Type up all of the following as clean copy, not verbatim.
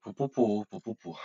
Пу-пу-пу, пу-пу-пу.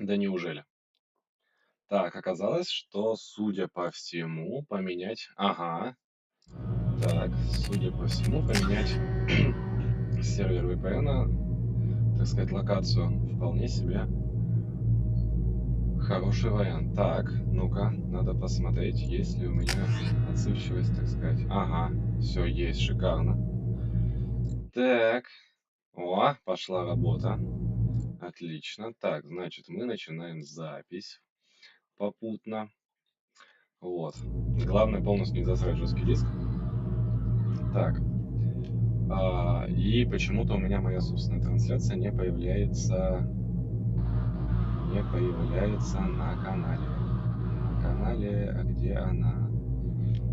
Да неужели? Так, оказалось, что, судя по всему, поменять... Ага. Так, судя по всему, поменять сервер VPN, так сказать, локацию, вполне себе хороший вариант. Так, ну-ка, надо посмотреть, есть ли у меня отзывчивость, так сказать. Ага, все есть, шикарно. Так, о, пошла работа. Отлично. Так, значит, мы начинаем запись попутно. Вот. Главное полностью не засрать жесткий диск. Так. И почему-то у меня моя собственная трансляция не появляется на канале. На канале, а где она?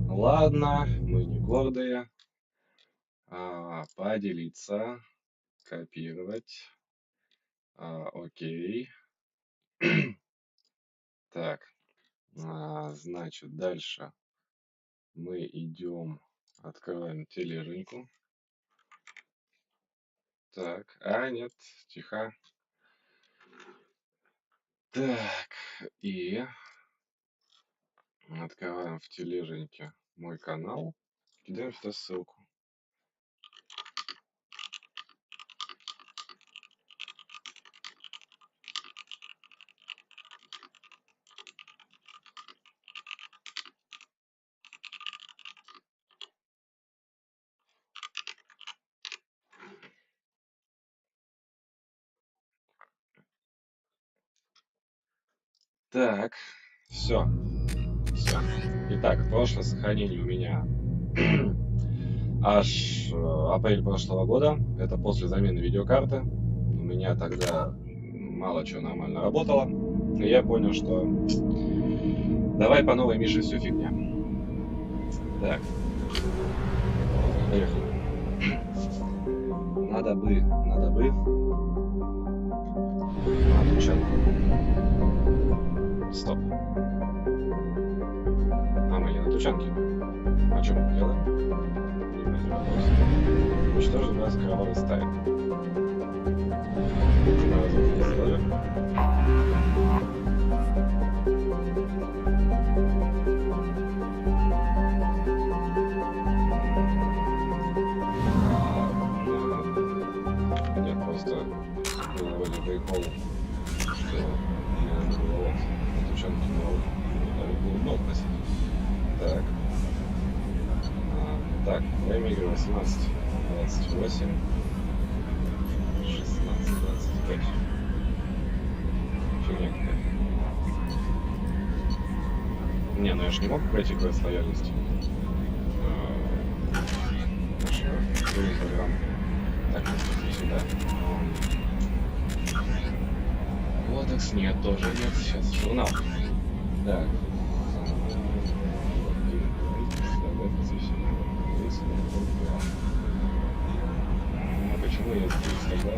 Ладно, мы не гордые. Поделиться, копировать. Окей. Так, значит, дальше мы идем, открываем тележеньку. Так, нет, тихо. Так, и открываем в тележеньке мой канал. Кидаем сюда ссылку. Так, все. Итак, прошлое сохранение у меня аж апрель прошлого года. Это после замены видеокарты. У меня тогда мало чего нормально работало. И я понял, что давай по новой, Мише, все фигня. Так, поехали. Надо бы на Тучанку. Стоп. Мы не на Тучанке. О чем мы делаем? Внимательный вопрос. Уничтожить нас кровавый стайл. Мы разве не сделали? Нет, просто было вроде прикол, что я было на Тучанке было носить. Так. Так, время игры 18, 28, 16, 25. Фигня какая-то. Не, ну я ж не мог пройти квест лояльности. Хорошо, Инстаграм. Так, сюда. Кодекс нет, тоже нет. Сейчас журнал. Так. Почему я здесь тогда?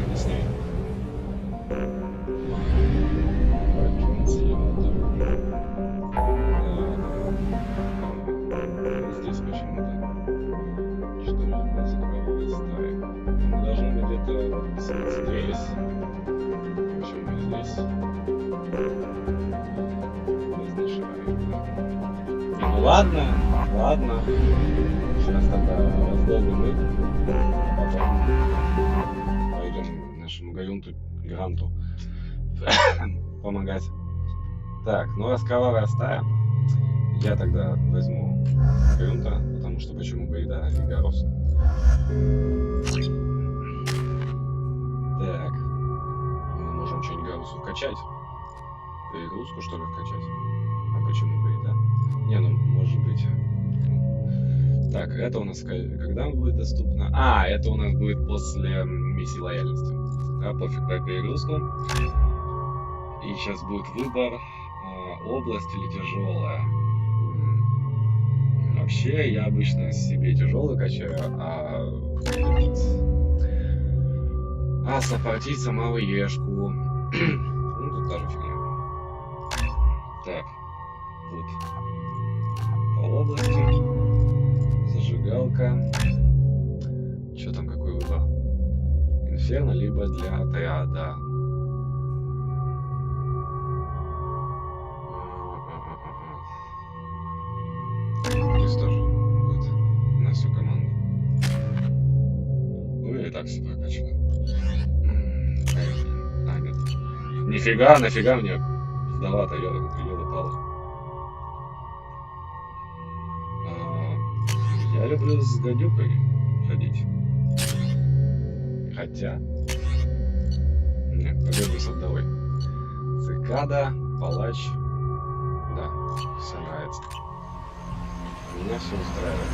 Объясняй. Ладно, ладно. Сейчас тогда раздолбим их, а потом пойдем нашему Гранту помогать. Так, ну раз кровавая стая, я тогда возьму Грюнта, потому что почему бы и да, и Гарус. Так, мы можем что-нибудь Гарусу вкачать. Перегрузку что ли вкачать? А почему бы и да? Не, ну может быть. Так, это у нас когда будет доступно? А, это у нас будет после миссии лояльности. Да, пофиг, дай перегрузку. И сейчас будет выбор, область или тяжелая. Вообще, я обычно себе тяжелый качаю, а сопартийца малоежку. Ну, тут тоже фигня. Так, вот. По области. Зажигалка. Что там, какой выбор? Инферно, либо для отряда. Здесь тоже будет на всю команду. Ну или так все прокачивает. А, нет. Нифига, нафига мне вдова-то ёлы-палы. Я люблю с гадюкой ходить. Хотя... Нет, побегу с вдовой. Цикада, палач. Да, все нравится. Меня все устраивает.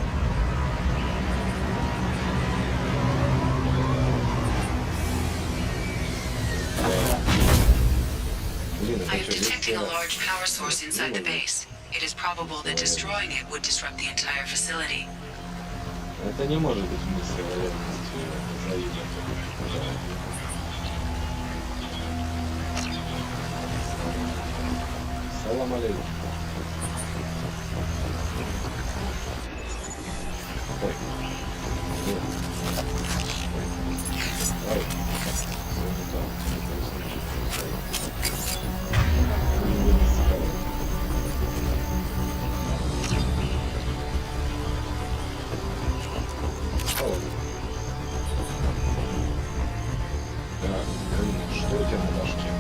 I am detecting a large power source inside the base. It is probable that destroying it would disrupt the entire facility. Это не может быть миссия лояльности. Салам алейкум. Ой. Ой. Что у тебя на башке?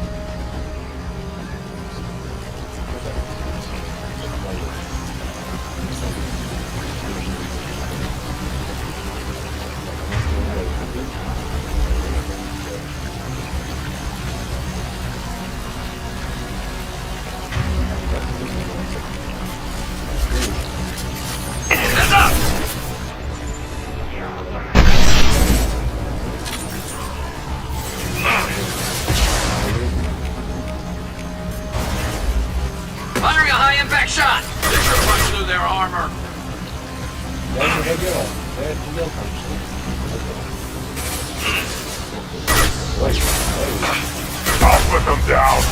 Firing a high-impact shot! This should punch through their armor. Я это доделал. Я это делал там что-то. Ой, ой. I'll put them down.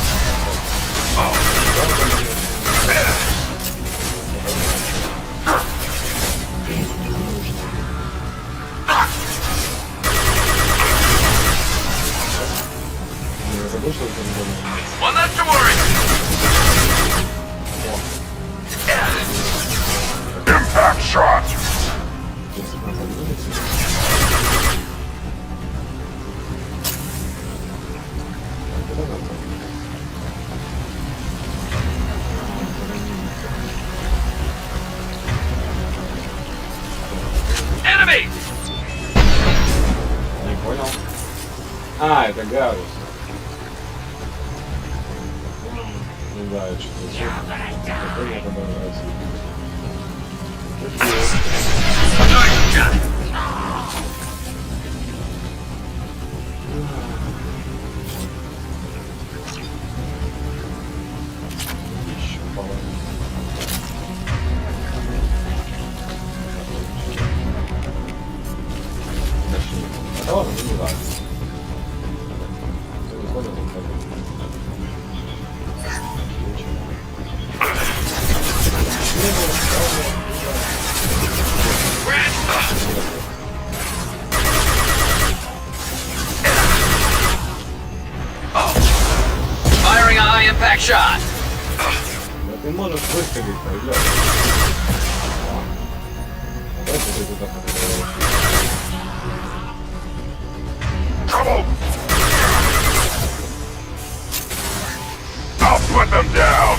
Не забыл, что это не было. Well, not to worry. Impact shot. Enemy! Не понял. А, это Гарус. Не знаю, что-то. Какой мне понравился. Еще половина. Да ладно, не важно. Firing a high-impact shot! Да ты можешь выстрелить, пойдет. Давайте ты туда подойдешь. Trouble! I'll put them down!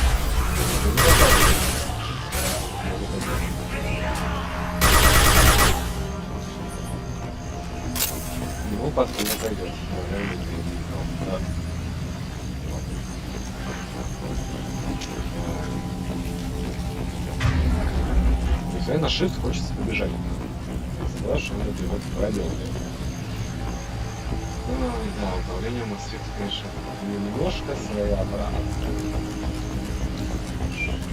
Его паспорт не пойдет. Да. То есть на shift хочется побежать. Сказала, что надо бежать в пробел. Да, управление Максимально, конечно, немножко своеобразно.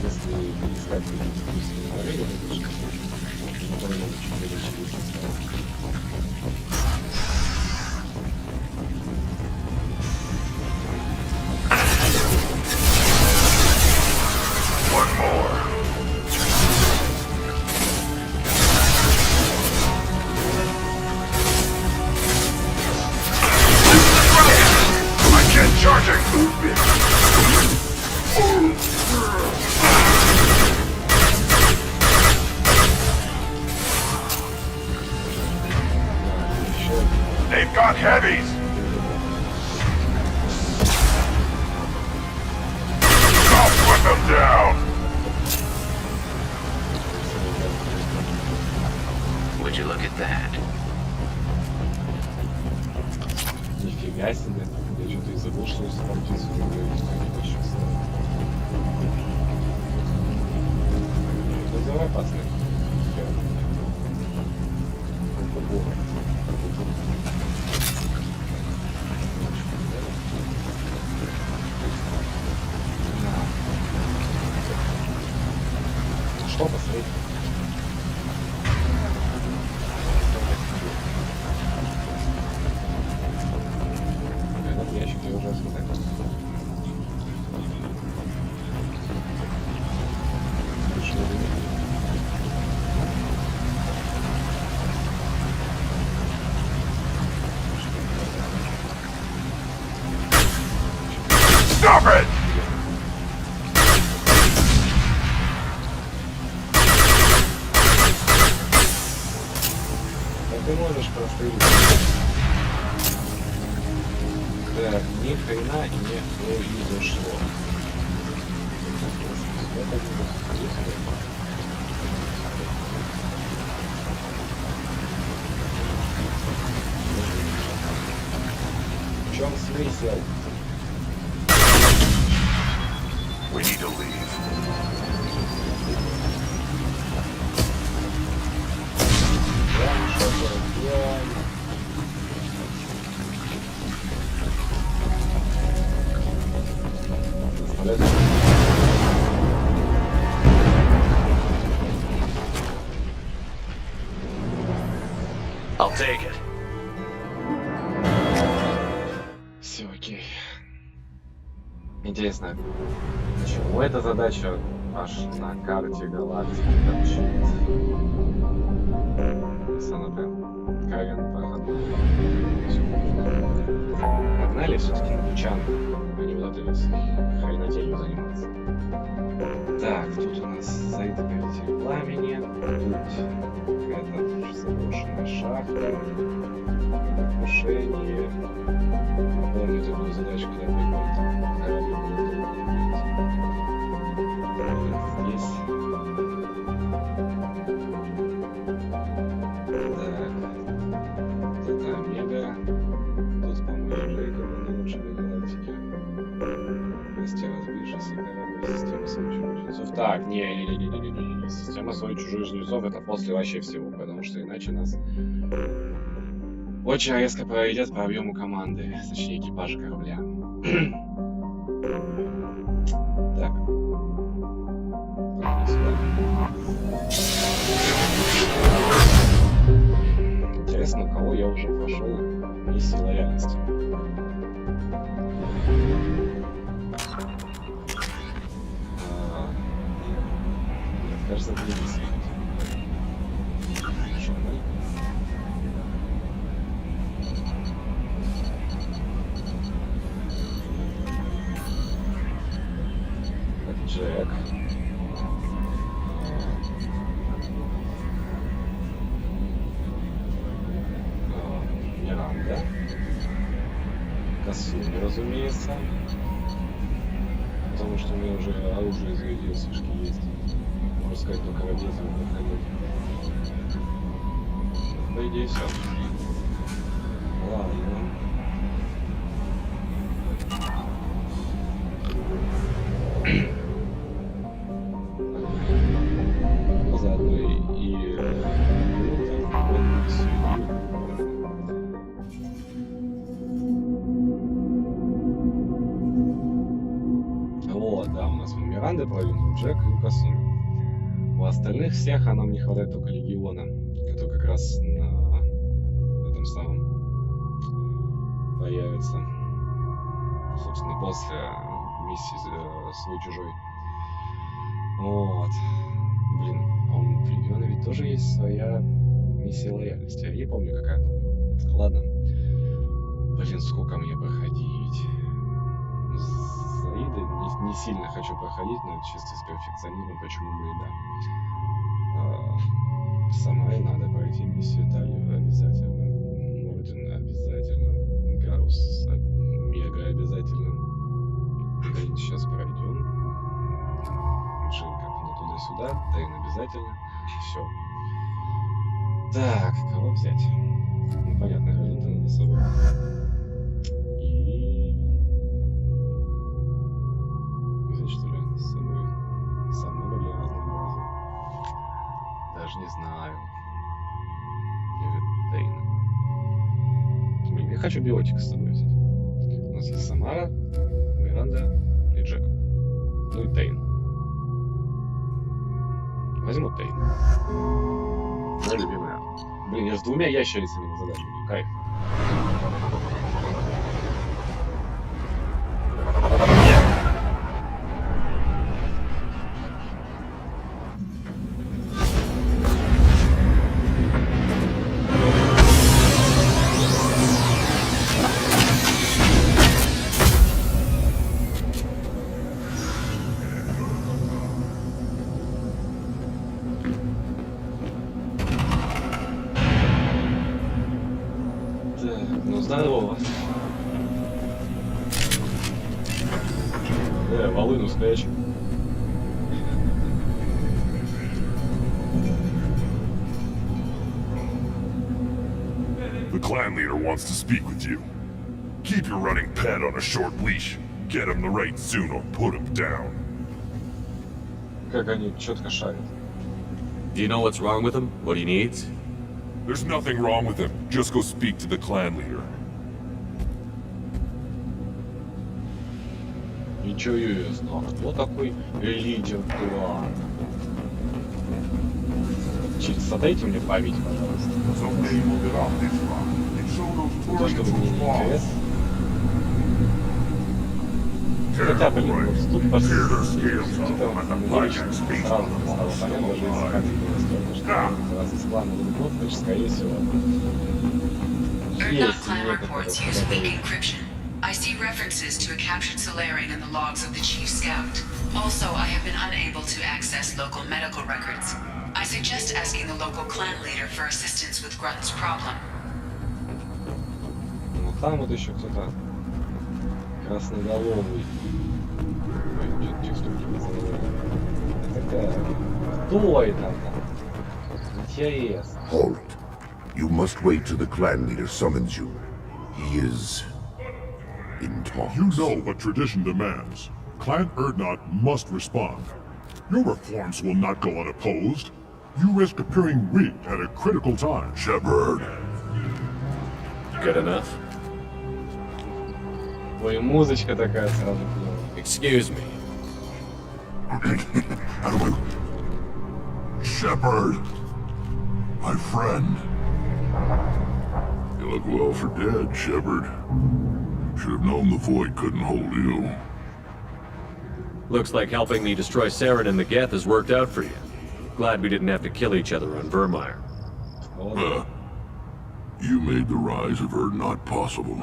Если искать какие-то управления, то конечно, управление очень величественное. One more. Again charging! They've got heavies! I'll put them down! Would you look at that? Нифига себе. Я что-то и забыл, что сопартийцев не сейчас. Ну давай, пацаны. Что посмотреть? Этот ящик я уже осмотрел. Stop it! Ты можешь просто идти. Так, ни хрена не произошло. В чем смысл? We need to leave. I'll take it. Все окей. Интересно, почему эта задача аж на карте галактики торчит? Она прям карен проходной. Погнали все-таки на Тучанку, а не вот этой вот хренотелью заниматься. Так, тут у нас сайт «Впереди пламени», тут это заброшенная шахта, покушение. Помню такую задачку, когда приходит корабль будут здесь. Так, это Омега. Тут, по-моему, Джейкоба на лучшей галактике. Прости, разбившийся корабль системы своих жнецов. Так, не. Система своих чужих жнецов это после вообще всего, потому что иначе нас очень резко проведет по объему команды, точнее экипажа корабля. Так. Интересно, у кого я уже прошел миссии лояльности. Кажется, это не миссия. Джек. косуме, разумеется. Потому что у меня уже оружие зарядил, слишком есть. Можно сказать, только ракетами проходить. По идее, все. Ладно. Заодно и вот, да, у нас Миранды половину, Джек и Касуми. У остальных всех нам не хватает только Легиона, который как раз на этом самом появится. Собственно, после миссии свой-чужой. Вот. Блин, а у Легиона ведь тоже есть своя миссия лояльности. Я не помню, какая она. Ладно. Блин, сколько мне проходить? Заиды не сильно хочу проходить, но это чисто с перфекционизмом, почему бы и да. Самой надо пройти миссию Талию обязательно. Орден обязательно. Гарус мега обязательно. Сейчас пройдем. Жил как-то туда-сюда. Тайн обязательно. Все. Так, кого взять? Ну понятно, Галинта надо с собой. И... взять что ли с собой? Самого для разнообразия. Даже не знаю. Или Тейна. Блин, я хочу биотика с собой взять. У нас есть Самара, Миранда и Джек. Ну и Тейн. Возьму Тейн. Моя любимая. Блин, я с двумя ящерицами на задачу. Кайф. Ну, здорово. Волыну спрячь. The clan leader wants to speak with you. Keep your running pet on a short leash. Get him the right soon or put him down. Как они четко шарят. Do you know what's wrong with him? What he needs? There's nothing wrong with him. Just go speak to the clan leader. Интересно, кто такой лидер клана? Сотрите мне память, пожалуйста. То, что мне не интересно. Хотя, блин, вот тут пошли. Сразу стало понятно, даже если как было, что раз из клана Лунгот, значит, скорее всего. Earth clan reports use weak encryption. I see references to a captured Solarian in the logs of the Chief Scout. Also, I have been unable to access local medical records. I suggest asking the local clan leader for assistance with Grunt's problem. Ну там вот еще кто-то красноголовый. Ой, что-то текстурки не забыл. Такая. Кто это там? Интересно. Halt. You must wait till the clan leader summons you. He is in talks. You know what tradition demands. Clan Erdnot must respond. Your reforms will not go unopposed. You risk appearing weak at a critical time. Shepard. Good enough? Ой, музычка такая сразу. Excuse me. How do I... Shepard. My friend. You look well for dead, Shepard. Should have known the void couldn't hold you. Looks like helping me destroy Saren and the Geth has worked out for you. Glad we didn't have to kill each other on Vermeer. You made the rise of Erdnot possible.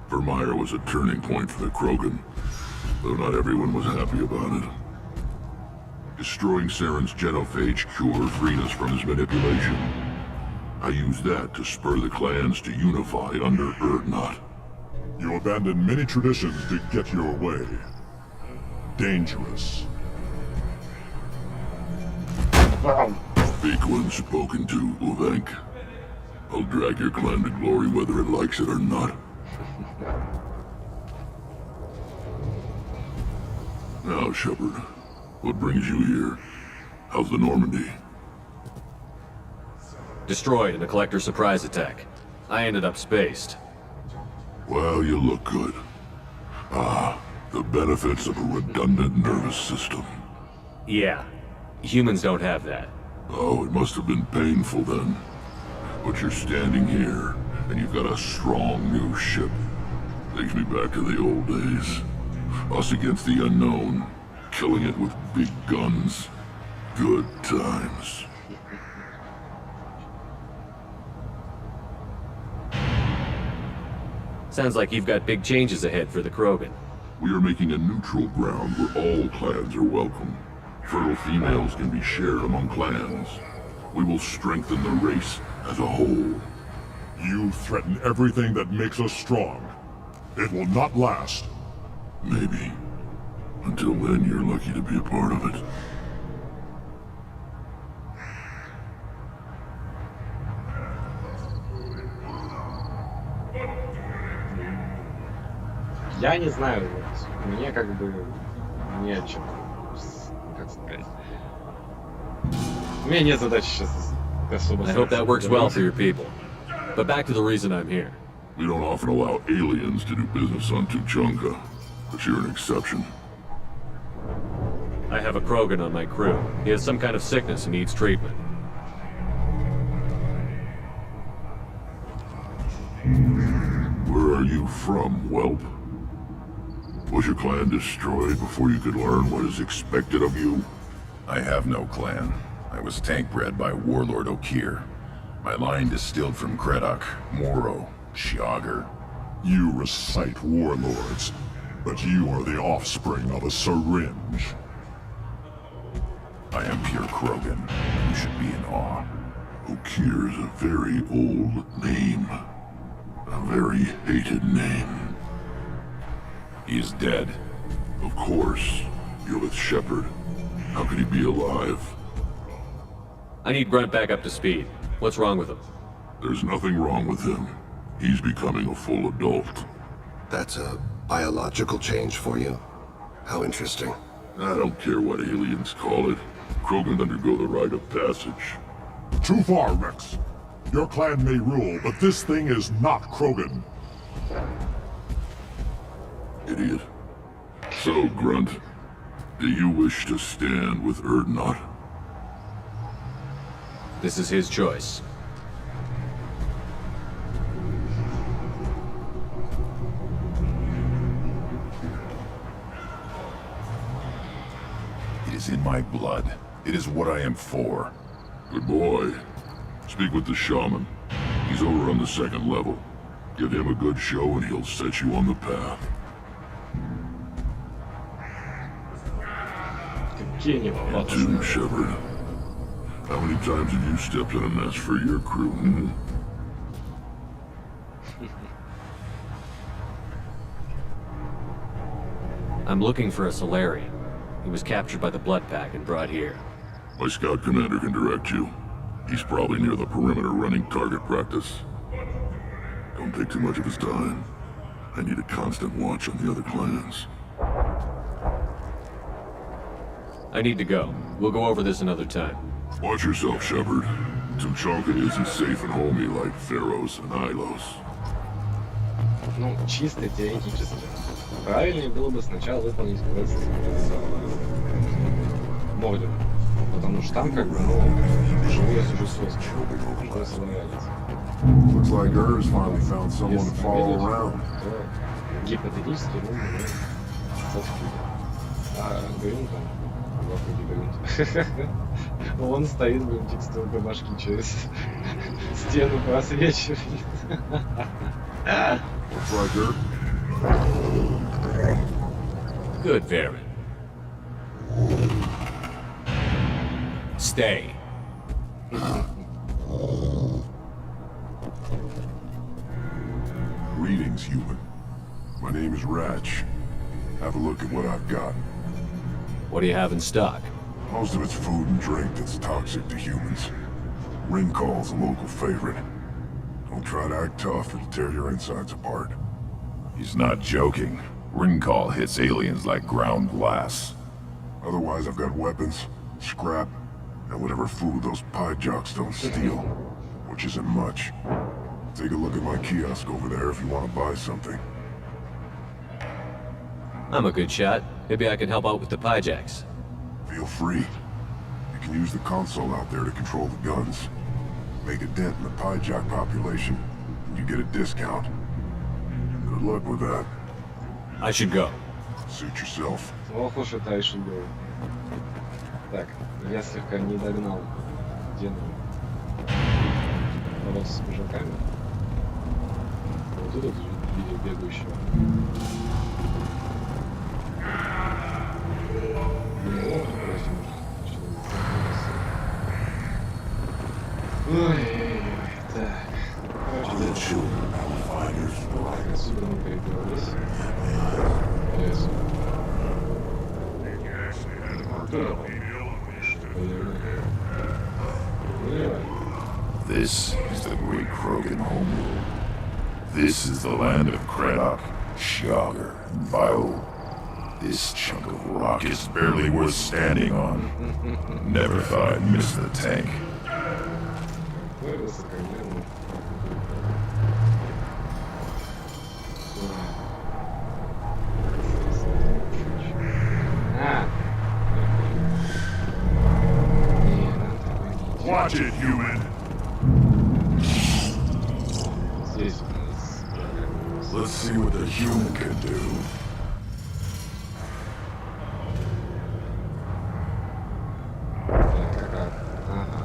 Vermeer was a turning point for the Krogan, though not everyone was happy about it. Destroying Saren's genophage cure freed us from his manipulation. I used that to spur the clans to unify under Erdnot. You abandon many traditions to get your way. Dangerous. Speak when spoken to, Uvenk. I'll drag your clan to glory whether it likes it or not. Now, Shepard, what brings you here? How's the Normandy? Destroyed in a collector surprise attack. I ended up spaced. Well, you look good. Ah, the benefits of a redundant nervous system. Yeah, humans don't have that. Oh, it must have been painful then. But you're standing here, and you've got a strong new ship. Takes me back to the old days. Us against the unknown, killing it with big guns. Good times. Sounds like you've got big changes ahead for the Krogan. We are making a neutral ground where all clans are welcome. Fertile females can be shared among clans. We will strengthen the race as a whole. You threaten everything that makes us strong. It will not last. Maybe. Until then, you're lucky to be a part of it. Я не знаю, вот, мне как бы не о чем, как сказать. У меня нет задачи сейчас особо... I hope that works well for your people. But back to the reason I'm here. We don't often allow aliens to do business on Tучанка, but you're an exception. I have a Krogan on my crew. He has some kind of sickness and needs treatment. Where are you from, whelp? Was your clan destroyed before you could learn what is expected of you? I have no clan. I was tank bred by Warlord Okir. My line distilled from Kredok, Moro, Shiagar. You recite warlords, but you are the offspring of a syringe. I am pure Krogan. You should be in awe. Okir is a very old name. A very hated name. He is dead. Of course. You're with Shepard. How could he be alive? I need Grunt back up to speed. What's wrong with him? There's nothing wrong with him. He's becoming a full adult. That's a biological change for you. How interesting. I don't care what aliens call it. Krogan undergo the rite of passage. Too far, Rex. Your clan may rule, but this thing is not Krogan. Idiot. So, Grunt, do you wish to stand with Urdnot? This is his choice. It is in my blood. It is what I am for. Good boy. Speak with the shaman. He's over on the second level. Give him a good show and he'll set you on the path. Shepard. How many times have you stepped in a mess for your crew? I'm looking for a Solarian. He was captured by the Blood Pack and brought here. My scout commander can direct you. He's probably near the perimeter running target practice. Don't take too much of his time. I need a constant watch on the other clans. I need to go. We'll go over this another time. Watch yourself, Shepard. Tучанка isn't safe and homey like Pharaohs and Ilos. Ну, чисто теоретически. Правильнее было бы сначала выполнить квест с Мордом. Потому что там как бы, ну, живое существо. Looks like Urs finally found someone to follow around. Гипотетически, ну, а Грюн там, Господи, Грюн. Он стоит, блин, текстуркой башки через стену просвечивает. Looks like Urs. Good, Varyn. Stay. Greetings, human. My name is Ratch. Have a look at what I've got. What do you have in stock? Most of it's food and drink that's toxic to humans. Ring call's a local favorite. Don't try to act tough, it'll tear your insides apart. He's not joking. Ring call hits aliens like ground glass. Otherwise, I've got weapons, scrap, and whatever food those pie jocks don't steal, which isn't much. Take a look at my kiosk over there if you want to buy something. I'm a good shot. Maybe I can help out with the piejacks. Feel free. You can use the console out there to control the guns. Make a dent in the pie jock population, and you get a discount. Good luck with that. I should go. Suit yourself. Ох уж это и шибо. Так, я слегка не догнал. Где нам? Бороться с мужиками. Вот тут видел бегающего. Ой-ой-ой, так. Короче, так, отсюда мы перебрались. Лес. This is the great Krogan homeworld. This is the land of Kredok, Shiagar, and Viol. This chunk of rock is barely worth standing on. Never thought I'd miss the tank. Ой, высокомерно. А! Не, нам такой не идет. Watch it, human! Здесь у нас врага. Let's see what the human can do. Так, как? Ага.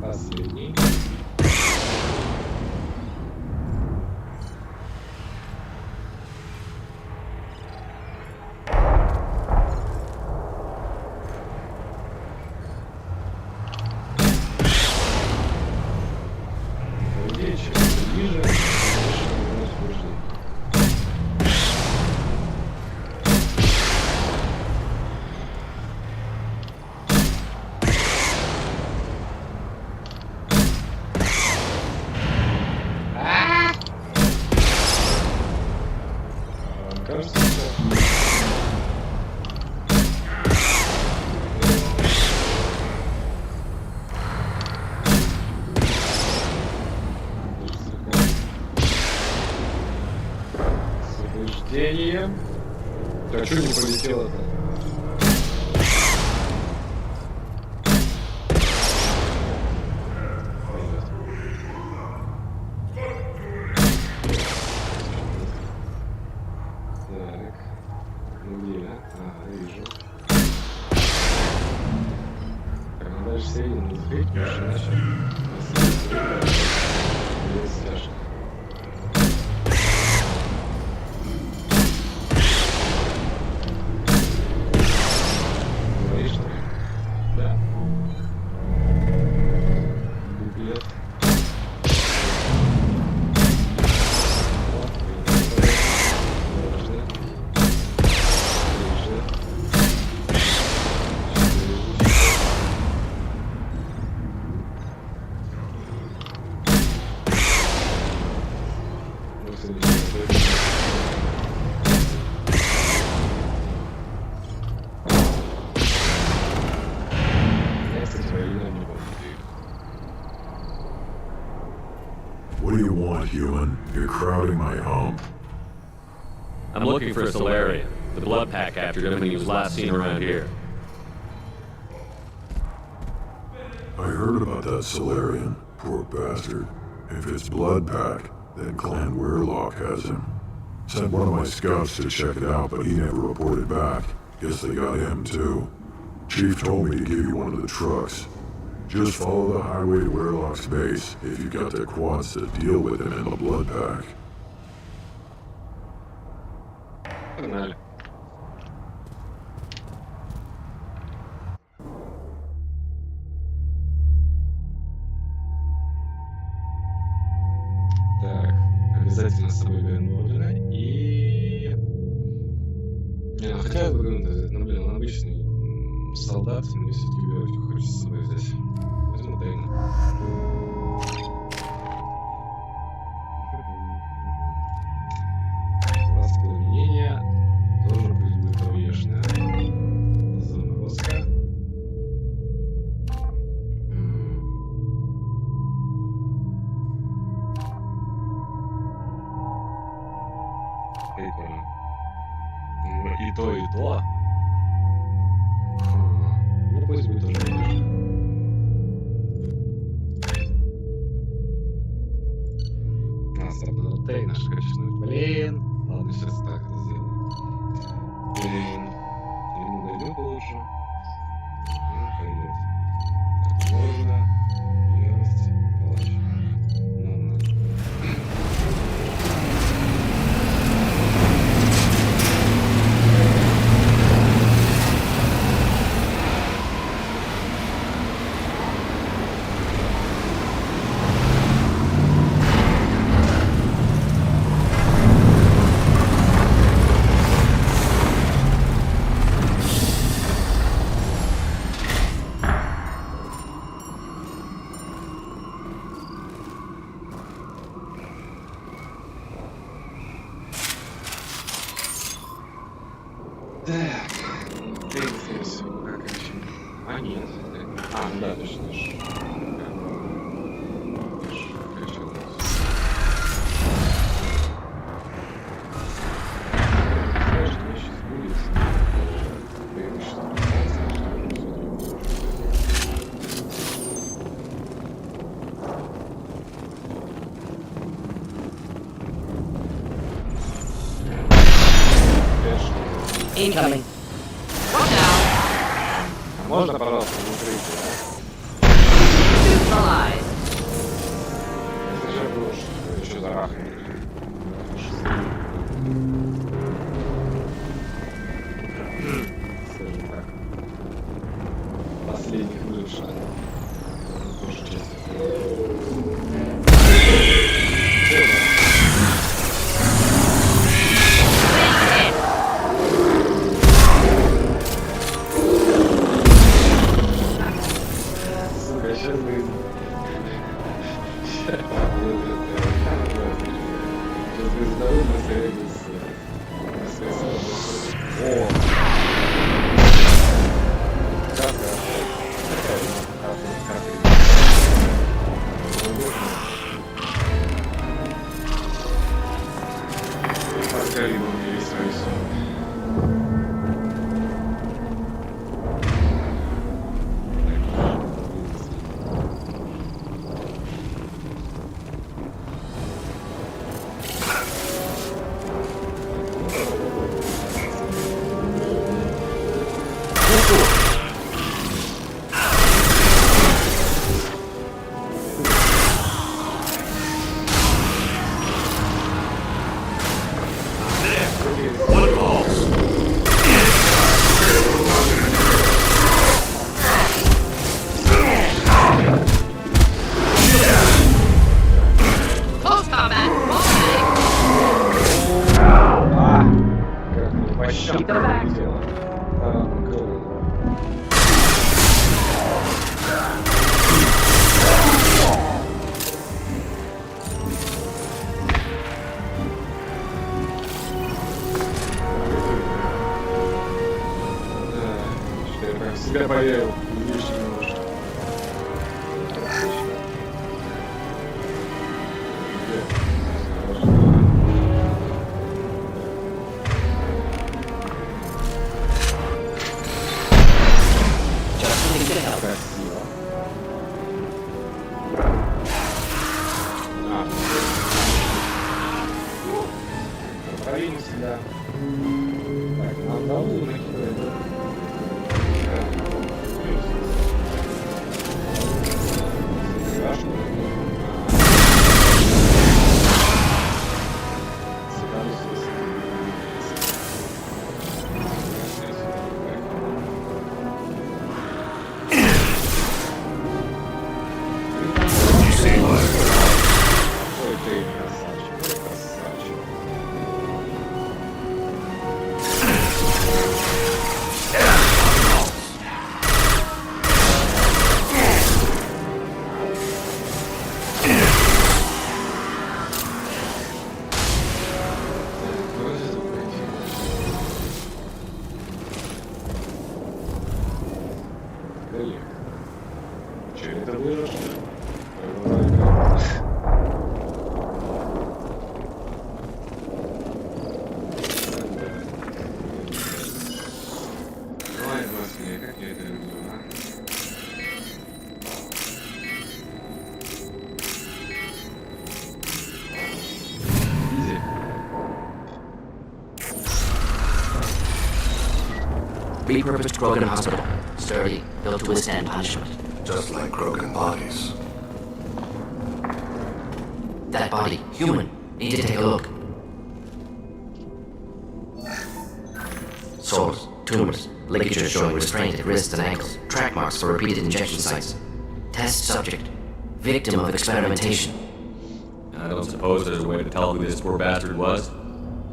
Последний. Чем ближе, больше возбуждения. Кажется, что... Освобождение. А что не полетело-то? Так, ну где? Ага, вижу. Так, ну дальше середину не сбить, потому что иначе будет стяжка. Говоришь, что ли? Да. Буклет. What do you want, human? You're crowding my home. I'm looking for a Solarian. The blood pack captured him when he was last seen around here. I heard about that Solarian. Poor bastard. If it's blood pack, then Clan Weirlock has him. Sent one of my scouts to check it out, but he never reported back. Guess they got him too. Chief told me to give you one of the trucks. Just follow the highway to Weirlock's base if you got the quads to deal with him in the blood pack. Погнали. Так, обязательно с собой берем Нужно и... Не, ну хотя бы, ну блин, он обычный солдат, но все-таки веревочку хочется с собой взять. Возьму тайну. Воспламенение тоже пусть будет повешенное. Заморозка. Прикольно. Ну, и то, и то. Ну, пусть будет тоже повешено. Нас обнаружили, наш качественный. Блин. Ладно, сейчас так это сделаем. Блин. Ему дойду лучше. Ну, пойдет. Так, можно. Левость. Палач. Ну, на. Так, здесь как еще? А, нет. А, ну да, точно. Incoming. Можно, пожалуйста, не укрытие? Neutralized. Это же брошь. Еще зарахнет. Скажем так. Последних выживших. Тоже часть. Себя поверил. двинемся, да. Так, на полу накидываем. Страшно. Ой, ты красавчик, красавчик. Че это было? Ой, господи, как я это люблю, а? Изи. Repurposed Krogan Hospital. Sturdy, built to withstand punishment. Just like Krogan bodies. That body, human. Need to take a look. Sores, tumors, ligatures showing restraint at wrists and ankles, track marks for repeated injection sites. Test subject. Victim of experimentation. I don't suppose there's a way to tell who this poor bastard was?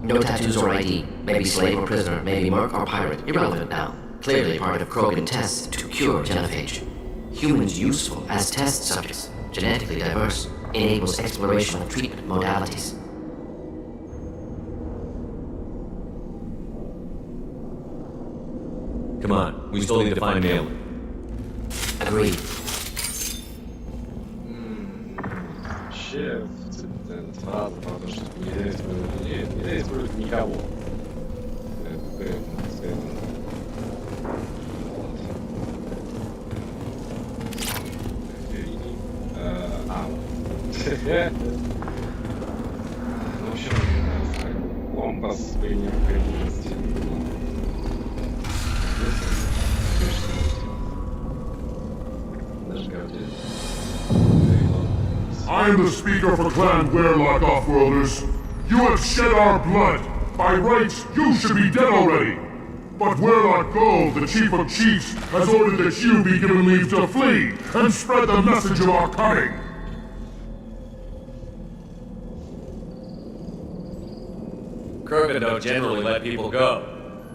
No tattoos or ID. Maybe slave or prisoner, maybe merc or pirate. Irrelevant now. Clearly part of Krogan tests to cure genophage. Humans useful as test subjects. Genetically diverse. Enables exploration of treatment modalities. Come on, we still need to find an alien. Agreed. Вообще, эта фраза про то, что нельзя использовать людей, нельзя использовать никого. Это прям, скажем, ну, в общем, компас при необходимости. Даже говорили. I am the speaker for Clan Werelock Offworlders. You have shed our blood. By rights, you should be dead already. But Werelock Gold, the chief of chiefs, has ordered that you be given leave to flee and spread the message of our coming. Krogan don't generally let people go.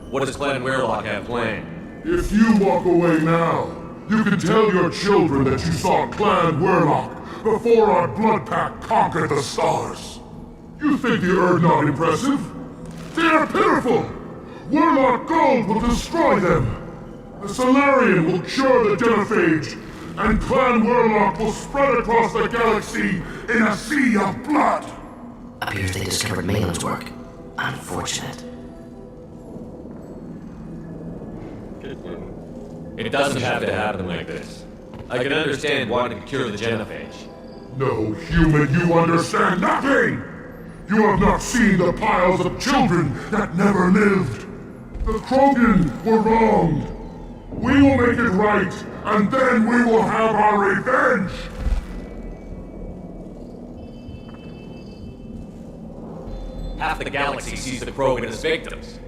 What does Clan Werelock have planned? If you walk away now, you can tell your children that you saw Clan Werelock before our blood pack conquered the stars. You think the Erd not impressive? They are pitiful! Werelock Gold will destroy them! The Solarian will cure the genophage, and Clan Werelock will spread across the galaxy in a sea of blood! Appears they discovered Malin's work. Unfortunate. It doesn't have to happen like this. I can understand wanting to cure the genophage. No, human, you understand nothing! You have not seen the piles of children that never lived. The Krogan were wronged. We will make it right, and then we will have our revenge! Half the galaxy sees the Krogan as victims.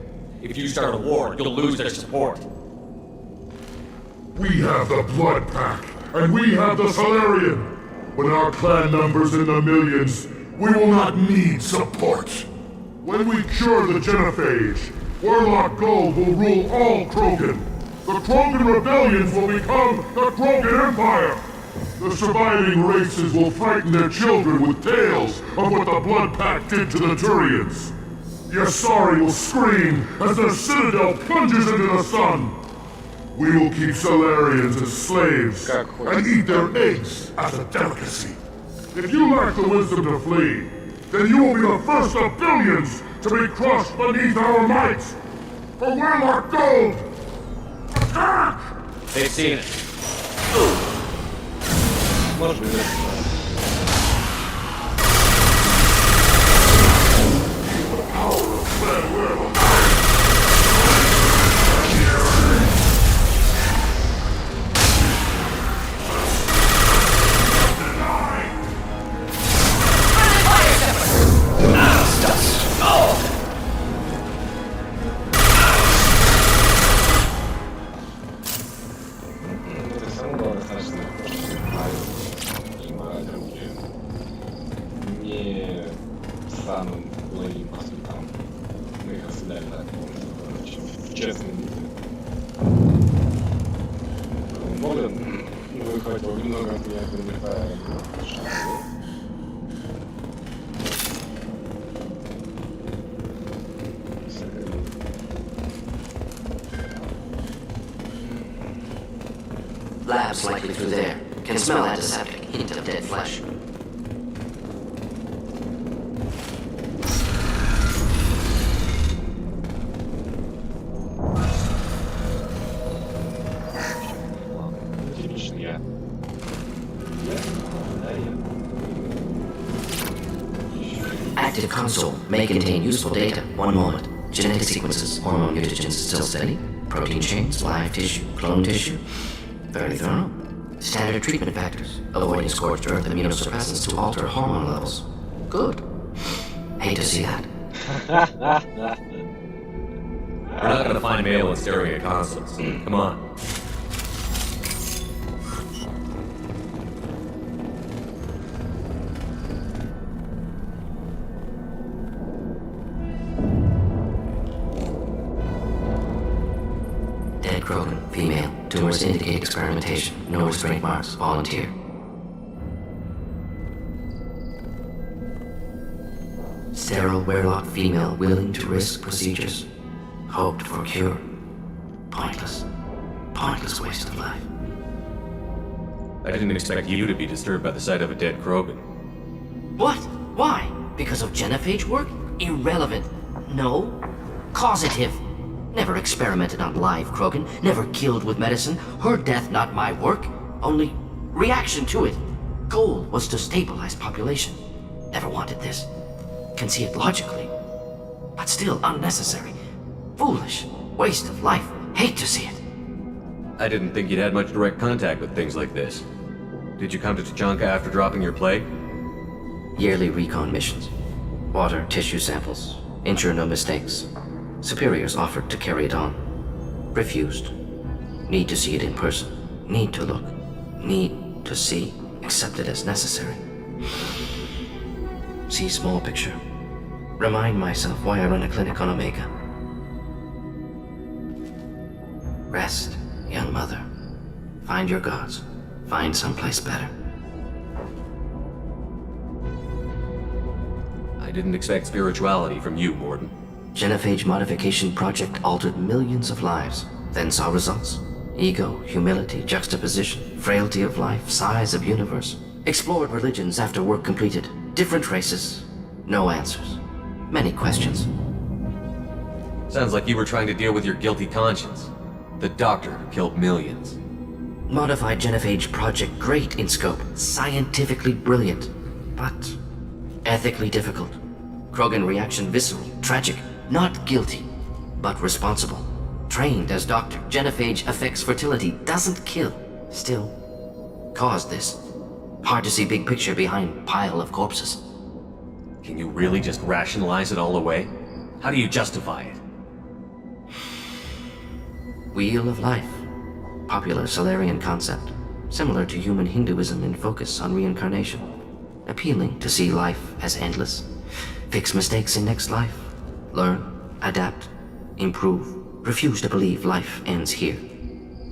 If you start a war, you'll lose their support. We have the Blood Pack, and we have the Solarian. When our clan numbers in the millions, we will not need support. When we cure the genophage, Werelock Gold will rule all Krogan. The Krogan rebellions will become the Krogan Empire. The surviving races will frighten their children with tales of what the Blood Pack did to the Turians. Yasari will scream as their citadel plunges into the sun. We will keep Solarians as slaves and eat their eggs as a delicacy. If you lack the wisdom to flee, then you will be the first of billions to be crushed beneath our might. For Werelock Gold, attack! They've seen it. Можно вернуться. The power of не самым лояльным поступкам. Мы их рассудали так полностью, в честном виде. Нолан выхватил немного от меня комментария. Labs likely through there. Can smell antiseptic, hint of dead flesh. Типичный я. Active console may contain useful data. One moment. Genetic sequences, hormone mutagens still steady. Protein chains, live tissue, clone tissue. Very thorough. Standard treatment factors. Avoiding scorched earth immunosuppressants to alter hormone levels. Good. Hate to see that. We're not gonna find mail in staring at consoles. Come on. Dead Krogan, female. Tumors indicate experimentation. No restraint marks. Volunteer. Sterile werelock female willing to risk procedures. Hoped for cure. Pointless. Pointless waste of life. I didn't expect you to be disturbed by the sight of a dead Krogan. What? Why? Because of genophage work? Irrelevant. No. Causative. Never experimented on live Krogan, never killed with medicine. Her death not my work, only reaction to it. Goal was to stabilize population. Never wanted this. Can see it logically. But still unnecessary. Foolish. Waste of life. Hate to see it. I didn't think you'd had much direct contact with things like this. Did you come to Tachanka after dropping your plague? Yearly recon missions. Water, tissue samples. Ensure no mistakes. Superiors offered to carry it on. Refused. Need to see it in person. Need to look. Need to see. Accept it as necessary. See small picture. Remind myself why I run a clinic on Omega. Rest, young mother. Find your gods. Find someplace better. I didn't expect spirituality from you, Morden. Genophage modification project altered millions of lives, then saw results. Ego, humility, juxtaposition, frailty of life, size of universe. Explored religions after work completed. Different races. No answers. Many questions. Sounds like you were trying to deal with your guilty conscience. The doctor who killed millions. Modified genophage project great in scope. Scientifically brilliant. But ethically difficult. Krogan reaction visceral, tragic. Not guilty, but responsible. Trained as doctor, genophage affects fertility, doesn't kill. Still, caused this. Hard to see big picture behind pile of corpses. Can you really just rationalize it all away? How do you justify it? Wheel of life. Popular Solarian concept. Similar to human Hinduism in focus on reincarnation. Appealing to see life as endless. Fix mistakes in next life. Learn, adapt, improve. Refuse to believe life ends here.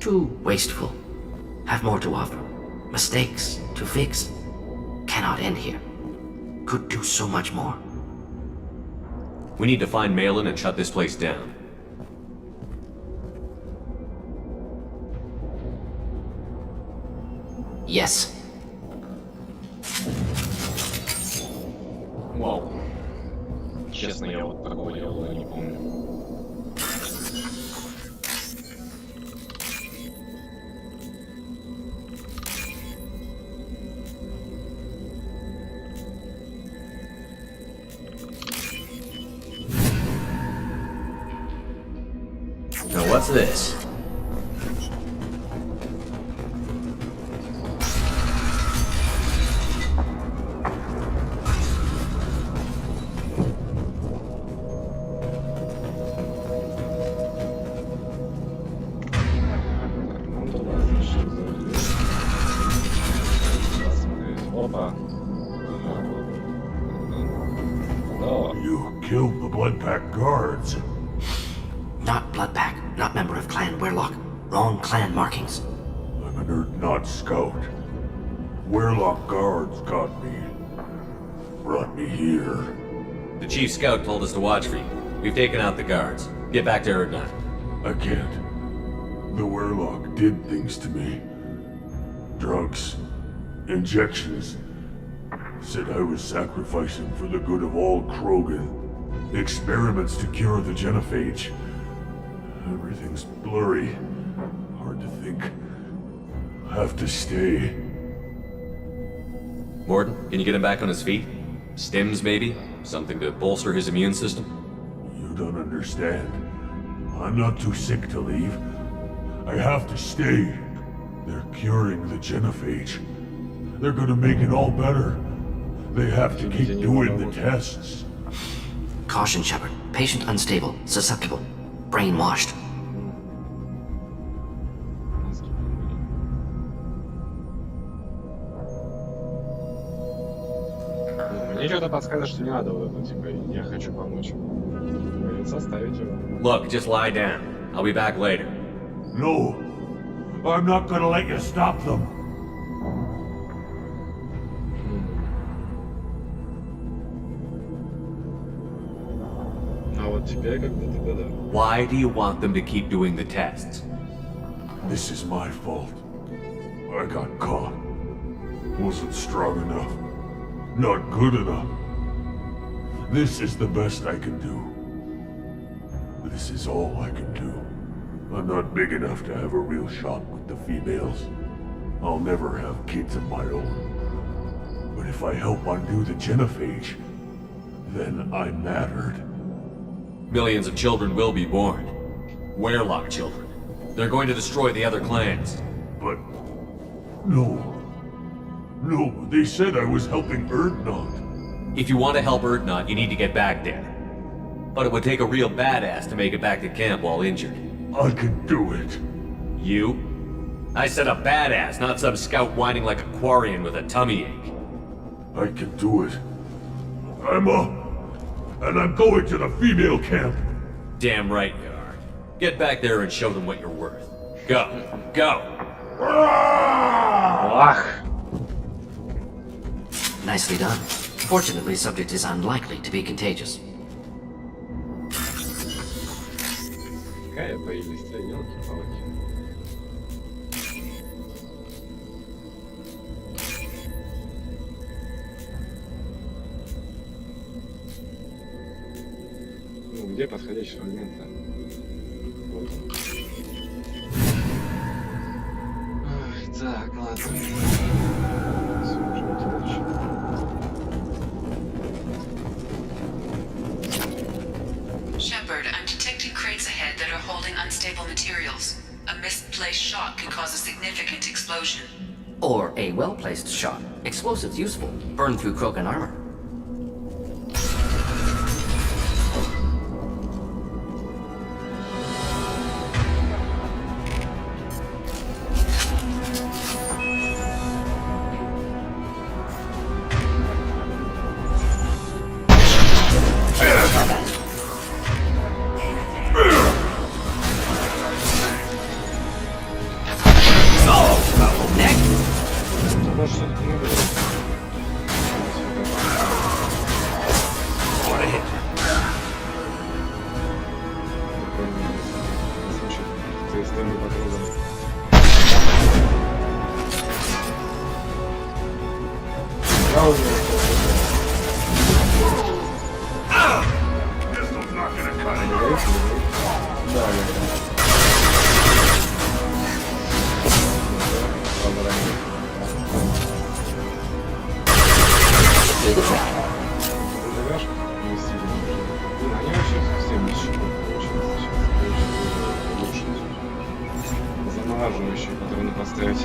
Too wasteful. Have more to offer. Mistakes to fix. Cannot end here. Could do so much more. We need to find Malin and shut this place down. Yes. Вау. Честно, я вот такого дела не помню. Now what's this? Опа. killed the Blood Pack guards. Not Bloodpack, not member of Clan Werlock. Wrong clan markings. I'm an Urdnot scout. Werlock guards got me. Brought me here. The chief scout told us to watch for you. We've taken out the guards. Get back to Urdnot. I can't. The Werlock did things to me. Drugs. Injections. Said I was sacrificing for the good of all Krogan. Experiments to cure the genophage. Everything's blurry. Hard to think. Have to stay. Morton, can you get him back on his feet? Stims, maybe? Something to bolster his immune system? You don't understand. I'm not too sick to leave. I have to stay. They're curing the genophage. They're gonna make it all better. They have to keep doing the tests. Caution, Shepard. Patient unstable, susceptible, brainwashed. Мне что-то подсказывает, что не надо вот это, типа, я хочу помочь. Придется оставить его. Look, just lie down. I'll be back later. No! I'm not gonna let you stop them! А вот теперь как будто бы да. Why do you want them to keep doing the tests? This is my fault. I got caught. Wasn't strong enough. Not good enough. This is the best I can do. This is all I can do. I'm not big enough to have a real shot with the females. I'll never have kids of my own. But if I help undo the genophage, then I'm mattered. Millions of children will be born. Werlock children. They're going to destroy the other clans. But... no. No, they said I was helping Urdnot. If you want to help Urdnot, you need to get back there. But it would take a real badass to make it back to camp while injured. I can do it. You? I said a badass, not some scout whining like a Quarian with a tummy ache. I can do it. I'm up. And I'm going to the female camp. Damn right you are. Get back there and show them what you're worth. Go. Go! Ах! Nicely done. Fortunately, subject is unlikely to be contagious. Какая появилась-то, елки-палки. Ну, где подходящий фрагмент-то? Вот он. Ах, так, ладно. Все, уже дальше. Shepard, I'm detecting crates ahead that are holding unstable materials. A misplaced shot could cause a significant explosion. Or a well-placed shot. Explosives useful. Burn through Krogan armor. Может, все-таки надо... Звучит, ты с теми патронами. Pistol's not gonna cut it. Да, да. Зажигашка? Не сильно. Блин, они вообще совсем без щитов получилось сейчас. Очень улучшить. Замораживающие патроны поставить.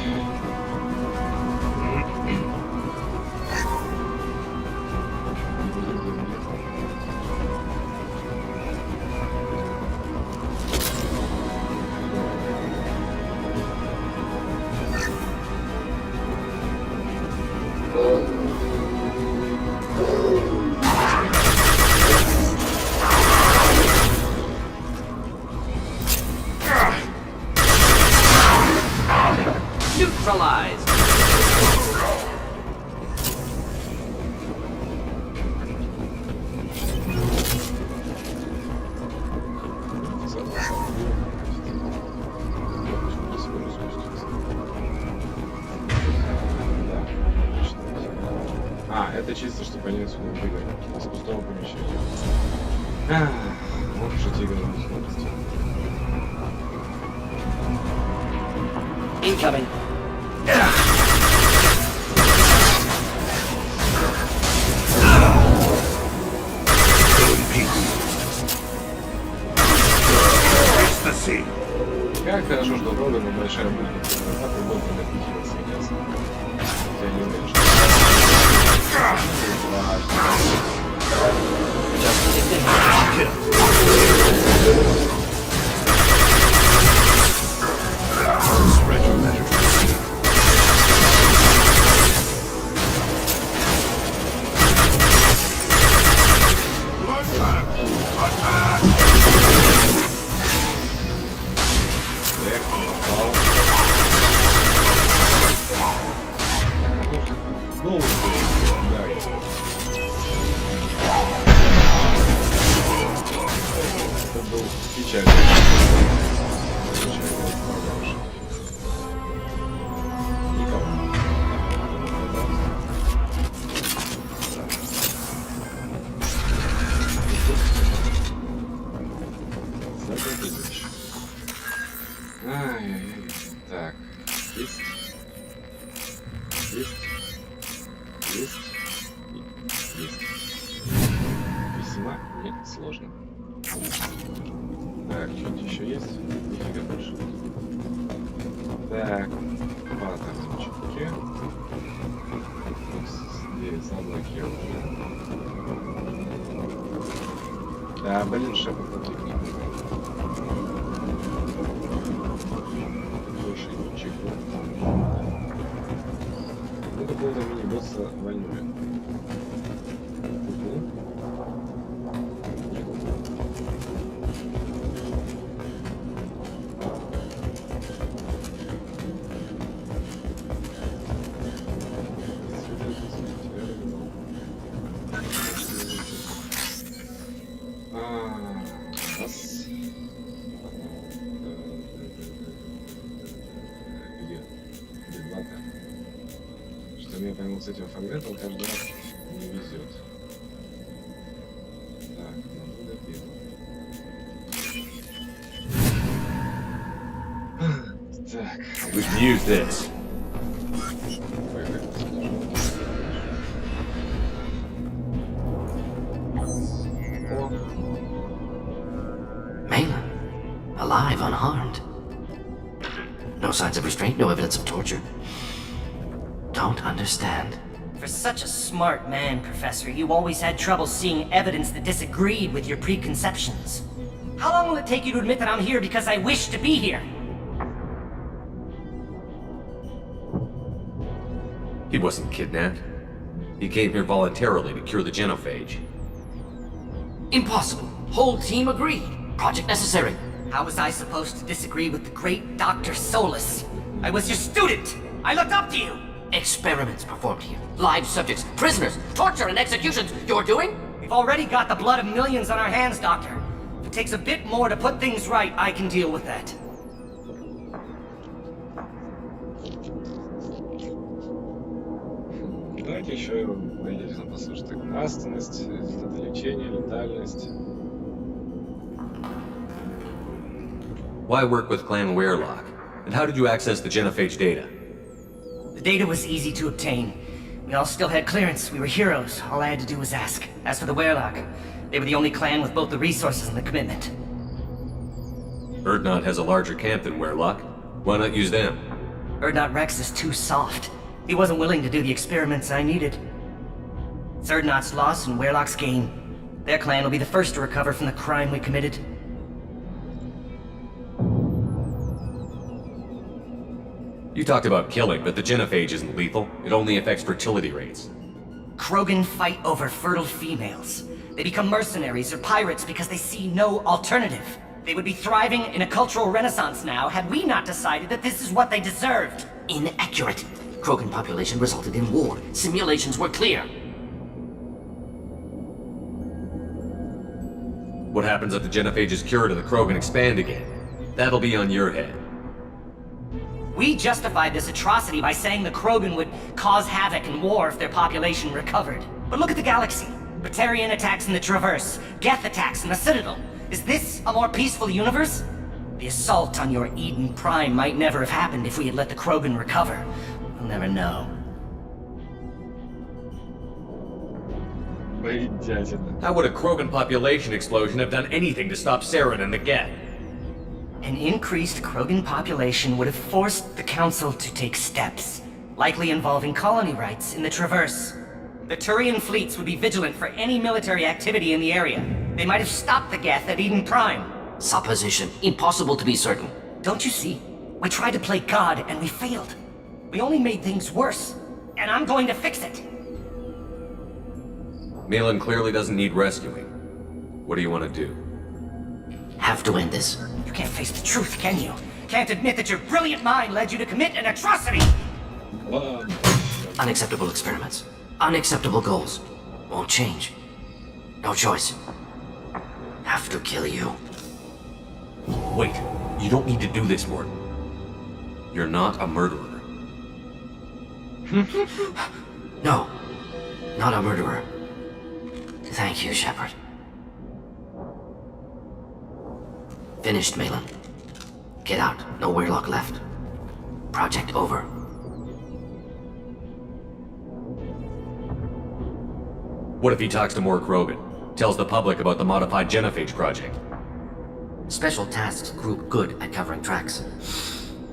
отсюда убегать из пустого помещения. Вот уже тигр на скорости. Incoming. Как хорошо, что Робин большая будет. Так и будет накопить ясно. Я не уверен, что... Так, есть. Весьма несложно. Так, что-нибудь еще есть? Нифига больше. Так, паттернчики. Дверь заблокирована. Да, блин, шепот отвлекли. Больше ничего. Ну, какого-то мини-босса вольную. Я пойму, с этим фрагментом каждый раз не везет. Так, ну допил. Так. We can use this. Mayla, alive, unharmed. No signs of restraint, no evidence of torture. Don't understand. For such a smart man, Professor, you always had trouble seeing evidence that disagreed with your preconceptions. How long will it take you to admit that I'm here because I wish to be here? He wasn't kidnapped. He came here voluntarily to cure the genophage. Impossible. Whole team agreed. Project necessary. How was I supposed to disagree with the great Dr. Solus? I was your student! I looked up to you! Experiments performed here. Live subjects, prisoners, torture and executions. You're doing? We've already got the blood of millions on our hands, Doctor. If it takes a bit more to put things right, I can deal with that. Давайте еще внимательно послушать. Так, нравственность, результаты лечения, летальность. Why work with Clan Werelock? And how did you access the genophage data? The data was easy to obtain. We all still had clearance. We were heroes. All I had to do was ask. As for the Werelock, they were the only clan with both the resources and the commitment. Erdnot has a larger camp than Werelock. Why not use them? Erdnot Rex is too soft. He wasn't willing to do the experiments I needed. It's Erdnot's loss and Werelock's gain. Their clan will be the first to recover from the crime we committed. You talked about killing, but the genophage isn't lethal. It only affects fertility rates. Krogan fight over fertile females. They become mercenaries or pirates because they see no alternative. They would be thriving in a cultural renaissance now had we not decided that this is what they deserved. Inaccurate. Krogan population resulted in war. Simulations were clear. What happens if the genophage is cured and the Krogan expand again? That'll be on your head. We justified this atrocity by saying the Krogan would cause havoc and war if their population recovered. But look at the galaxy. Batarian attacks in the Traverse, Geth attacks in the Citadel. Is this a more peaceful universe? The assault on your Eden Prime might never have happened if we had let the Krogan recover. We'll never know. How would a Krogan population explosion have done anything to stop Saren and the Geth? An increased Krogan population would have forced the Council to take steps, likely involving colony rights in the Traverse. The Turian fleets would be vigilant for any military activity in the area. They might have stopped the Geth at Eden Prime. Supposition. Impossible to be certain. Don't you see? We tried to play God and we failed. We only made things worse. And I'm going to fix it. Malin clearly doesn't need rescuing. What do you want to do? Have to end this. You can't face the truth, can you? Can't admit that your brilliant mind led you to commit an atrocity! Unacceptable experiments. Unacceptable goals. Won't change. No choice. Have to kill you. Wait, you don't need to do this, Morton. You're not a murderer. No. Not a murderer. Thank you, Shepard. Finished, Malin. Get out. No Weirlock left. Project over. What if he talks to more Krogan? Tells the public about the modified genophage project? Special Tasks Group good at covering tracks.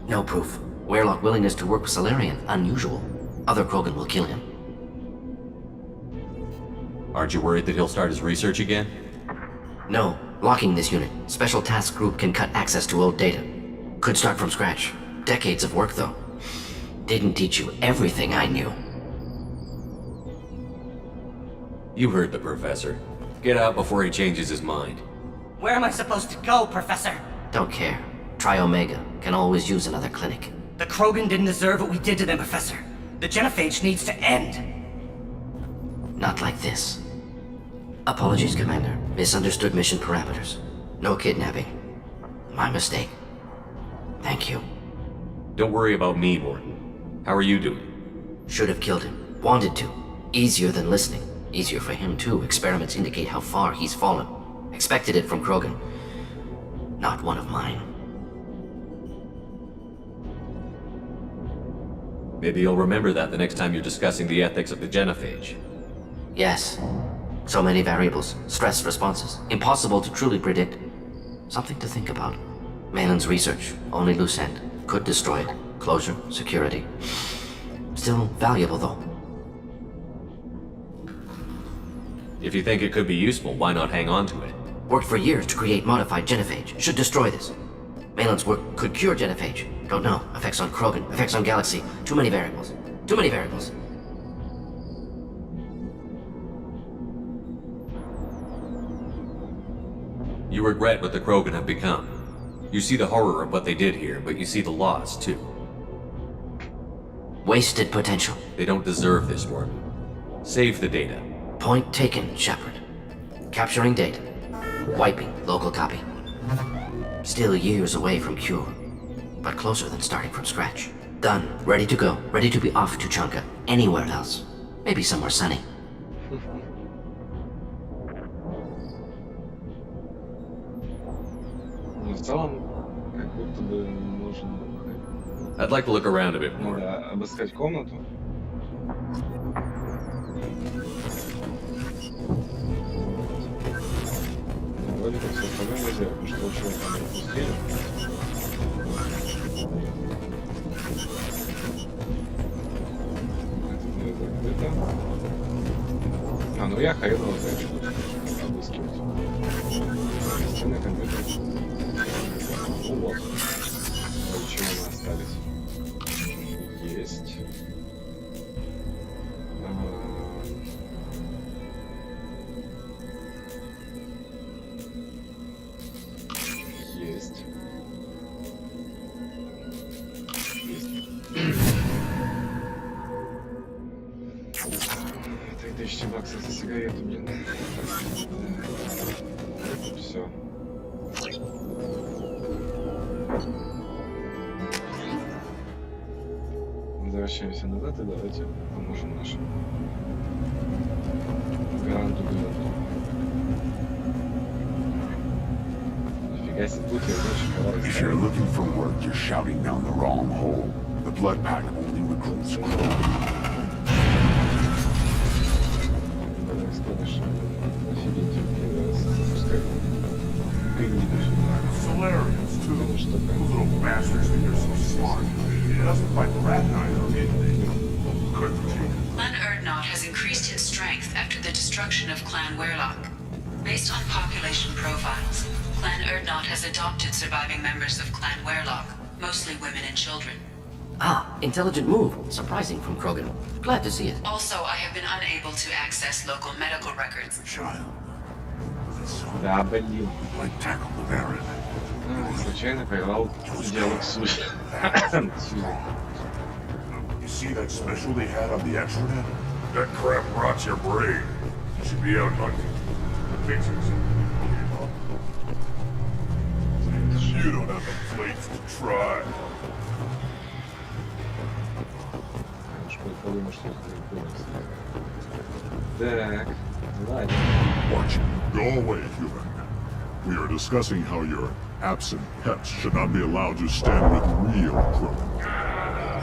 No proof. Weirlock willingness to work with Salarian, unusual. Other Krogan will kill him. Aren't you worried that he'll start his research again? No. Locking this unit. Special Task Group can cut access to old data. Could start from scratch. Decades of work, though. Didn't teach you everything I knew. You heard the professor. Get out before he changes his mind. Where am I supposed to go, Professor? Don't care. Try Omega. Can always use another clinic. The Krogan didn't deserve what we did to them, Professor. The genophage needs to end. Not like this. Apologies, Commander. Misunderstood mission parameters. No kidnapping. My mistake. Thank you. Don't worry about me, Morton. How are you doing? Should have killed him. Wanted to. Easier than listening. Easier for him, too. Experiments indicate how far he's fallen. Expected it from Krogan. Not one of mine. Maybe you'll remember that the next time you're discussing the ethics of the genophage. Yes. So many variables. Stress responses. Impossible to truly predict. Something to think about. Malin's research. Only loose end. Could destroy it. Closure. Security. Still valuable, though. If you think it could be useful, why not hang on to it? Worked for years to create modified genophage. Should destroy this. Malin's work could cure genophage. Don't know. Effects on Krogan. Effects on Galaxy. Too many variables. Too many variables. You regret what the Krogan have become. You see the horror of what they did here, but you see the loss, too. Wasted potential. They don't deserve this, Morton. Save the data. Point taken, Shepard. Capturing data. Wiping local copy. Still years away from cure, but closer than starting from scratch. Done. Ready to go. Ready to be off Tучанка. Anywhere else. Maybe somewhere sunny. Но в целом, как будто бы нужно... I'd like to look around a bit more. Надо обыскать комнату. Вроде как все остальное нельзя, потому что его чего-то там пропустили. Это. А, ну я хреново знаю, что тут обыскивать. Стены компьютера. Ну вот. Чего мы остались? Есть. Есть. Есть. 3000 баксов за сигарету, блин. Все. Возвращаемся назад и давайте поможем нашим. Гранду Гранду. Нифига себе, тут я очень If you're looking for work, you're shouting down the wrong hole. The Blood Pack only recruits Krogan. Solarians, too. Those little bastards think they're so smart. It doesn't fight rat neither, anything. Couldn't take it. Clan Erdnot has increased in strength after the destruction of Clan Werlock. Based on population profiles, Clan Erdnot has adopted surviving members of Clan Werlock, mostly women and children. Ah, intelligent move. Surprising from Krogan. Glad to see it. Also, I have been unable to access local medical records. Child. Да, блин. Like tackle the Baron. Случайно прервал диалог с Сузей. You see that special they had on the extranet? That crap rots your brain. You should be out hunting. Fixers. You don't have the plates to try. Так, ладно. Watch. Go away, human. We are discussing how your absent pets should not be allowed to stand with real Krogan.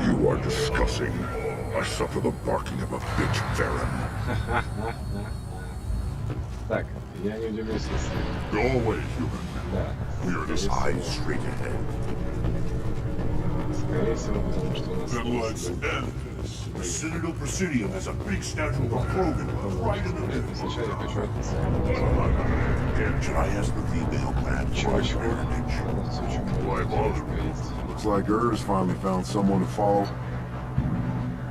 You are discussing. I suffer the barking of a bitch, Baron. Так, я не удивлюсь, если... Go away, human. Да. We are discussing. Eyes straight ahead. Скорее всего, потому что у нас... Then let's end this. The Citadel Presidium has a big statue of a Krogan right in the middle. Сначала я хочу отписать. Should I ask the female clan for Чувачку. heritage? Why bother? Looks like Urs finally found someone to follow.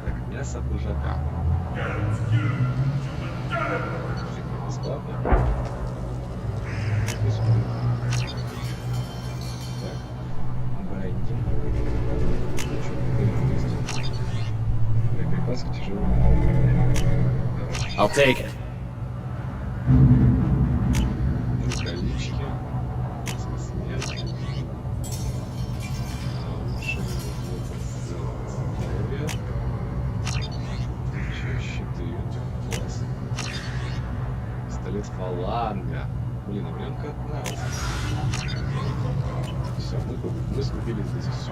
Так, мясо бужака. Бесплатно. Здесь будет. Так, брендинг. Боеприпасы к тяжелому. I'll take it. Рукавички. Смерть. Здоровье. Щиты. Класс. Пистолет фаланга. Блин, а мне он как нравится. Все, мы скупили здесь все.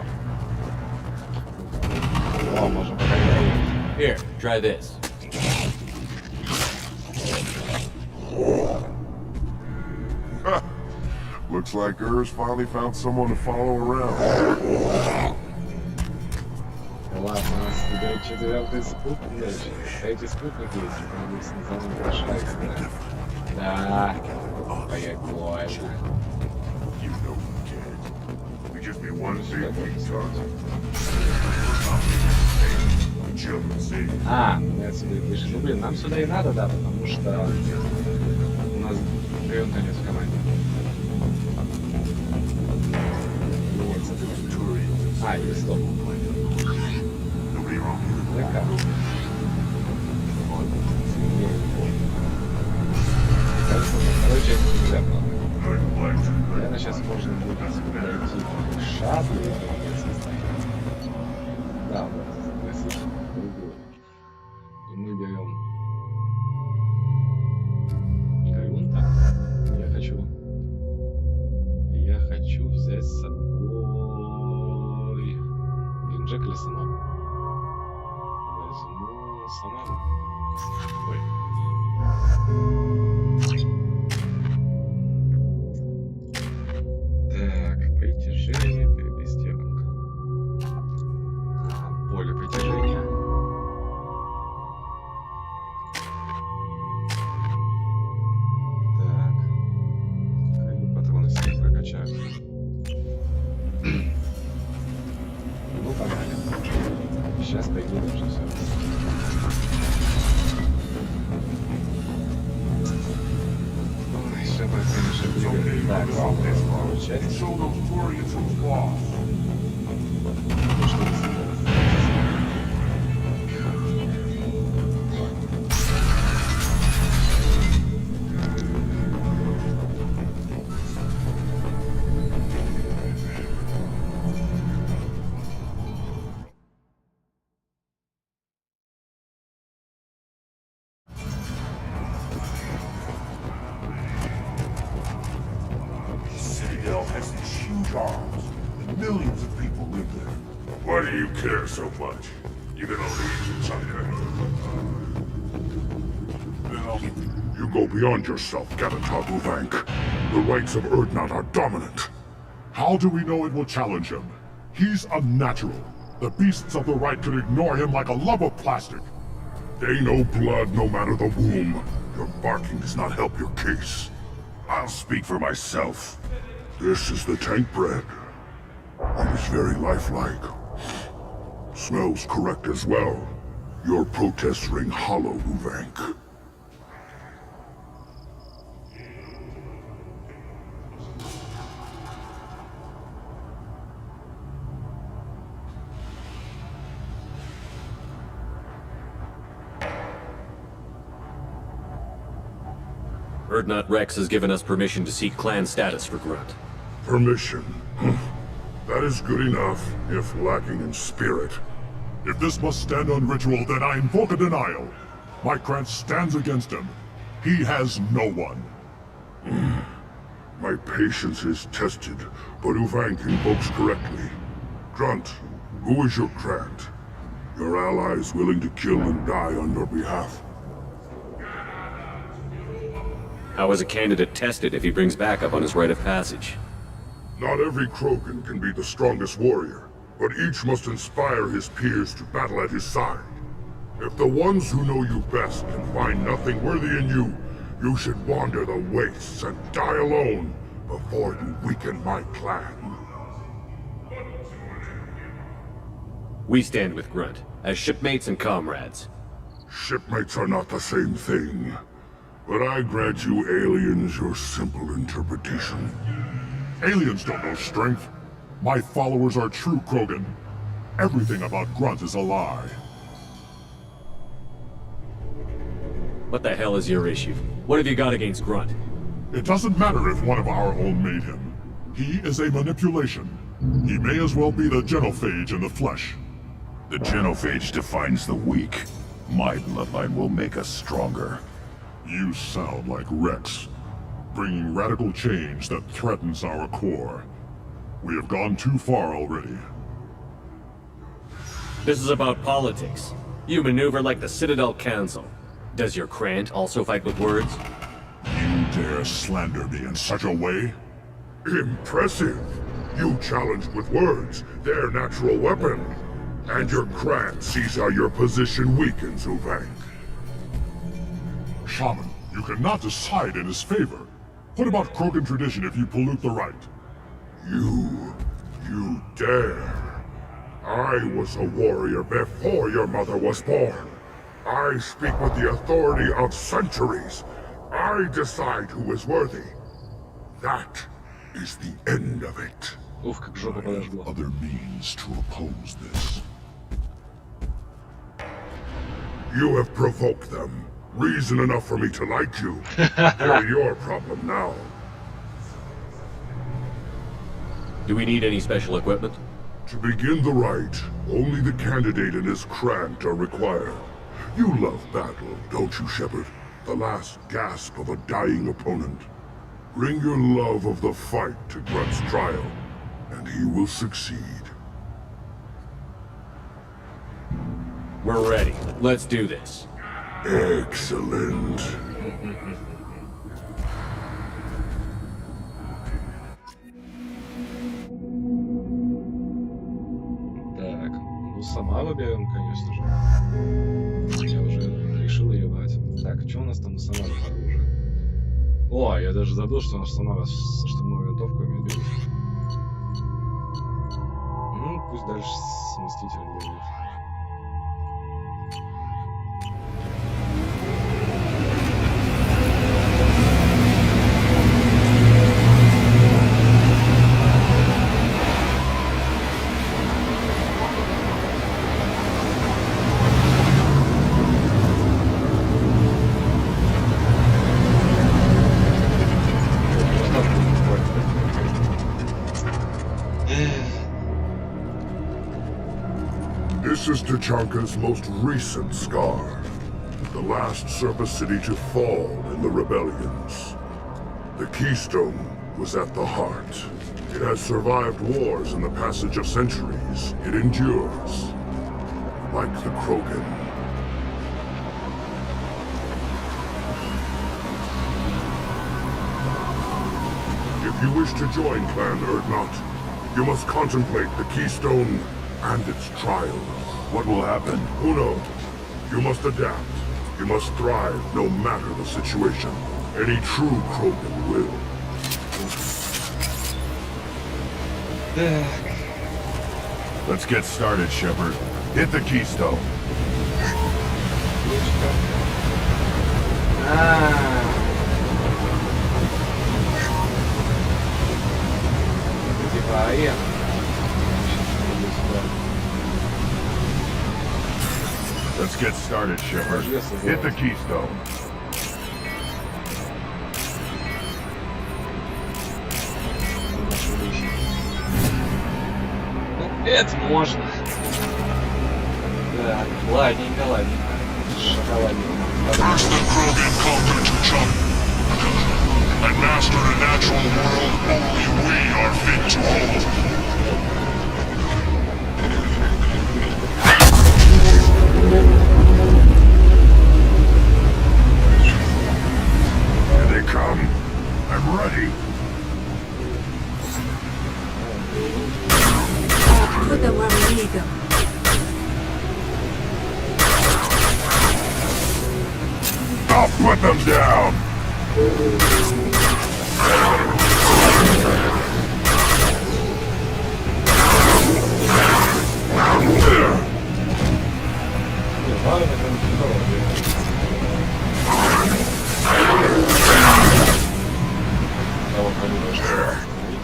О, можем показать. Here, try this. Looks like Urs finally found someone to follow around. Ладно, у нас теперь четвертый спутник. Третий спутник есть, он здесь за ним прошается, да? Да, прикольно. You know you can't. We just be one big retard. Children see. А, мы отсюда и вышли. Ну, блин, нам сюда и надо, да, потому что у нас прием-то нет в команде. А, и стоп. Nobody wrong here. Да как? Кажется, короче, это нельзя, правда. Наверное, сейчас можно будет найти шаблю. Да, вот, согласись, другую. И мы берем грунта. Я хочу взять с собой гинджек или самому. Возьму самому. Ой. Так, притяжение, перевести ранг. Поле притяжения. Так. Краю патроны себе прокачаю. Ну, погнали. Сейчас пойдем уже все. Ой, все, конечно, двигать. Так, главное, часть. Show those Torians who's boss. Ну, что это? bombs, and millions of people live there. Why do you care so much? You can only eat China. You go beyond yourself, Gavatag Uvank. The rights of Erdnot are dominant. How do we know it will challenge him? He's unnatural. The beasts of the right could ignore him like a lump of plastic. They know blood no matter the womb. Your barking does not help your case. I'll speak for myself. This is the tank bread. It is very lifelike. Smells correct as well. Your protests ring hollow, Uvank. Erdnot Rex has given us permission to seek clan status for Grunt. Permission. That is good enough, if lacking in spirit. If this must stand on ritual, then I invoke a denial. My clan stands against him. He has no one. My patience is tested, but Uvank invokes correctly. Grunt, who is your Grant? Your allies willing to kill and die on your behalf? How is a candidate tested if he brings backup on his rite of passage? Not every Krogan can be the strongest warrior, but each must inspire his peers to battle at his side. If the ones who know you best can find nothing worthy in you, you should wander the wastes and die alone before you weaken my clan. We stand with Grunt, as shipmates and comrades. Shipmates are not the same thing. But I grant you aliens your simple interpretation. Aliens don't know strength. My followers are true Krogan. Everything about Grunt is a lie. What the hell is your issue? What have you got against Grunt? It doesn't matter if one of our own made him. He is a manipulation. He may as well be the genophage in the flesh. The genophage defines the weak. My bloodline will make us stronger. You sound like Rex, bringing radical change that threatens our core. We have gone too far already. This is about politics. You maneuver like the Citadel Council. Does your Krant also fight with words? You dare slander me in such a way? Impressive! You challenged with words, their natural weapon. And your Krant sees how your position weakens, Uvank. Shaman, you cannot decide in his favor. What about Krogan tradition if you pollute the rite? You dare. I was a warrior before your mother was born. I speak with the authority of centuries. I decide who is worthy. That is the end of it. Уф, как жопа подожгла. Other means to oppose this. You have provoked them. Reason enough for me to like you. They're your problem now. Do we need any special equipment? To begin the rite, only the candidate and his Krant are required. You love battle, don't you, Shepard? The last gasp of a dying opponent. Bring your love of the fight to Grunt's trial, and he will succeed. We're ready. Let's do this. Excellent. Так, ну Самару берем, конечно же. Я уже решил ее брать. Так, что у нас там у Самары по оружию? О, я даже забыл, что наш Самара со штурмовой винтовкой умеет бегать. Ну, пусть дальше с Мстителем будет. This is Tachanka's most recent scar. The last surface city to fall in the rebellions. The keystone was at the heart. It has survived wars and the passage of centuries. It endures. Like the Krogan. If you wish to join Clan Erdnot, you must contemplate the Keystone and its trials. What will happen? Who knows? You must adapt. You must thrive no matter the situation. Any true Krogan will. Так. Let's get started, Shepard. Hit the keystone. Типа арена. Let's get started, Shepard. Hit the keystone. Ну, это можно. Так, ладненько, ладненько. Шоколадненько. First the Krogan conquered Tучанka and mastered a natural world only we are fit to hold. Here they come. I'm ready. Put them where we need them. I'll put them down!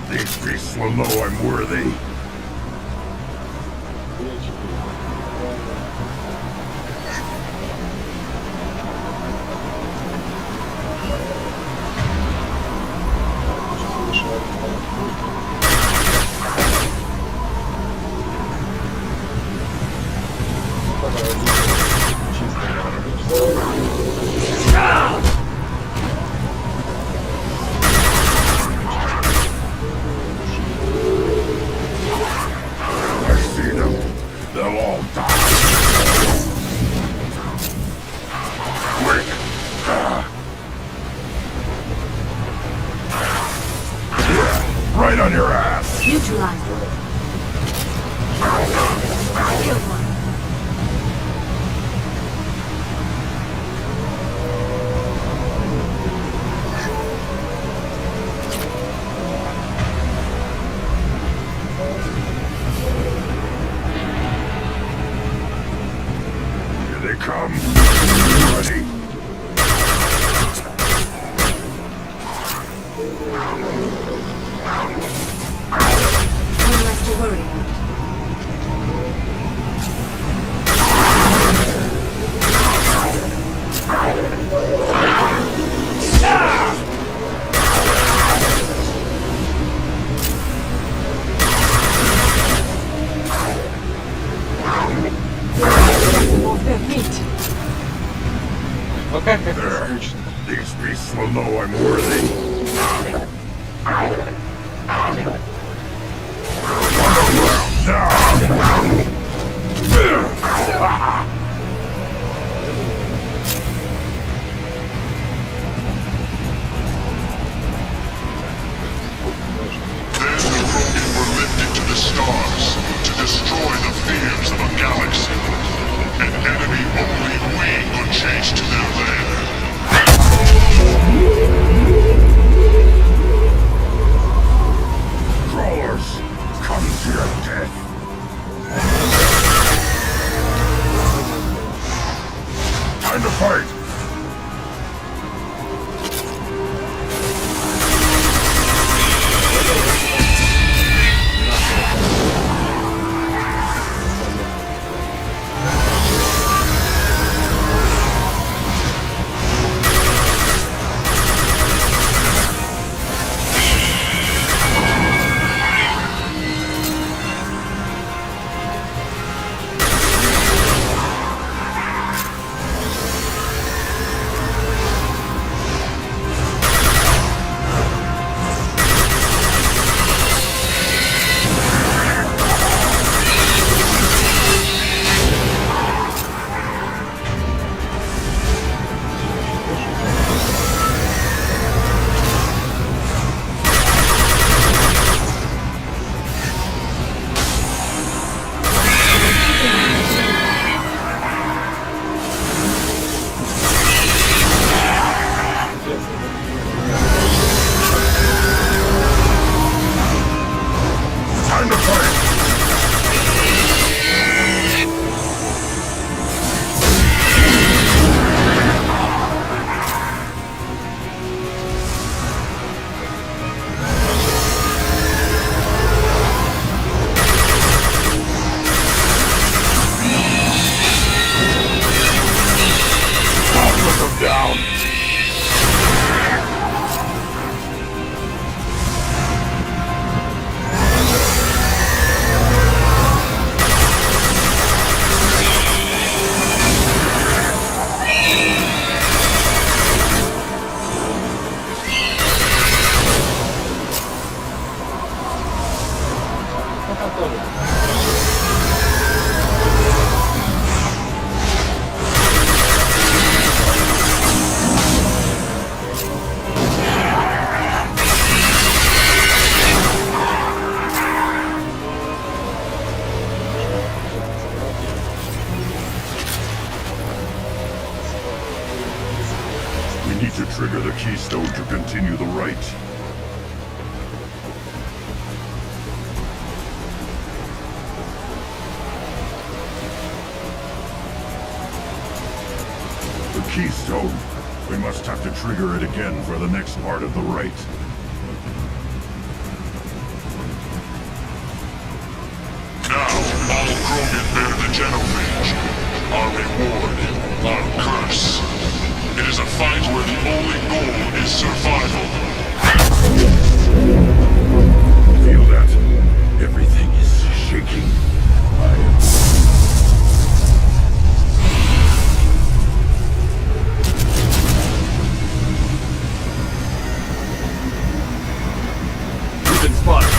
These beasts will know I'm worthy. Right on your ass! Neutralize them. Kill one. Here they come. Ready. One less to worry about. Off their feet. Ну как это скучно. These beasts will know I'm worthy. Then the Krogan were lifted to the stars to destroy the fears of a galaxy. An enemy only we could chase to their lair. Crawlers, come to your death. keystone to continue the rite. The keystone. We must have to trigger it again for the next part of the rite. Now, all Krogan bear the genophage. Our reward, our curse. It is a fight where the only goal is survival. Feel that? Everything is shaking. We've been spotted.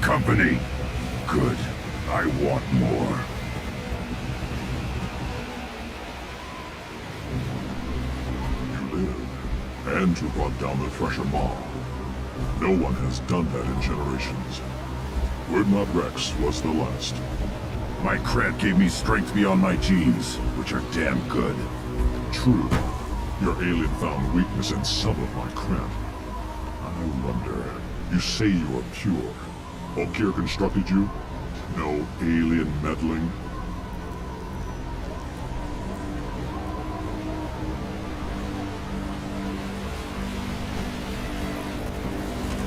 Company. Good. I want more. You live, and you brought down the Thresher Maw. No one has done that in generations. Word Not Rex was the last. My cred gave me strength beyond my genes, which are damn good. True. Your alien found weakness in some of my cred. I wonder, you say you are pure. Volkir constructed you? No alien meddling?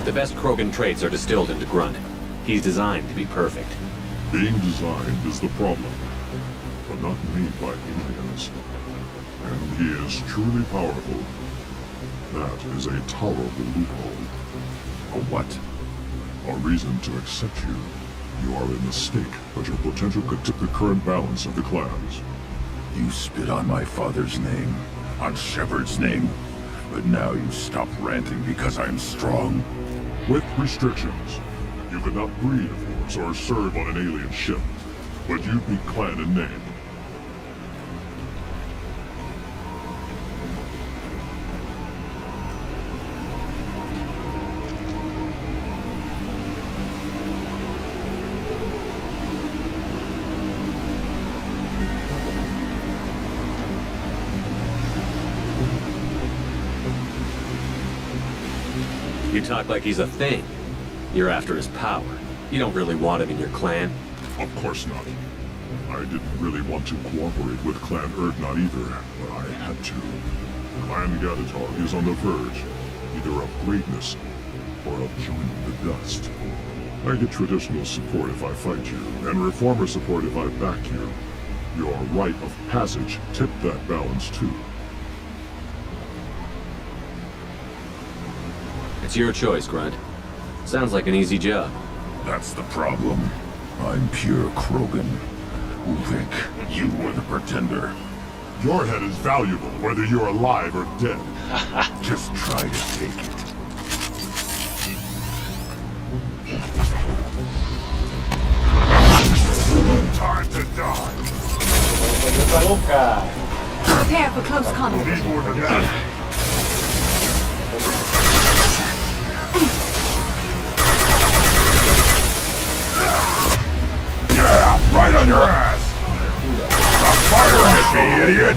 The best Krogan traits are distilled into Grunt. He's designed to be perfect. Being designed is the problem, but not made by aliens. And he is truly powerful. That is a tolerable loophole. A what? A reason to accept you. You are a mistake, but your potential could tip the current balance of the clans. You spit on my father's name, on Shepard's name, but now you stop ranting because I'm strong. With restrictions. You could not breed, of course, or serve on an alien ship, but you'd be clan in name. You talk like he's a thing. You're after his power. You don't really want him in your clan. Of course not. I didn't really want to cooperate with Clan Erdnot either, but I had to. Clan Gatatog is on the verge, either of greatness or of joining the dust. I get traditional support if I fight you, and reformer support if I back you. Your rite of passage tipped that balance too. It's your choice, Grunt. Sounds like an easy job. That's the problem. I'm pure Krogan. Uvik, you were the pretender. Your head is valuable, whether you're alive or dead. Just try to take it. Time to die. Prepare for close combat. Need more than that. Yeah, right on your ass! Fire at me, idiot!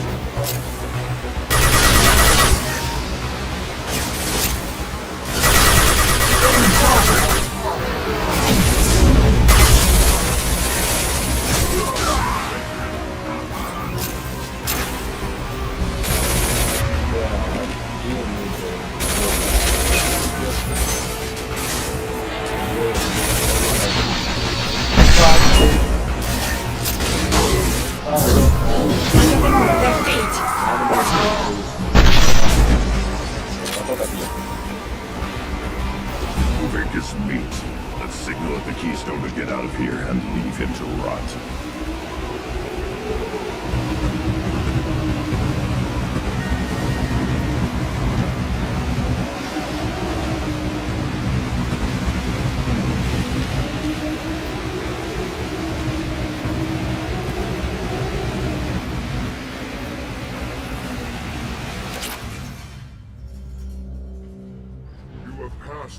Uvik is meat. Let's signal at the Keystone to get out of here and leave him to rot.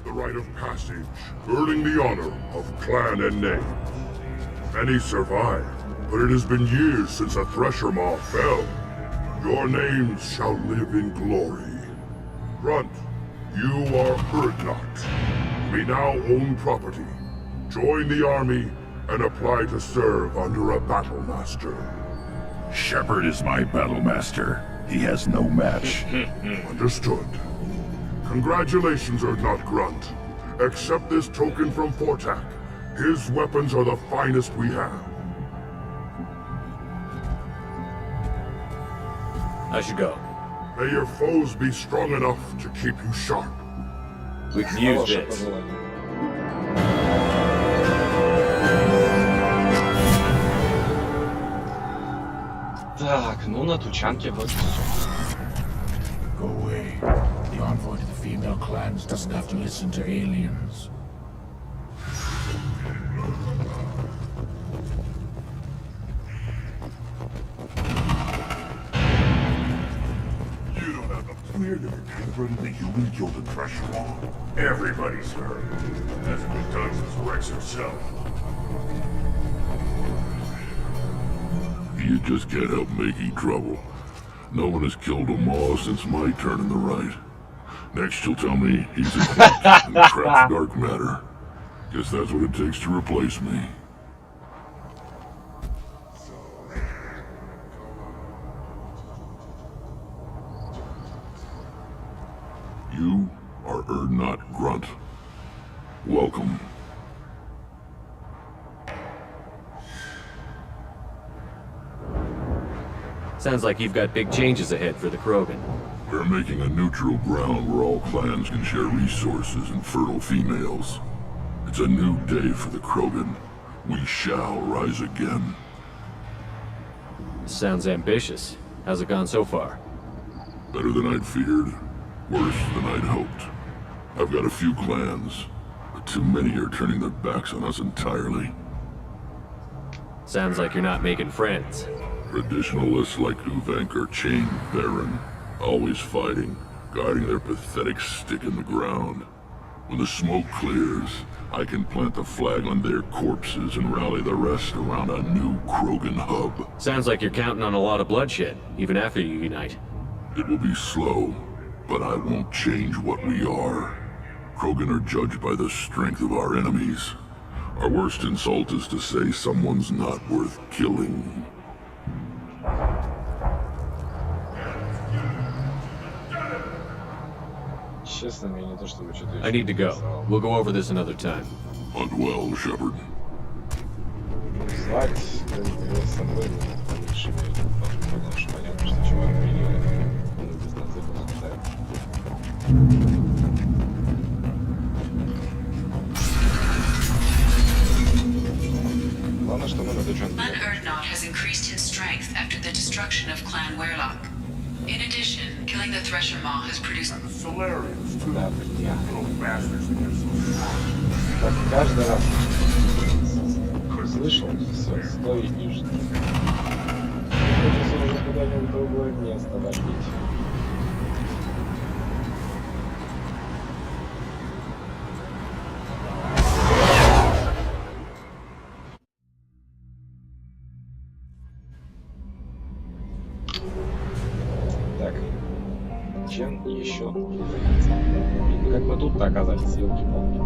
The rite of passage, earning the honor of clan and name. Many survived, but it has been years since a Thresher Maw fell. Your names shall live in glory. Grunt, you are Erdnot. We now own property. Join the army and apply to serve under a battle master. Shepard is my battle master. He has no match. Understood. Congratulations, Erdnot Grunt. Accept this token from Fortak. His weapons are the finest we have. I should go. May your foes be strong enough to keep you sharp. We can use this. Так, ну на Тучанке вроде все. Go away. The envoy to the female clans doesn't have to listen to aliens. You don't have a clear to remember the human killed a Thresher Maw. Everybody's heard. Hasn't been done since Rex herself. You just can't help making trouble. No one has killed a Maw since my turn in the right. Next you'll tell me he's a quant and traps dark matter. Guess that's what it takes to replace me. You are Erdnot Grunt. Welcome. Sounds like you've got big changes ahead for the Krogan. We're making a neutral ground where all clans can share resources and fertile females. It's a new day for the Krogan. We shall rise again. Sounds ambitious. How's it gone so far? Better than I'd feared. Worse than I'd hoped. I've got a few clans, but too many are turning their backs on us entirely. Sounds like you're not making friends. Traditionalists like Uvik are chained therein, always fighting, guarding their pathetic stick in the ground. When the smoke clears, I can plant the flag on their corpses and rally the rest around a new Krogan hub. Sounds like you're counting on a lot of bloodshed, even after you unite. It will be slow, but I won't change what we are. Krogan are judged by the strength of our enemies. Our worst insult is to say someone's not worth killing. Честно, мне не то чтобы что-то I need to go. We'll go over this another time. Hunt well, Shepard. Звать, с собой, лучше потому что понятно, что чувак приняли, он без нас заблуждает. Главное, что мы на Тучанке. Clan Erdnot has increased in strength after the destruction of Clan Werlock. In addition, killing the Thresher Maw has produced... Solarians, too. Да, я. Little bastards that get so strong. Так, каждый раз слышал, все, стой и жди. Хочется уже куда-нибудь в другое место валить. Так, чем еще можно заняться? И как мы тут-то оказались, елки-палки?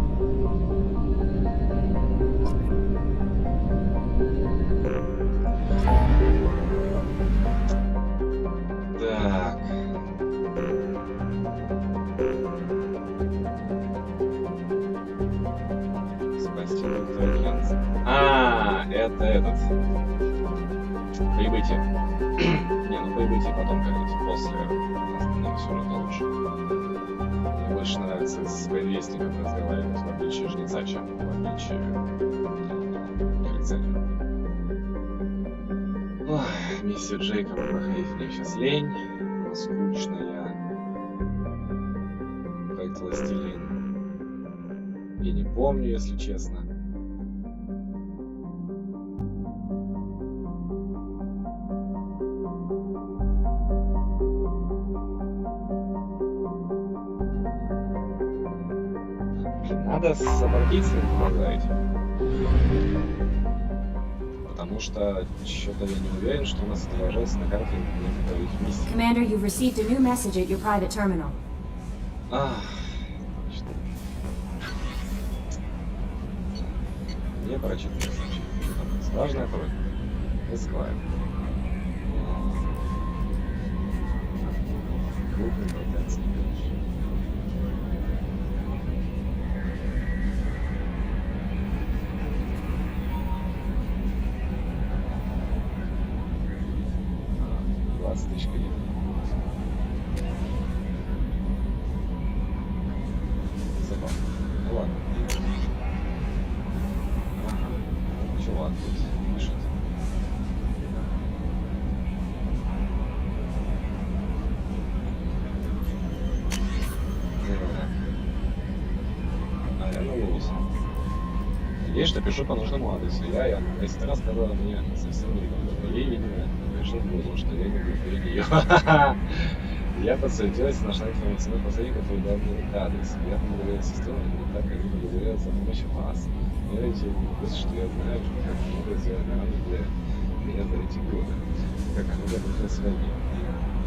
Так. Спасти Альянс. А, это этот. Прибытие. Не, ну прибытие потом как-нибудь после основного сюжета лучше. Мне больше нравится с предвестником разговаривать в отличие жнеца, чем в отличие коллекционера. Ох, миссию Джейкоба проходить мне сейчас лень. Она скучная. Проект Властелин. Я не помню, если честно. Надо с сопартийцами помогать. Потому что что-то я не уверен, что у нас отображается на карте некоторых миссий. Commander, you've received a new message at your private terminal. Точно. Мне прочитать сообщение. Важная просьба. Эсквайр. Крупный потенциал. Забавно. Ну ладно. Ага. Чувак тут пишет. А я наловился. Надеюсь, что пишу по нужному адресу. Я 10 раз сказала мне совсем не ей, видимо, пришел в голову, что я не буду впереди ее. Я подсуетилась и нашла информационный посредник, который дал мне адрес. Я благодарю сестру, и так они благодарят за помощь вас. Мне родители не пусть, что я знаю, как много сделали рано для меня за эти годы. Как они готовились к войне.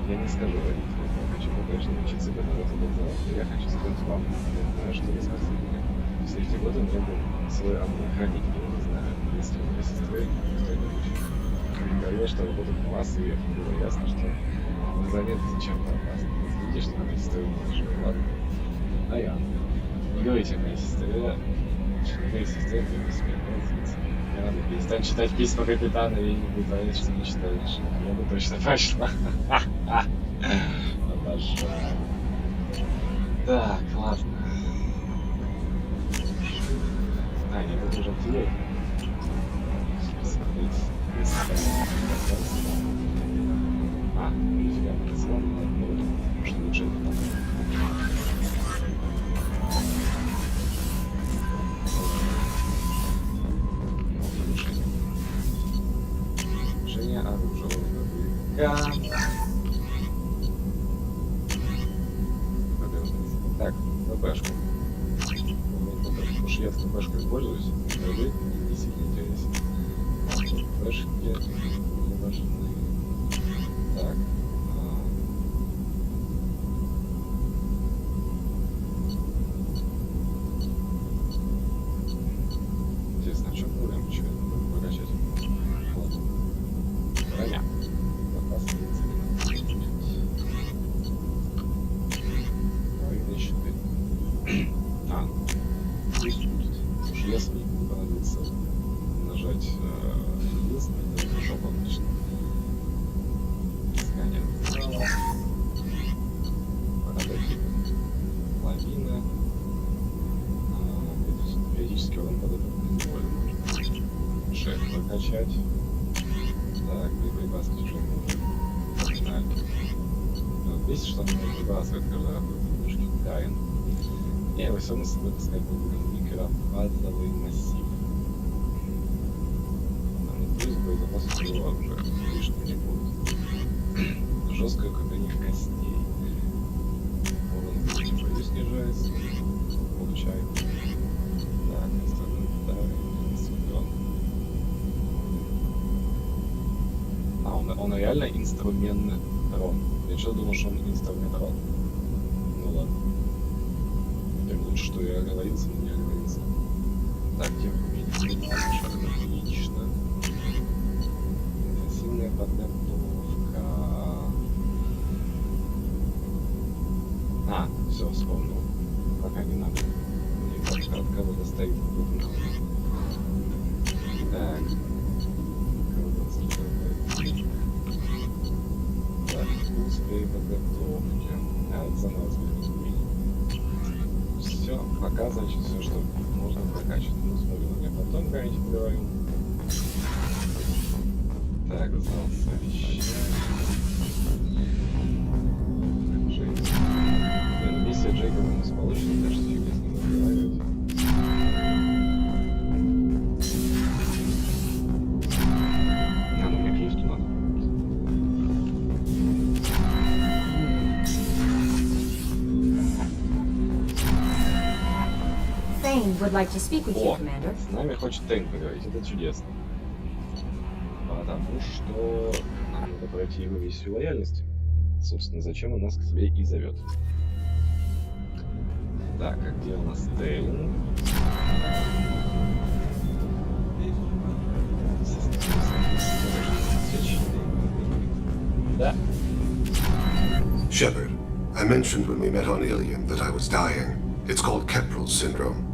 Я не скажу родителям, я хочу по-прежнему учиться быть народу глаза. Я хочу сказать вам, я знаю, что вы спасли меня. Все эти годы у меня был свой ангел-хранитель, я не знаю, если у моей сестры кто-нибудь говорил, что работает у вас, и было ясно, что вы заняты чем-то опасным. Видите, что моя сестра умеет, ладно? А я? Не говорите моей сестре, моей сестре ты не смеешь развиться. Не надо перестань читать письма капитана и не будет понять, что не читаешь. Я бы точно пошла. Обожаю. Так, ладно. А, не, это уже артиллерия. Смотрите, а, нифига, максимально, что лучше это там. Решение оружия. Так, ВПшку. Потому что я в ВПшку используюсь, скажи, не сильно интересен. ВПшки не важны. Так. Интересно, бесит, что он меня выбрасывает каждый раз в ловушки тайн. Не, во всем смысле, так сказать, микрофазовый массив. Плюс боезапас его оружия лишним не будет. Жесткое укрепление костей. Урон в бою снижается. Получаем. Так, инструмент. Он реально инструментрон. Я что думал, что он инструментрон. Ну ладно. Тем лучше, что я оговорился, но не оговорился. Так, техника. Отлично. Интенсивная подготовка. А, все, вспомнил. Пока не надо. Мне как-то от кого-то стоит. Так. Так, курс переподготовки. А, это за нас будет. Все, пока, значит, все, что можно прокачать. Ну, смотрим, я потом как-нибудь поговорим. Так, зал совещания. Миссия Джейкоба у нас получена, так что фигня с ним разговаривать. А, ну мне к лифту надо. Thane would like to speak with you, О, Commander. с нами хочет Тейн поговорить, это чудесно. Потому что нам надо пройти его миссию лояльности. Собственно, зачем он нас к себе и зовет. Так, а где у нас Тейн? Да. Shepard, I mentioned when we met on Ilion that I was dying. It's called Kepral's syndrome.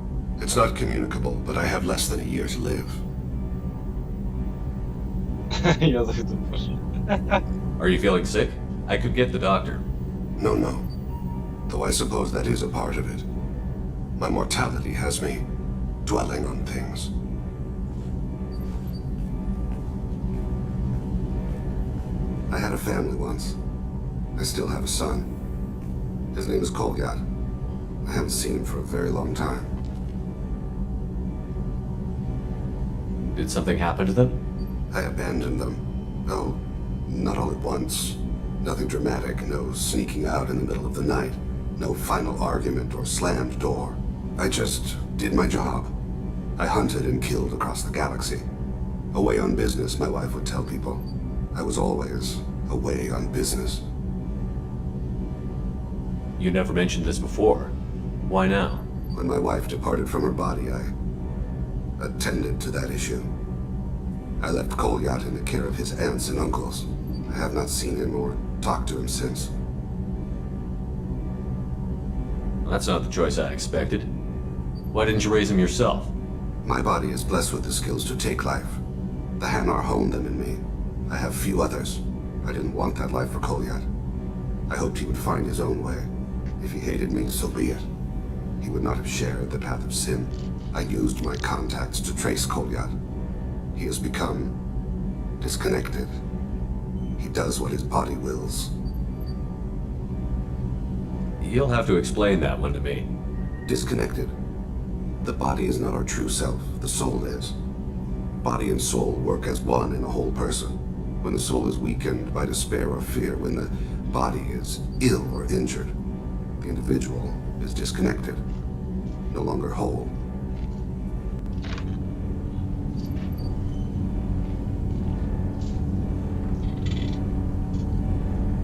It's not communicable, but I have less than a year to live. Я зайду позже. Are you feeling sick? I could get the doctor. No, no. Though I suppose that is a part of it. My mortality has me dwelling on things. I had a family once. I still have a son. His name is Kolyat. I haven't seen him for a very long time. Did something happen to them? I abandoned them. No, not all at once. Nothing dramatic, no sneaking out in the middle of the night. No final argument or slammed door. I just did my job. I hunted and killed across the galaxy. Away on business, my wife would tell people. I was always away on business. You never mentioned this before. Why now? When my wife departed from her body, I attended to that issue. I left Kolyat in the care of his aunts and uncles. I have not seen him or talked to him since. That's not the choice I expected. Why didn't you raise him yourself? My body is blessed with the skills to take life. The Hanar honed them in me. I have few others. I didn't want that life for Kolyat. I hoped he would find his own way. If he hated me, so be it. He would not have shared the path of sin. I used my contacts to trace Kolyat. He has become disconnected. He does what his body wills. You'll have to explain that one to me. Disconnected. The body is not our true self, the soul is. Body and soul work as one in a whole person. When the soul is weakened by despair or fear, when the body is ill or injured, the individual is disconnected, no longer whole.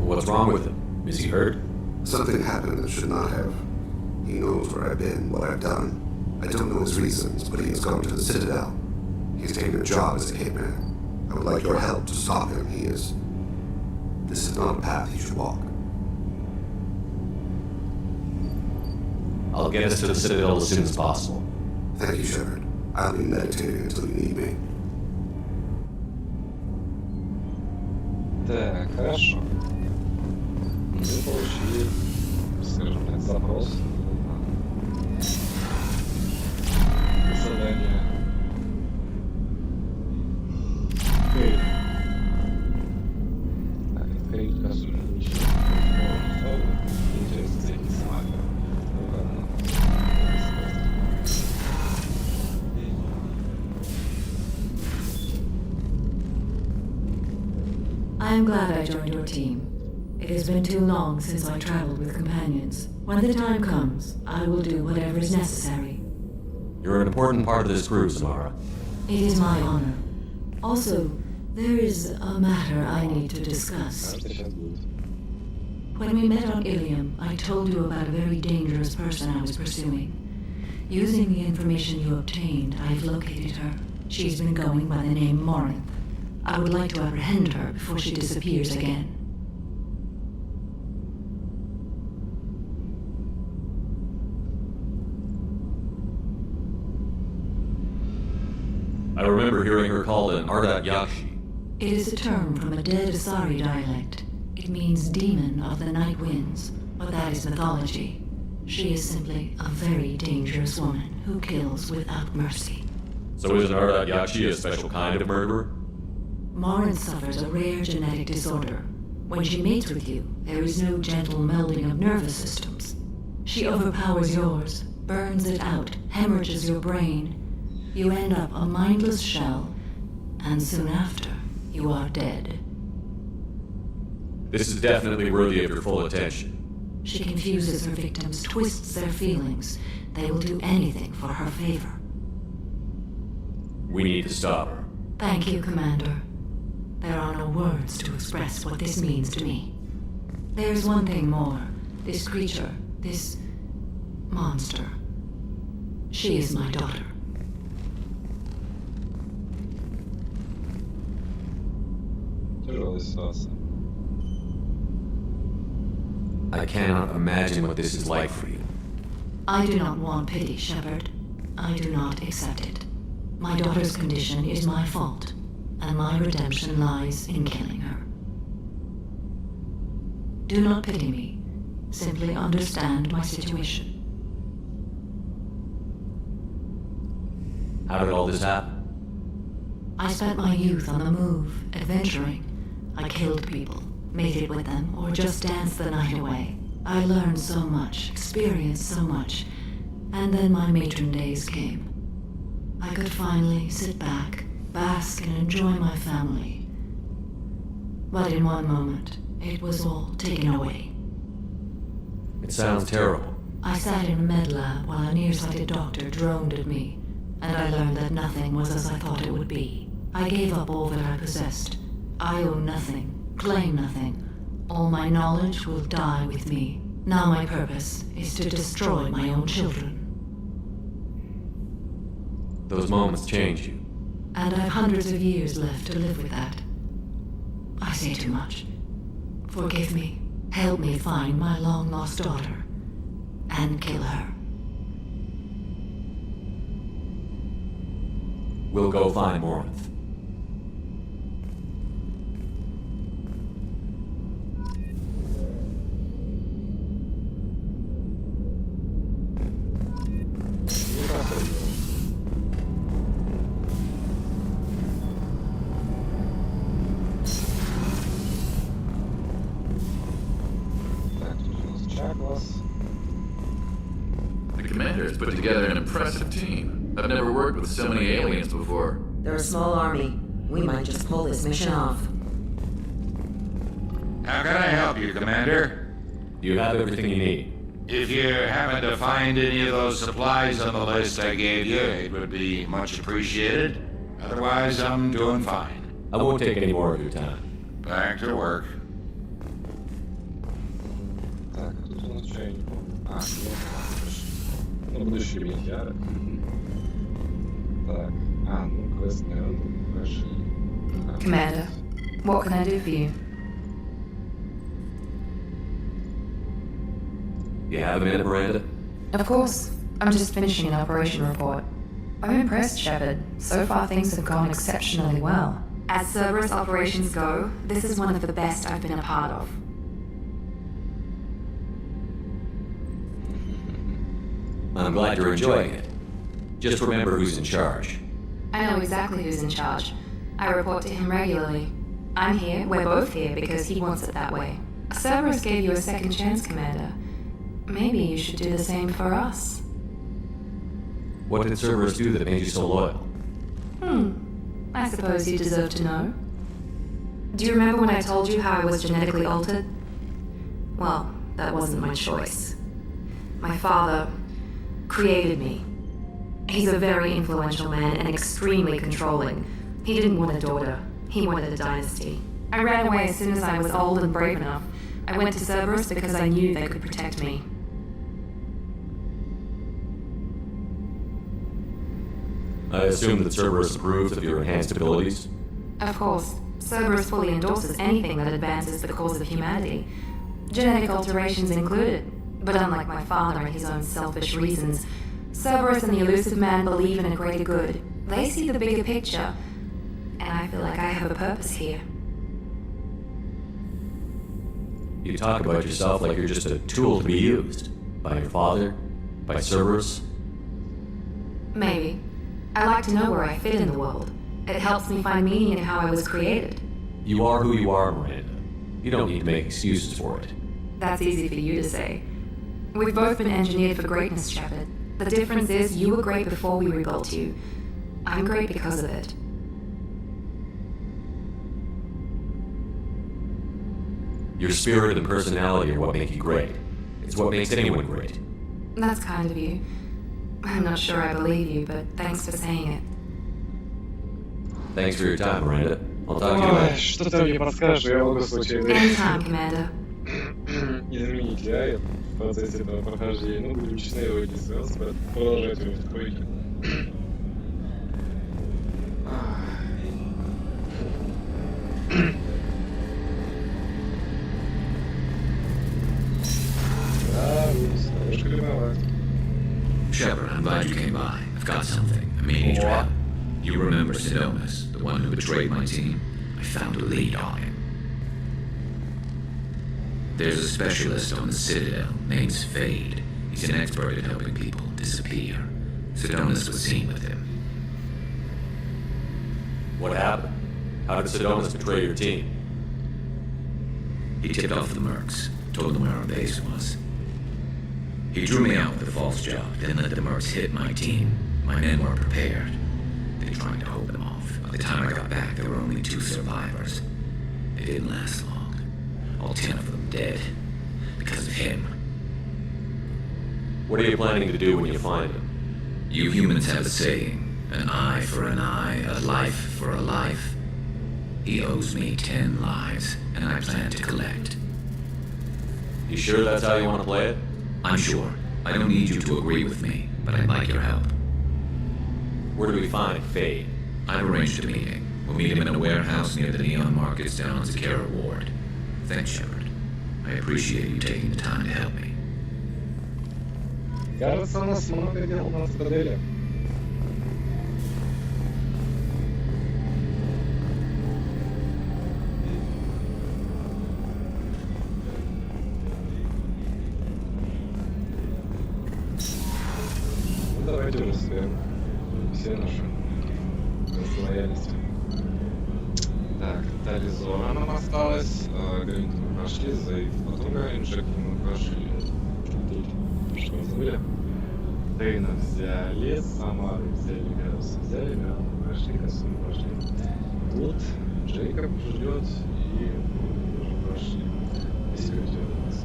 What's wrong with him? Is he hurt? Something happened that should not have. He knows where I've been, what I've done. I don't know his reasons, but he has gone to the Citadel. He's taken a job as a hitman. I would like your help to stop him. This is not a path he should walk. I'll get us to the Citadel as soon as possible. Thank you, Shepard. I'll be meditating until you need me. Так, хорошо. Мы получили, скажем так, запрос на задание. Крейт косуль. I am glad I joined your team. It has been too long since I traveled with companions. When the time comes, I will do whatever is necessary. You're an important part of this crew, Samara. It is my honor. Also, there is a matter I need to discuss. When we met on Ilium, I told you about a very dangerous person I was pursuing. Using the information you obtained, I have located her. She's been going by the name Morinth. I would like to apprehend her before she disappears again. I remember hearing her called an Ardat Yakshi. It is a term from a dead Asari dialect. It means demon of the night winds, but that is mythology. She is simply a very dangerous woman who kills without mercy. So is an Ardat Yakshi a special kind of murderer? Morin suffers a rare genetic disorder. When she mates with you, there is no gentle melding of nervous systems. She overpowers yours, burns it out, hemorrhages your brain. You end up a mindless shell, and soon after, you are dead. This is definitely worthy of your full attention. She confuses her victims, twists their feelings. They will do anything for her favor. We need to stop her. Thank you, Commander. There are no words to express what this means to me. There's one thing more. This creature, this monster. She is my daughter. I cannot imagine what this is like for you. I do not want pity, Shepard. I do not accept it. My daughter's condition is my fault, and my redemption lies in killing her. Do not pity me. Simply understand my situation. How did all this happen? I spent my youth on the move, adventuring. I killed people, mated with them, or just danced the night away. I learned so much, experienced so much, and then my matron days came. I could finally sit back, bask, and enjoy my family. But in one moment, it was all taken away. It sounds terrible. I sat in a med lab while a nearsighted doctor droned at me, and I learned that nothing was as I thought it would be. I gave up all that I possessed. I owe nothing, claim nothing. All my knowledge will die with me. Now my purpose is to destroy my own children. Those moments change you. And I've hundreds of years left to live with that. I say too much. Forgive me. Help me find my long-lost daughter. And kill her. We'll go find Morinth. The commander has put together an impressive team. I've never worked with so many aliens before. They're a small army. We might just pull this mission off. How can I help you, Commander? You have everything you need. If you happen to find any of those supplies on the list I gave you, it would be much appreciated. Otherwise, I'm doing fine. I won't take any more of your time. Back to work. Так, тут у нас что я не помню. Ну, будущий беньяры. Так, ну, квест народу прошли. Commander, what can I do for you? You have a minute, Miranda? Of course. I'm just finishing an operation report. I'm impressed, Shepard. So far things have gone exceptionally well. As Cerberus operations go, this is one of the best I've been a part of. I'm glad you're enjoying it. Just remember who's in charge. I know exactly who's in charge. I report to him regularly. I'm here, we're both here, because he wants it that way. Cerberus gave you a second chance, Commander. Maybe you should do the same for us. What did Cerberus do that made you so loyal? I suppose you deserve to know. Do you remember when I told you how I was genetically altered? Well, that wasn't my choice. My father created me. He's a very influential man and extremely controlling. He didn't want a daughter. He wanted a dynasty. I ran away as soon as I was old and brave enough. I went to Cerberus because I knew they could protect me. I assume that Cerberus approves of your enhanced abilities? Of course, Cerberus fully endorses anything that advances the cause of humanity, genetic alterations included. But unlike my father and his own selfish reasons, Cerberus and the Elusive Man believe in a greater good. They see the bigger picture, and I feel like I have a purpose here. You talk about yourself like you're just a tool to be used. By your father? By Cerberus? Maybe. I like to know where I fit in the world. It helps me find meaning in how I was created. You are who you are, Miranda. You don't need to make excuses for it. That's easy for you to say. We've both been engineered for greatness, Shepard. The difference is you were great before we rebuilt you. I'm great because of it. Your spirit and personality are what make you great. It's what makes anyone great. That's kind of you. I'm not sure I believe you, but thanks for saying it. Thanks for your time, Miranda. I'll talk to you later. Что ты мне подскажешь, я могу случайно Anytime, Commander. изменить я в процессе этого прохождения. Ну, будем честны, его не сразу, продолжать его в тройке. Shepard, I'm glad you came by. I've got something. I may need your help. You remember Sidonis, the one who betrayed my team? I found a lead on him. There's a specialist on the Citadel named Fade. He's an expert at helping people disappear. Sidonis was seen with him. What happened? How did Sidonis betray your team? He tipped off the mercs, told them where our base was. He drew me out with a false job, then let the mercs hit my team. My men weren't prepared. They tried to hold them off. By the time I got back, there were only 2 survivors. They didn't last long. All 10 of them dead. Because of him. What are you planning to do when you find him? You humans have a saying, an eye for an eye, a life for a life. He owes me 10 lives, and I plan to collect. You sure that's how you want to play it? I'm sure. I don't need you to agree with me, but I'd like your help. Where do we find Fade? I've arranged a meeting. We'll meet him in a warehouse near the Neon Markets down on Zakara Ward. Thanks, Shepard. I appreciate you taking the time to help me. Кажется, у нас много дел на цитадели. Давайте уже сверим все наши лояльности. Так, Тализора нам осталось, Гринт мы прошли, Заид Патруга, Инжектор мы прошли. Что мы забыли? Тейна взяли, Самару взяли, Гаруса взяли, Мирон мы прошли, Косу мы прошли. Тут Джейкоб ждет и мы тоже прошли. Если люди у нас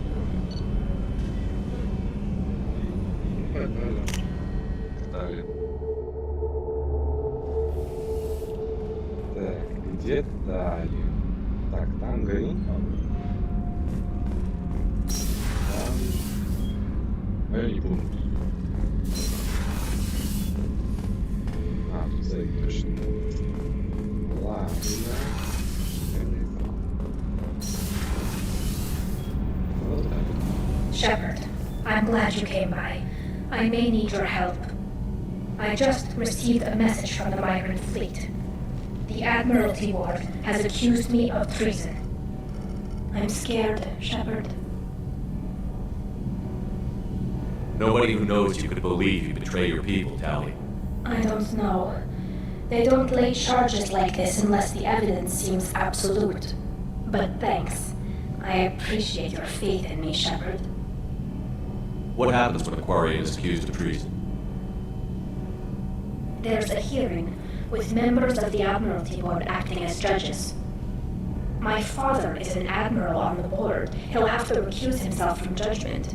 не погнали. Далее. Так, где далее? Так, там Грин, там... А я не помню. А, тут Заид точно. Ладно. Вот так. Shepard, I'm glad you came by. I may need your help. I just received a message from the migrant fleet. The Admiralty Board has accused me of treason. I'm scared, Shepard. Nobody who knows you could believe you betray your people, Tally. I don't know. They don't lay charges like this unless the evidence seems absolute. But thanks. I appreciate your faith in me, Shepard. What happens when a Quarian is accused of treason? There's a hearing with members of the Admiralty Board acting as judges. My father is an admiral on the board. He'll have to recuse himself from judgment.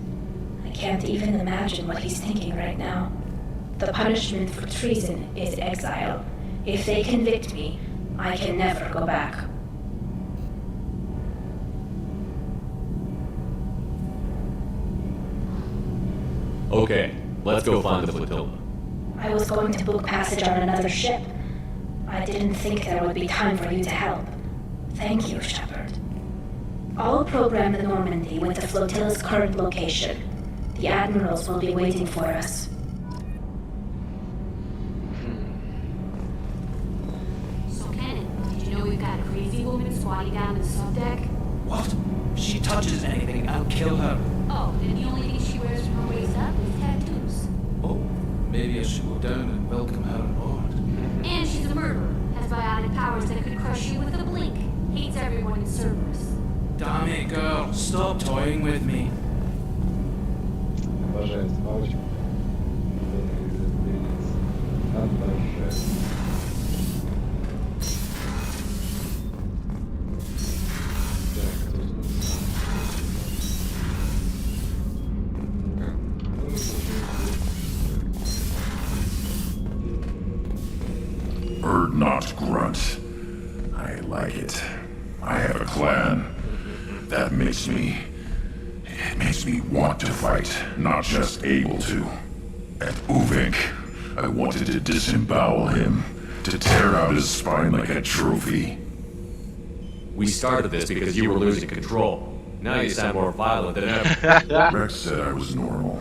I can't even imagine what he's thinking right now. The punishment for treason is exile. If they convict me, I can never go back. Okay, let's go find the flotilla. I was going to book passage on another ship. I didn't think there would be time for you to help. Thank you, Shepard. I'll program the Normandy with the flotilla's current location. The admirals will be waiting for us. So, Cannon, did you know we've got a crazy woman squatting down in the subdeck? What? If she touches anything, I'll kill her. Oh, then the only thing she wears from her waist up is tattoos. Oh, maybe I should go down and welcome her aboard. And she's a murderer, has bionic powers that could crush you with a blink. Hates everyone in Cerberus. Damn it, girl. Stop toying with me. Обожаю эту палочку. Обожаю. Так, тут у нас... Bird not grunt. I like it. I have a clan. That makes me... It makes me want to fight, not just able to. At Uvink, I wanted to disembowel him, to tear out his spine like a trophy. We started this because you were losing control. Now you sound more violent than ever. Rex said I was normal.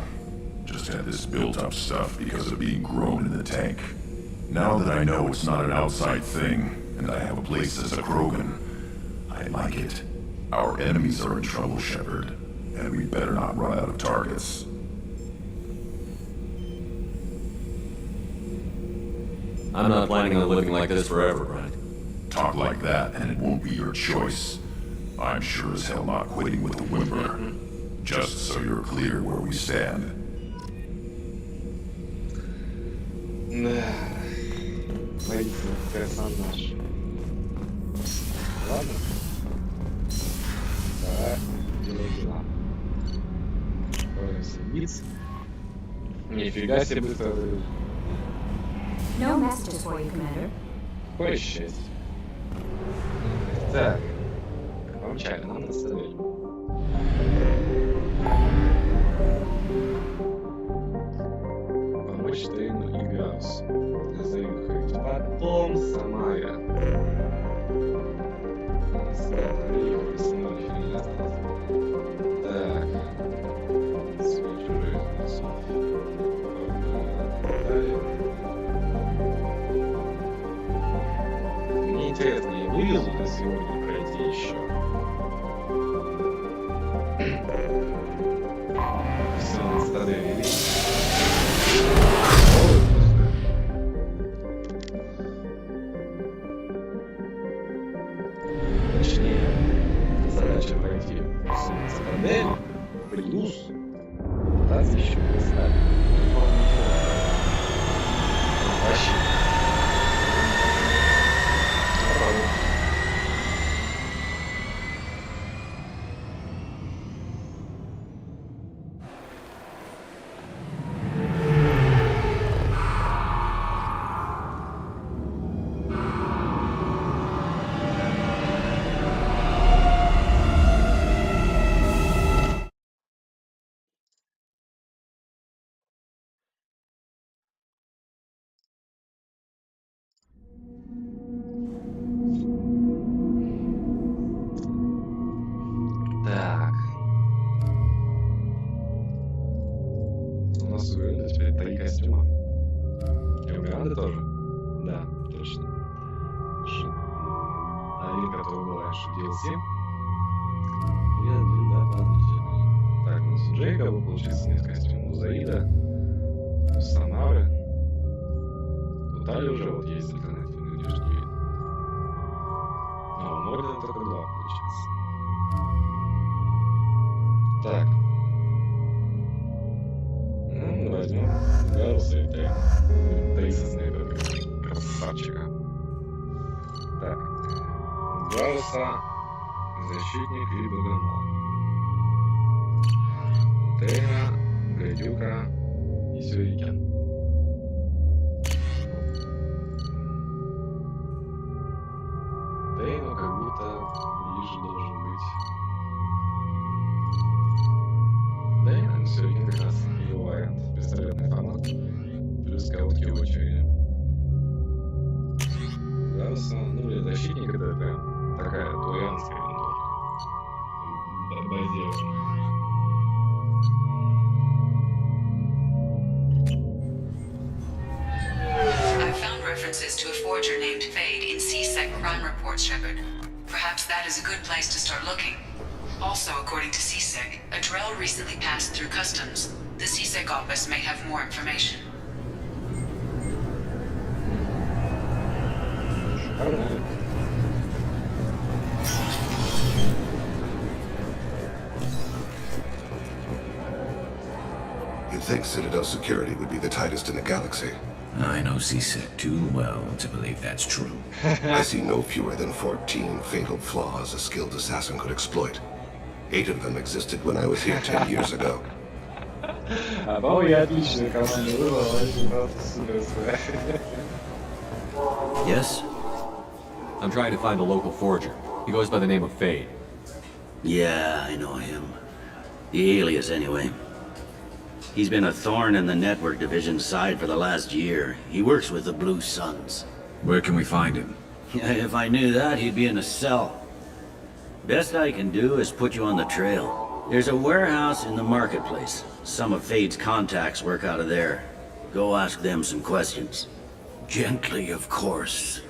Just had this built-up stuff because of being grown in the tank. Now that I know it's not an outside thing, and I have a place as a Krogan, I like it. Our enemies are in trouble, Shepard, and we better not run out of targets. I'm not planning on living like this forever, right? Talk like that, and it won't be your choice. I'm sure as hell not quitting with a whimper. Just so you're clear where we stand. Водительный персонаж. Ладно. Давай, делай дела. Садиться. Нифига себе быстро. No messages for you, Commander. Какое счастье. Так. Помчали, нам на столе. Помочь Тейну и Гаусу. Заехать. Потом Самара. Так. Мне интересно, я вывезу на сегодня пройти еще. Все, на столе видите. Точнее, задача пройти все на столе плюс пытаться еще поставить. Вообще. Так. У нас у Гранды теперь 3 костюма. И у Гранды тоже. Да, точно. Один, который был раньше в DLC. И один дополнительный. Так, у нас у Джейкоба получится нет костюма. У Заида, у Самары. У Тали уже вот есть альтернативный внешний вид. А у Мордена только 2 получается. Так. Ну, возьмем Гаруса и Тейна. Тейса снайпера. Красавчика. Так. Гаруса защитник и богомол. Тея, гадюка и сюрикен. Тейну как будто ближе должен быть. Да и наверное, сюрикен как раз его вариант. Пистолетный формат плюс короткие очереди. Зараз, ну или защитник это прям такая турианская винтовка. Базированная. I found references to a forger named Fade in CSEC crime reports, Shepard. Perhaps that is a good place to start looking. Also, according to CSEC, a Drell recently passed through customs. The CSEC office may have more information. You'd think Citadel security would be the tightest in the galaxy. I know CSEC too well to believe that's true. I see no fewer than 14 fatal flaws a skilled assassin could exploit. 8 of them existed when I was here 10 years ago. А по-моему, я отличную команду выбрал, очень просто супер. Yes? I'm trying to find a local forger. He goes by the name of Fade. Yeah, I know him. The alias, anyway. He's been a thorn in the network division's side for the last year. He works with the Blue Suns. Where can we find him? If I knew that, he'd be in a cell. Best I can do is put you on the trail. There's a warehouse in the marketplace. Some of Fade's contacts work out of there. Go ask them some questions. Gently, of course.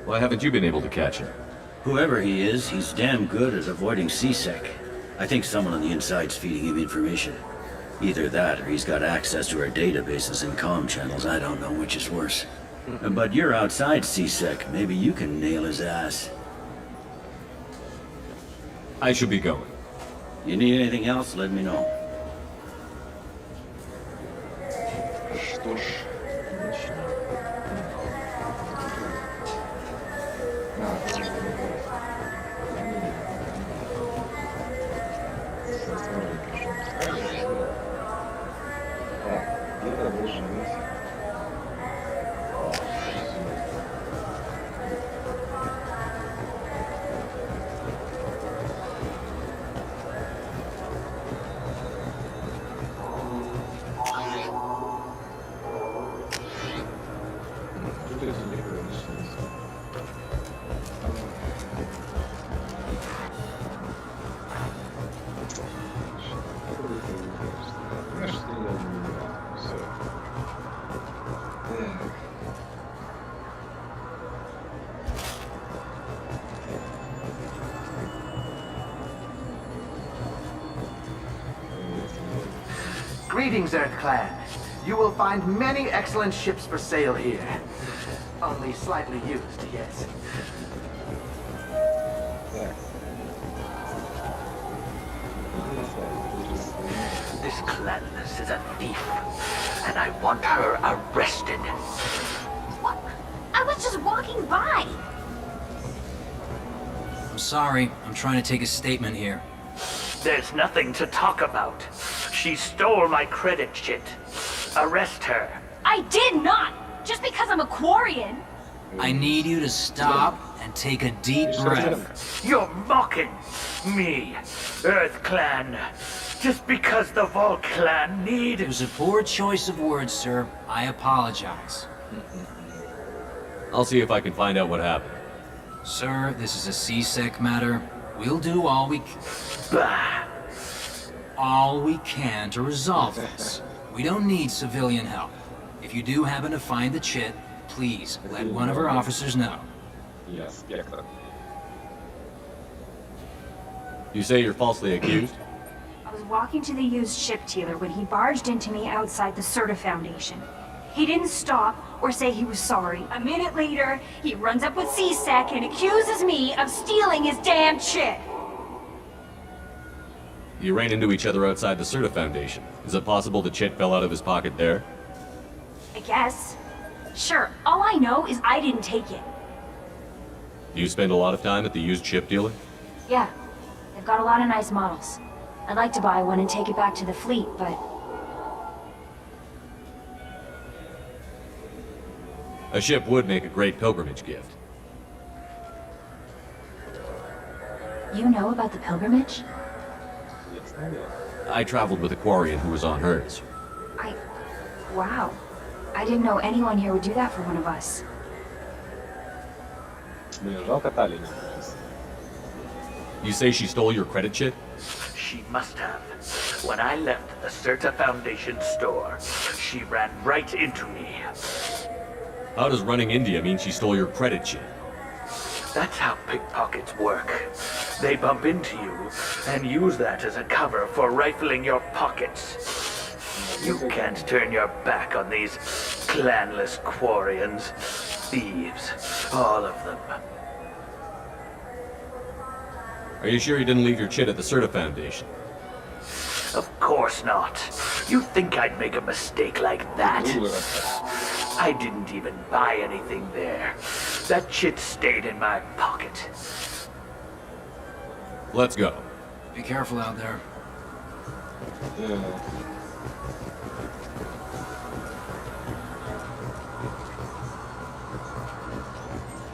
Why haven't you been able to catch him? Whoever he is, he's damn good at avoiding CSEC. I think someone on the inside's feeding him information. Either that, or he's got access to our databases and comm channels. I don't know which is worse. But you're outside CSEC. Maybe you can nail his ass. I should be going. You need anything else, let me know. Что ж, где-то должен быть. Greetings, Earth Clan. You will find many excellent ships for sale here. Only slightly used, yes. This clanless is a thief, and I want her arrested. What? I was just walking by. I'm sorry. I'm trying to take a statement here. There's nothing to talk about. She stole my credit chit. Arrest her. I did not! Just because I'm a Quarian. I need you to stop and take a deep breath. You're mocking me, Earth Clan. Just because the Vol Clan need... It was a poor choice of words, sir. I apologize. I'll see if I can find out what happened. Sir, this is a CSEC matter. We'll do all we can to resolve this. We don't need civilian help. If you do happen to find the chit, please let one of our officers know. Yes, Spectre. You say you're falsely accused? I was walking to the used ship dealer when he barged into me outside the Serta Foundation. He didn't stop or say he was sorry. A minute later, he runs up with CSEC and accuses me of stealing his damn chit. You ran into each other outside the Serta Foundation. Is it possible the chit fell out of his pocket there? I guess. Sure, all I know is I didn't take it. Do you spend a lot of time at the used ship dealer? Yeah, they've got a lot of nice models. I'd like to buy one and take it back to the fleet, but A ship would make a great pilgrimage gift. you know about the pilgrimage? I traveled with a Quarian who was on hers. Wow. I didn't know anyone here would do that for one of us. Блин, жалко талии не. You say she stole your credit chit? She must have. When I left the Certa Foundation store, she ran right into me. How does running India mean she stole your credit chit? That's how pickpockets work. They bump into you and use that as a cover for rifling your pockets. You can't turn your back on these clanless Quarians. Thieves, all of them. Are you sure you didn't leave your chit at the Certa Foundation? Of course not. You think I'd make a mistake like that? I didn't even buy anything there. That chit stayed in my pocket. Let's go. Be careful out there.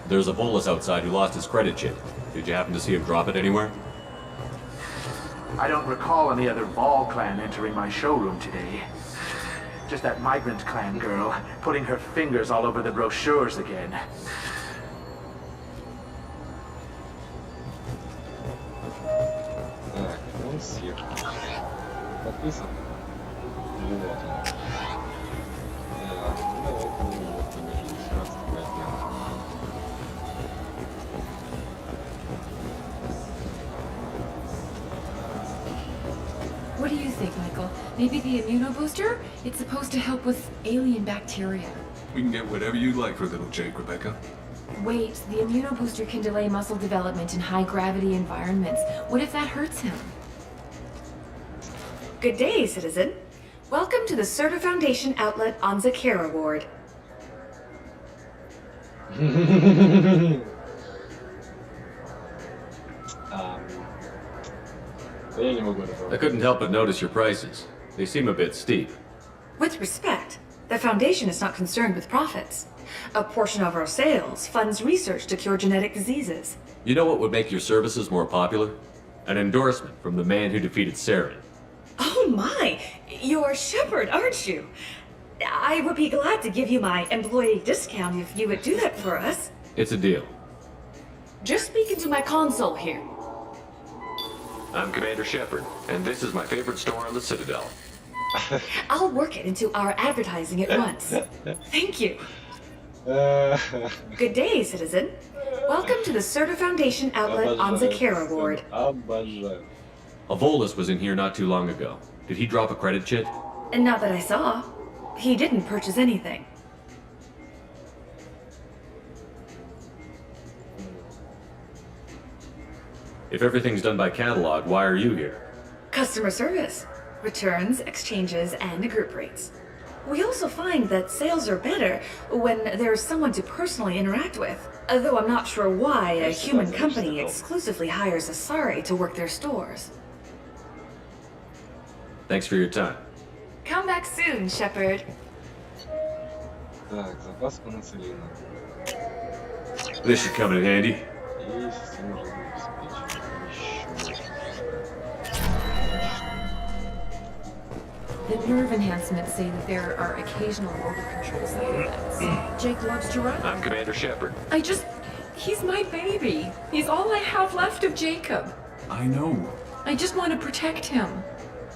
There's a Volus outside who lost his credit chit. Did you happen to see him drop it anywhere? I don't recall any other Vol clan entering my showroom today. Just that migrant clan girl putting her fingers all over the brochures again. Так, он съехал. Подписан? Вот он. Так, ну давайте вот между 17 What do you think, Michael? Maybe the immunobooster? It's supposed to help with alien bacteria. We can get whatever you like for little Jake, Rebecca. Wait, the immunobooster can delay muscle development in high-gravity environments. What if that hurts him? Good day, citizen. Welcome to the Certa Foundation outlet on Zakara Ward. I couldn't help but notice your prices. They seem a bit steep. With respect, the Foundation is not concerned with profits. A portion of our sales funds research to cure genetic diseases. You know what would make your services more popular? An endorsement from the man who defeated Saren. Oh my! You're Shepard, aren't you? I would be glad to give you my employee discount if you would do that for us. It's a deal. Just speaking to my console here. I'm Commander Shepard, and this is my favorite store on the Citadel. I'll work it into our advertising at once. Thank you. Good day, citizen. Welcome to the Certa Foundation outlet on Zakara Ward. Обожаю. A Volus was in here not too long ago. Did he drop a credit chit? And not that I saw. He didn't purchase anything. If everything's done by catalog, why are you here? Customer service. Returns, exchanges, and group rates. We also find that sales are better when there's someone to personally interact with. Though I'm not sure why a human company exclusively hires Asari to work their stores. Thanks for your time. Come back soon, Shepard. Так, запас пенициллина. This should come in handy. И система жизнеобеспечения. The nerve enhancements say that there are occasional motor control side effects. Jake loves to run. I'm Commander Shepard. He's my baby. He's all I have left of Jacob. I know. I just want to protect him.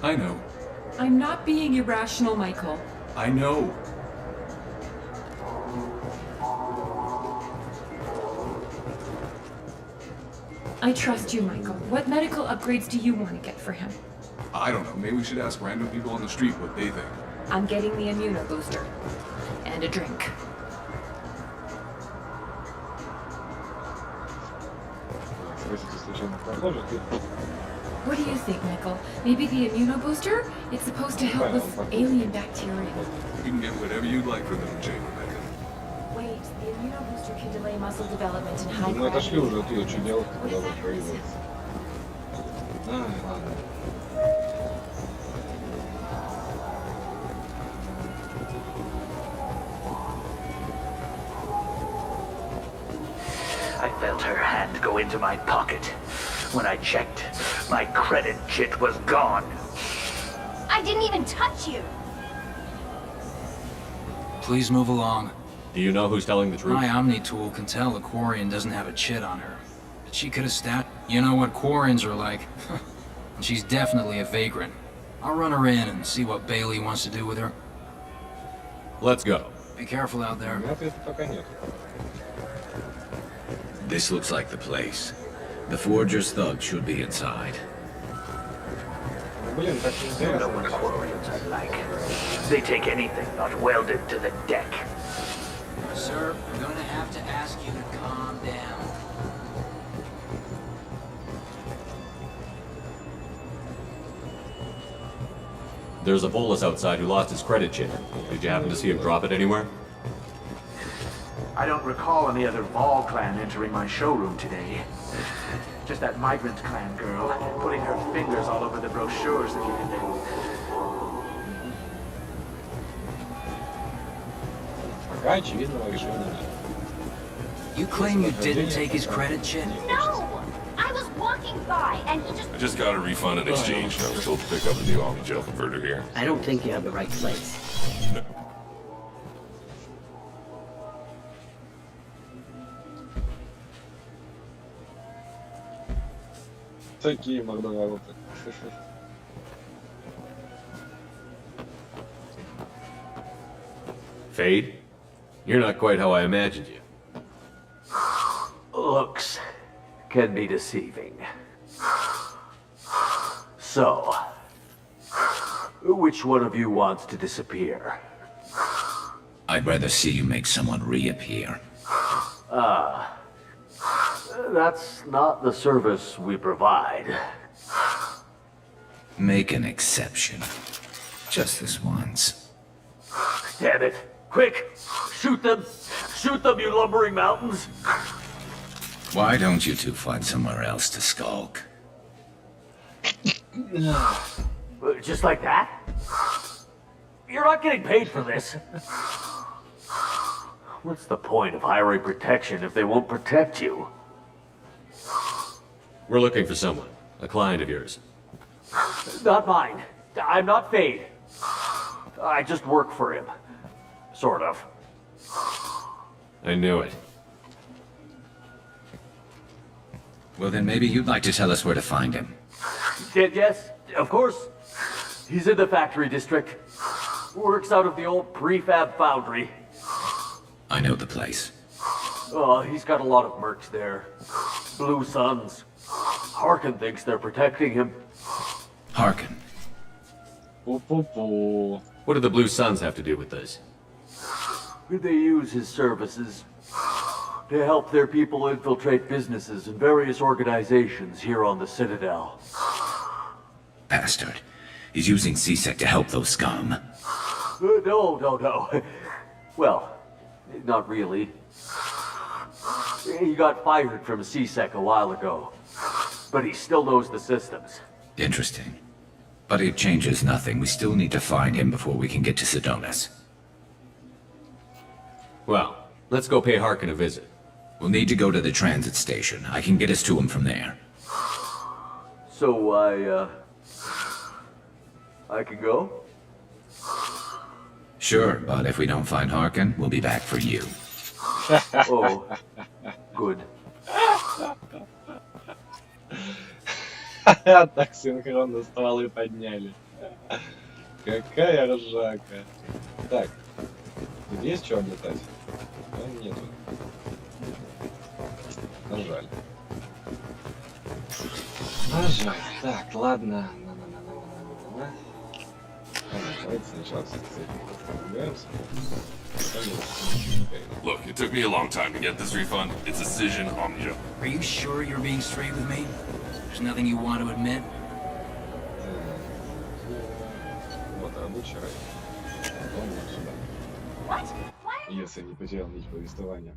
I know. I'm not being irrational, Michael. I know. I trust you, Michael. What medical upgrades do you want to get for him? I don't know. Maybe we should ask random people on the street what they think. I'm getting the immunobooster. And a drink. What do you think, Michael? Maybe the immunobooster? It's supposed to help with alien bacteria. You can get whatever you'd like for little Jake, Rebecca. Wait, the You know booster can delay muscle development in high Мы отошли gravity. уже оттуда, что делать, когда вот появился. Ладно. I felt her hand go into my pocket. When I checked, my credit chit was gone. I didn't even touch you. Please move along. Do you know who's telling the truth? My Omni tool can tell the Quarian doesn't have a chit on her. But she could have stabbed. You know what Quarians are like. And she's definitely a vagrant. I'll run her in and see what Bailey wants to do with her. Let's go. Be careful out there. This looks like the place. The Forger's thug should be inside. You know what Quarians are like. They take anything not welded to the deck. Sir, I'm going to have to ask you to calm down. There's a Volus outside who lost his credit chit. Did you happen to see him drop it anywhere? I don't recall any other Vol clan entering my showroom today. Just that migrant clan girl putting her fingers all over the brochures again. Пока очевидного решения нет. You claim you didn't take his credit chit? No! I was walking by and he just... I just got a refund in exchange, and I was told to pick up a new Omni gel converter here. I don't think you have the right place. No. Такие мордовороты. Fade? You're not quite how I imagined you. Looks can be deceiving. So, which one of you wants to disappear? I'd rather see you make someone reappear. That's not the service we provide. Make an exception. Just this once. Damn it. Quick! Shoot them! Shoot them, you lumbering mountains! Why don't you two find somewhere else to skulk? Just like that? You're not getting paid for this. What's the point of hiring protection if they won't protect you? We're looking for someone. A client of yours. Not mine. I'm not Fade. I just work for him. Sort of. I knew it. Well, then maybe you'd like to tell us where to find him. Yes, of course. He's in the factory district. Works out of the old prefab foundry. I know the place. Oh, he's got a lot of mercs there. Blue Suns. Harkin thinks they're protecting him. Harkin. What do the Blue Suns have to do with this? They use his services to help their people infiltrate businesses and various organizations here on the Citadel. Bastard. He's using CSEC to help those scum. No. Well, not really. He got fired from CSEC a while ago, but he still knows the systems. Interesting. But it changes nothing. We still need to find him before we can get to Sedonis. Well, let's go pay Harkin a visit. We'll need to go to the transit station. I can get us to him from there. So I can go? Sure, but if we don't find Harkin, we'll be back for you. Oh, good. Так синхронно стволы подняли. Какая ржака. Так, тут есть что облетать? Да, нету. Нажали. Нажали. Так, ладно. Давайте сначала с этим разбираемся. Look, it took me a long time to get this refund. It's a Cision Omnia. Are you sure you're being straight with me? There's nothing you want to admit? Вот рабочий рай. Потом вот сюда. Если не потерял нить повествования.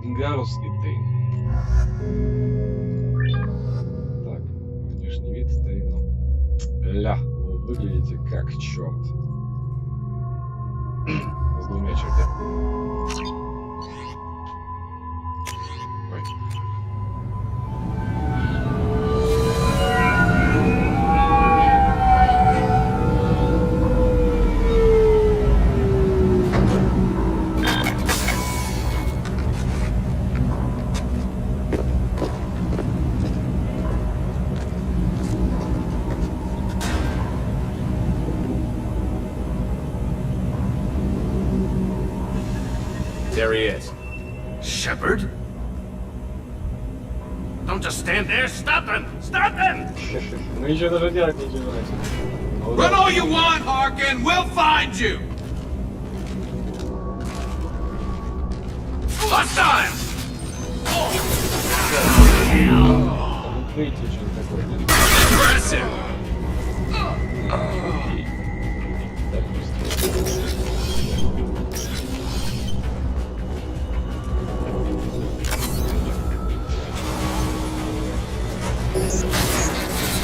Гарус и ты. Так, внешний вид стоим. Ля, вы выглядите как черт. С двумя чертями. Ой. There he is. Shepard? Don't just stand there. Stop them! Stop them! Ну еще даже делать ничего не Run all you want, Harkin. We'll find you. Hostile! Выйти что-то такое. Aggressive!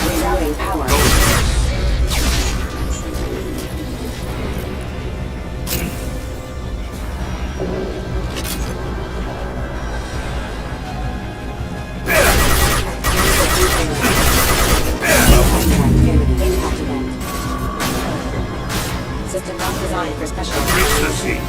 Rerouting power. System not designed for special. Reach the seat.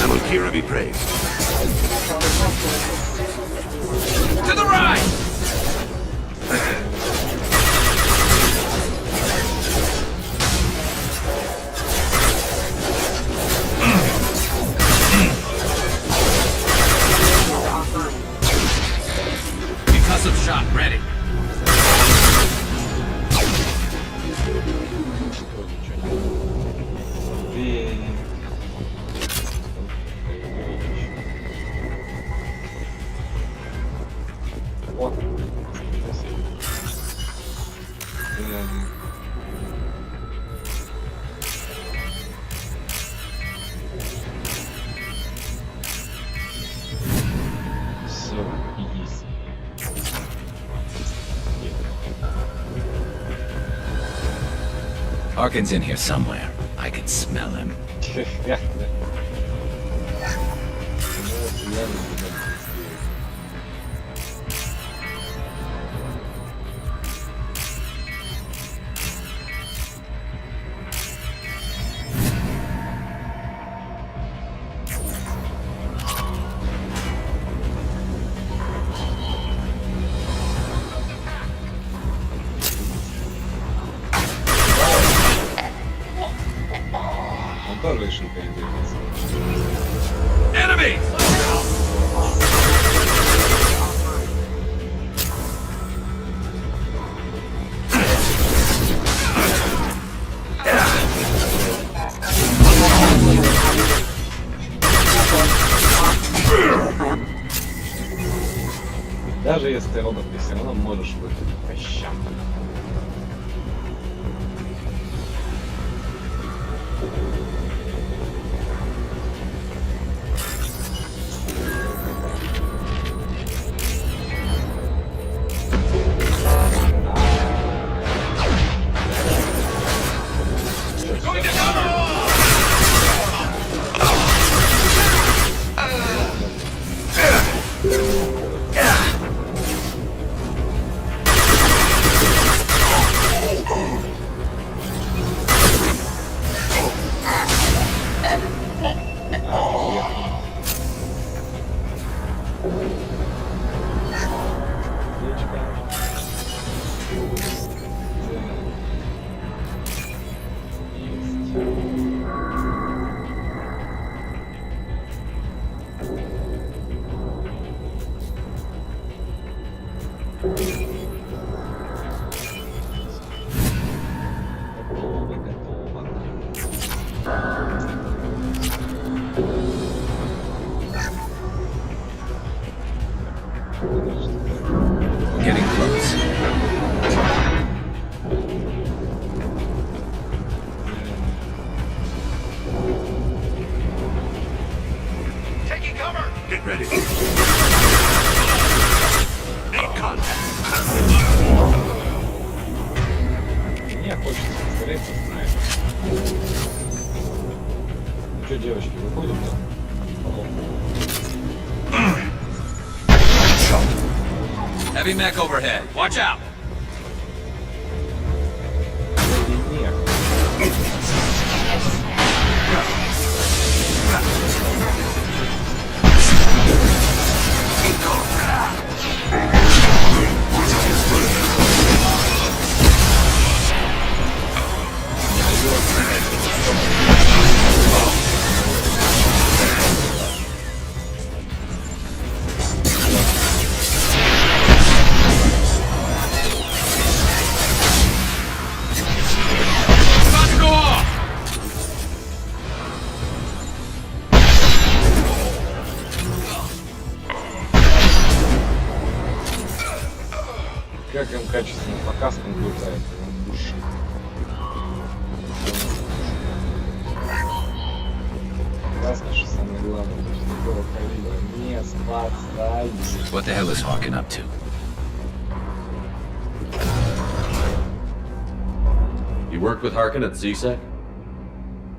Will Kira be praised? To the right! Concussive shot ready. Вот. Все, есть. Harkin's in here somewhere. I can smell him. Он тоже решил поинтересоваться. Enemy! Даже если ты робот, ты все равно можешь выглядеть по щам. We're getting close. Taking cover! Get ready. Make contact. Мне хочется скорее знать. Ну что, девочки, выходим, да? Heavy mech overhead. Watch out! Как им качественно показ наблюдает, душа. Красный же самое главное, то есть такого калибра не спасайся. What the hell is Harkin up to? You worked with Harkin at CSEC?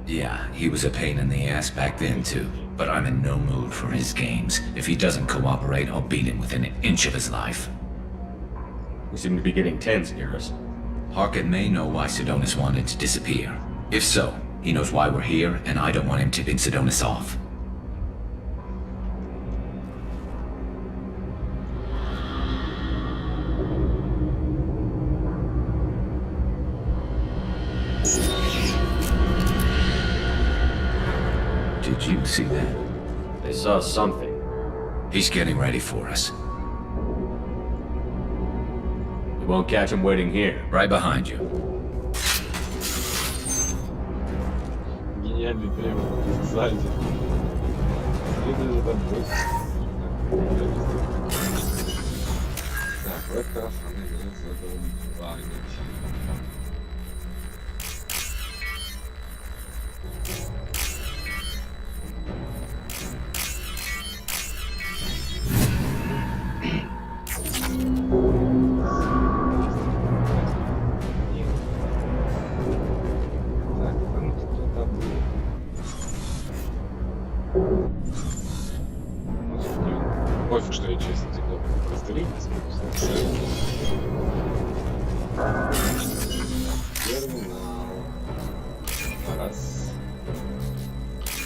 Yeah, he was a pain in the ass back then too. But I'm in no mood for his games. If he doesn't cooperate, I'll beat him within an inch of his life. We seem to be getting tense near us. Harkin may know why Sidonis wanted to disappear. If so, he knows why we're here, and I don't want him tipping Sidonis off. Did you see that? They saw something. He's getting ready for us. You won't catch him waiting here. Right behind you. Гениальный перевод. Сзади. Следует за тобой. Так, в этот раз она играет за этого парня. Пофиг, что я честно типа прострелить, терминал. Раз.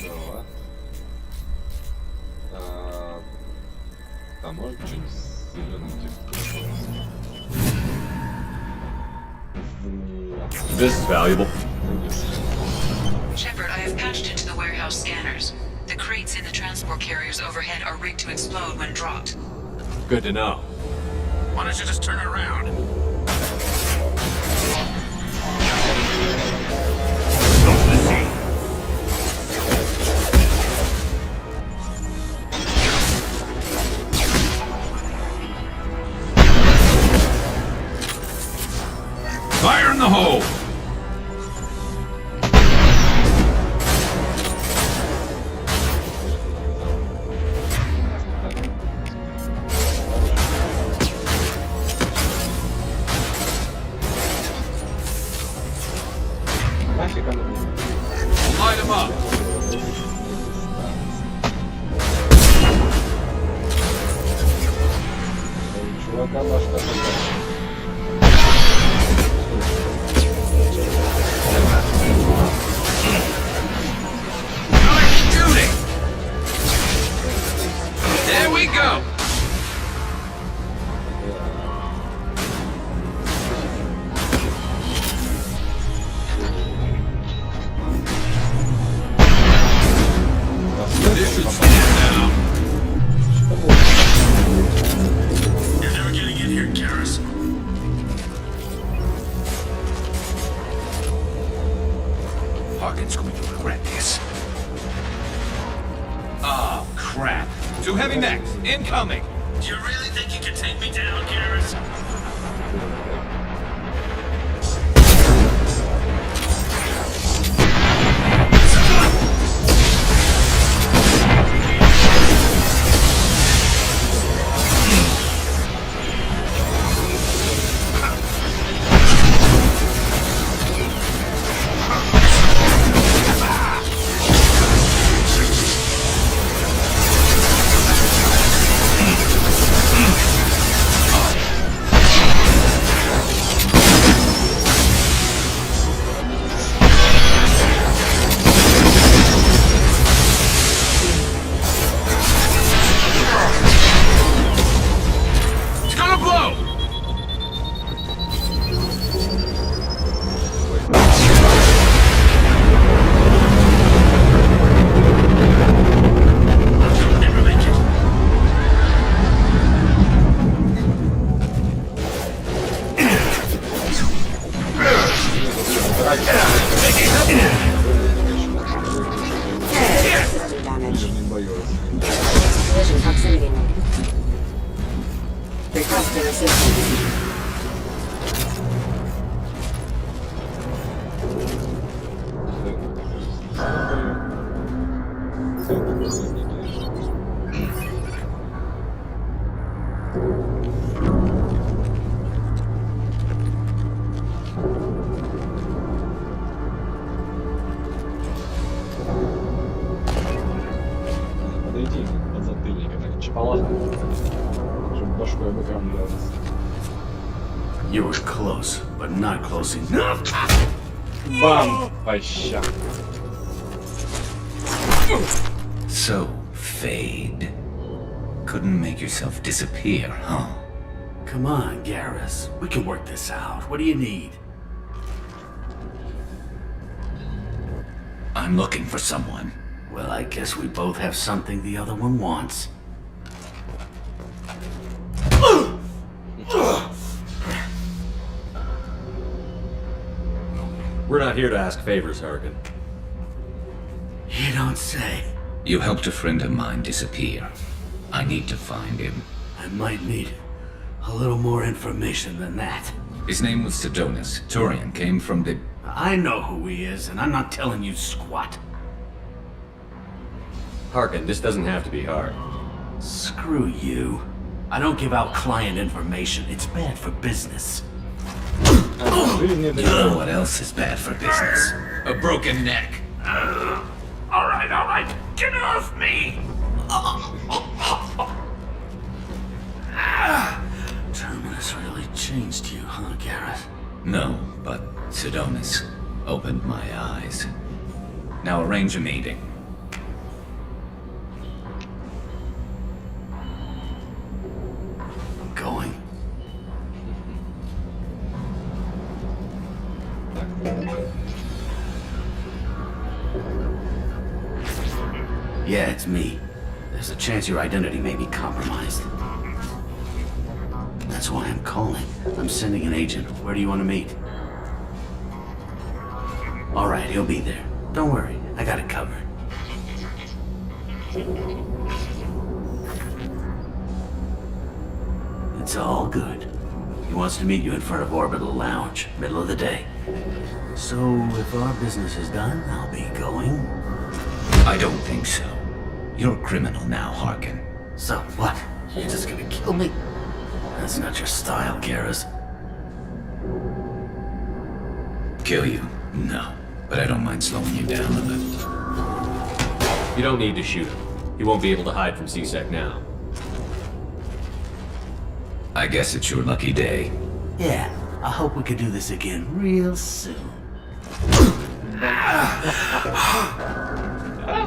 Два. Там может что-нибудь с зеленым типа. This is valuable. Shepard, I have patched into the warehouse scanners. The crates in the transport carriers overhead are rigged to explode when dropped. Good to know. Why don't you just turn around? Fire in the hole! Light him up! Чувака башка. Shooting! There we go! This should stand now. You're never getting in here, Garrus. Harkin's going to regret this. Oh, crap. Two heavy mechs, incoming. Do you really think you can take me down, Garrus? Подойди под затыльника, так чпалахнуть, чтобы башкой об экран ударился. You were close, but not close enough. Бам! По щам. So, Fade. Couldn't make yourself disappear, huh? Come on, Garrus. We can work this out. What do you need? I'm looking for someone. Well, I guess we both have something the other one wants. We're not here to ask favors, Harkin. You don't say. You helped a friend of mine disappear. I need to find him. I might need a little more information than that. His name was Sidonis. Turian came from the... I know who he is, and I'm not telling you squat. Harkin, this doesn't have to be hard. Screw you. I don't give out client information. It's bad for business. You know what else is bad for business? A broken neck. Alright. Get off me! Terminus really changed you, huh, Garrett? No, but Sidonis opened my eyes. Now arrange a meeting. I'm going. Yeah, it's me. There's a chance your identity may be compromised. That's why I'm calling. I'm sending an agent. Where do you want to meet? Alright, he'll be there. Don't worry, I got it covered. It's all good. He wants to meet you in front of Orbital Lounge, middle of the day. So, if our business is done, I'll be going. I don't think so. You're a criminal now, Harkin. So what? You're just gonna kill me? That's not your style, Garrus. Kill you? No. But I don't mind slowing you down a bit. You don't need to shoot him. He won't be able to hide from C-Sec now. I guess it's your lucky day. Yeah, I hope we can do this again real soon.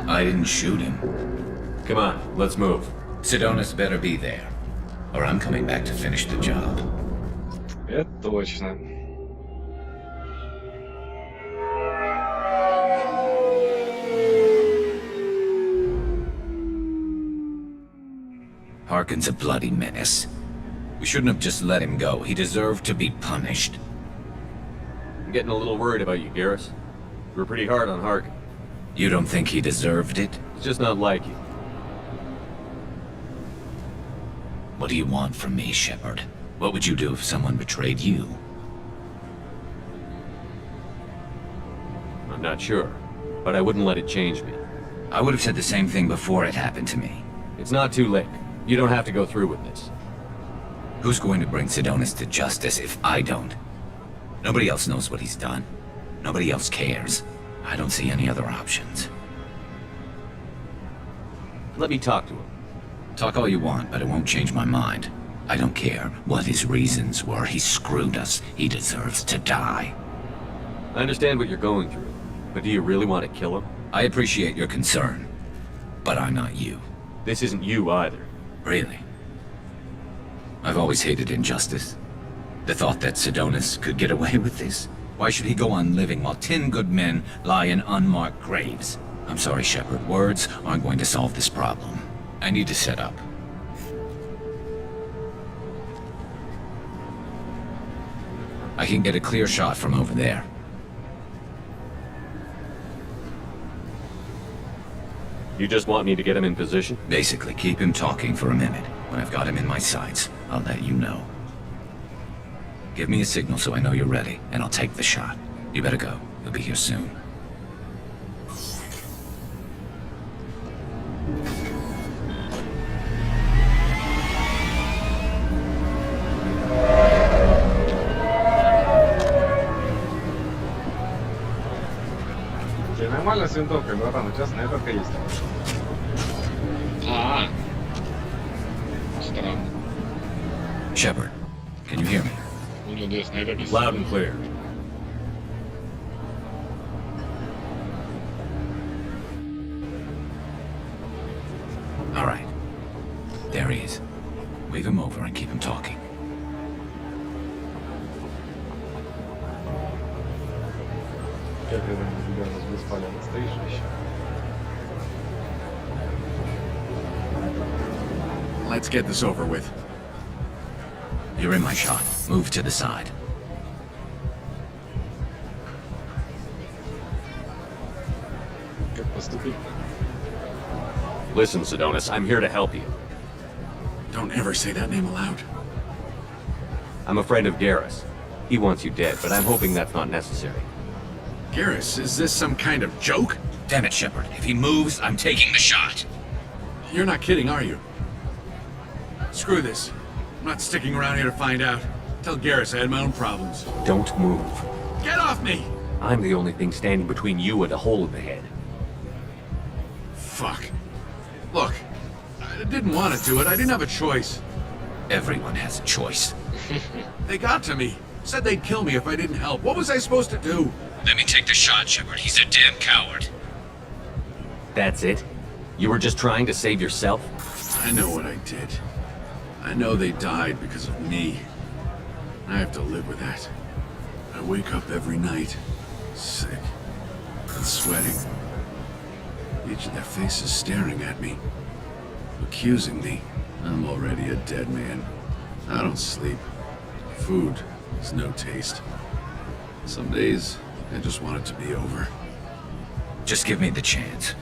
I didn't shoot him. Come on, let's move. Sidonis better be there, or I'm coming back to finish the job. Это точно. Harkin's a bloody menace. We shouldn't have just let him go. He deserved to be punished. I'm getting a little worried about you, Garrus. You were pretty hard on Harkin. You don't think he deserved it? It's just not like you. What do you want from me, Shepard? What would you do if someone betrayed you? I'm not sure, but I wouldn't let it change me. I would have said the same thing before it happened to me. It's not too late. You don't have to go through with this. Who's going to bring Sidonis to justice if I don't? Nobody else knows what he's done. Nobody else cares. I don't see any other options. Let me talk to him. Talk all you want, but it won't change my mind. I don't care what his reasons were. He screwed us. He deserves to die. I understand what you're going through, but do you really want to kill him? I appreciate your concern, but I'm not you. This isn't you either. Really? I've always hated injustice. The thought that Sidonis could get away with this. Why should he go on living while 10 good men lie in unmarked graves? I'm sorry, Shepard. Words aren't going to solve this problem. I need to set up. I can get a clear shot from over there. You just want me to get him in position? Basically, keep him talking for a minute. When I've got him in my sights, I'll let you know. Give me a signal so I know you're ready, and I'll take the shot. You better go. You'll be here soon. Нормально с винтовкой, братан, у тебя снайперка есть. Странно. Shepard, can you hear me? У него две снайперки. Loud and clear. All right. There he is. Wave him over and keep him talking. Как это тебя бесполезно стоишь еще? Let's get this over with. You're in my shot. Move to the side. Как поступить? Listen, Sidonis, I'm here to help you. Don't ever say that name aloud. I'm a friend of Garrus. He wants you dead, but I'm hoping that's not necessary. Garrus, is this some kind of joke? Damn it, Shepard. If he moves, I'm taking the shot. You're not kidding, are you? Screw this. I'm not sticking around here to find out. Tell Garrus I had my own problems. Don't move. Get off me! I'm the only thing standing between you and a hole in the head. Fuck. Look, I didn't want to do it. I didn't have a choice. Everyone has a choice. They got to me. Said they'd kill me if I didn't help. What was I supposed to do? Let me take the shot, Shepard. He's a damn coward. That's it? You were just trying to save yourself? I know what I did. I know they died because of me. I have to live with that. I wake up every night, sick and sweating. Each of their faces staring at me, accusing me. I'm already a dead man. I don't sleep. Food has no taste. Some days, I just want it to be over. Just give me the chance.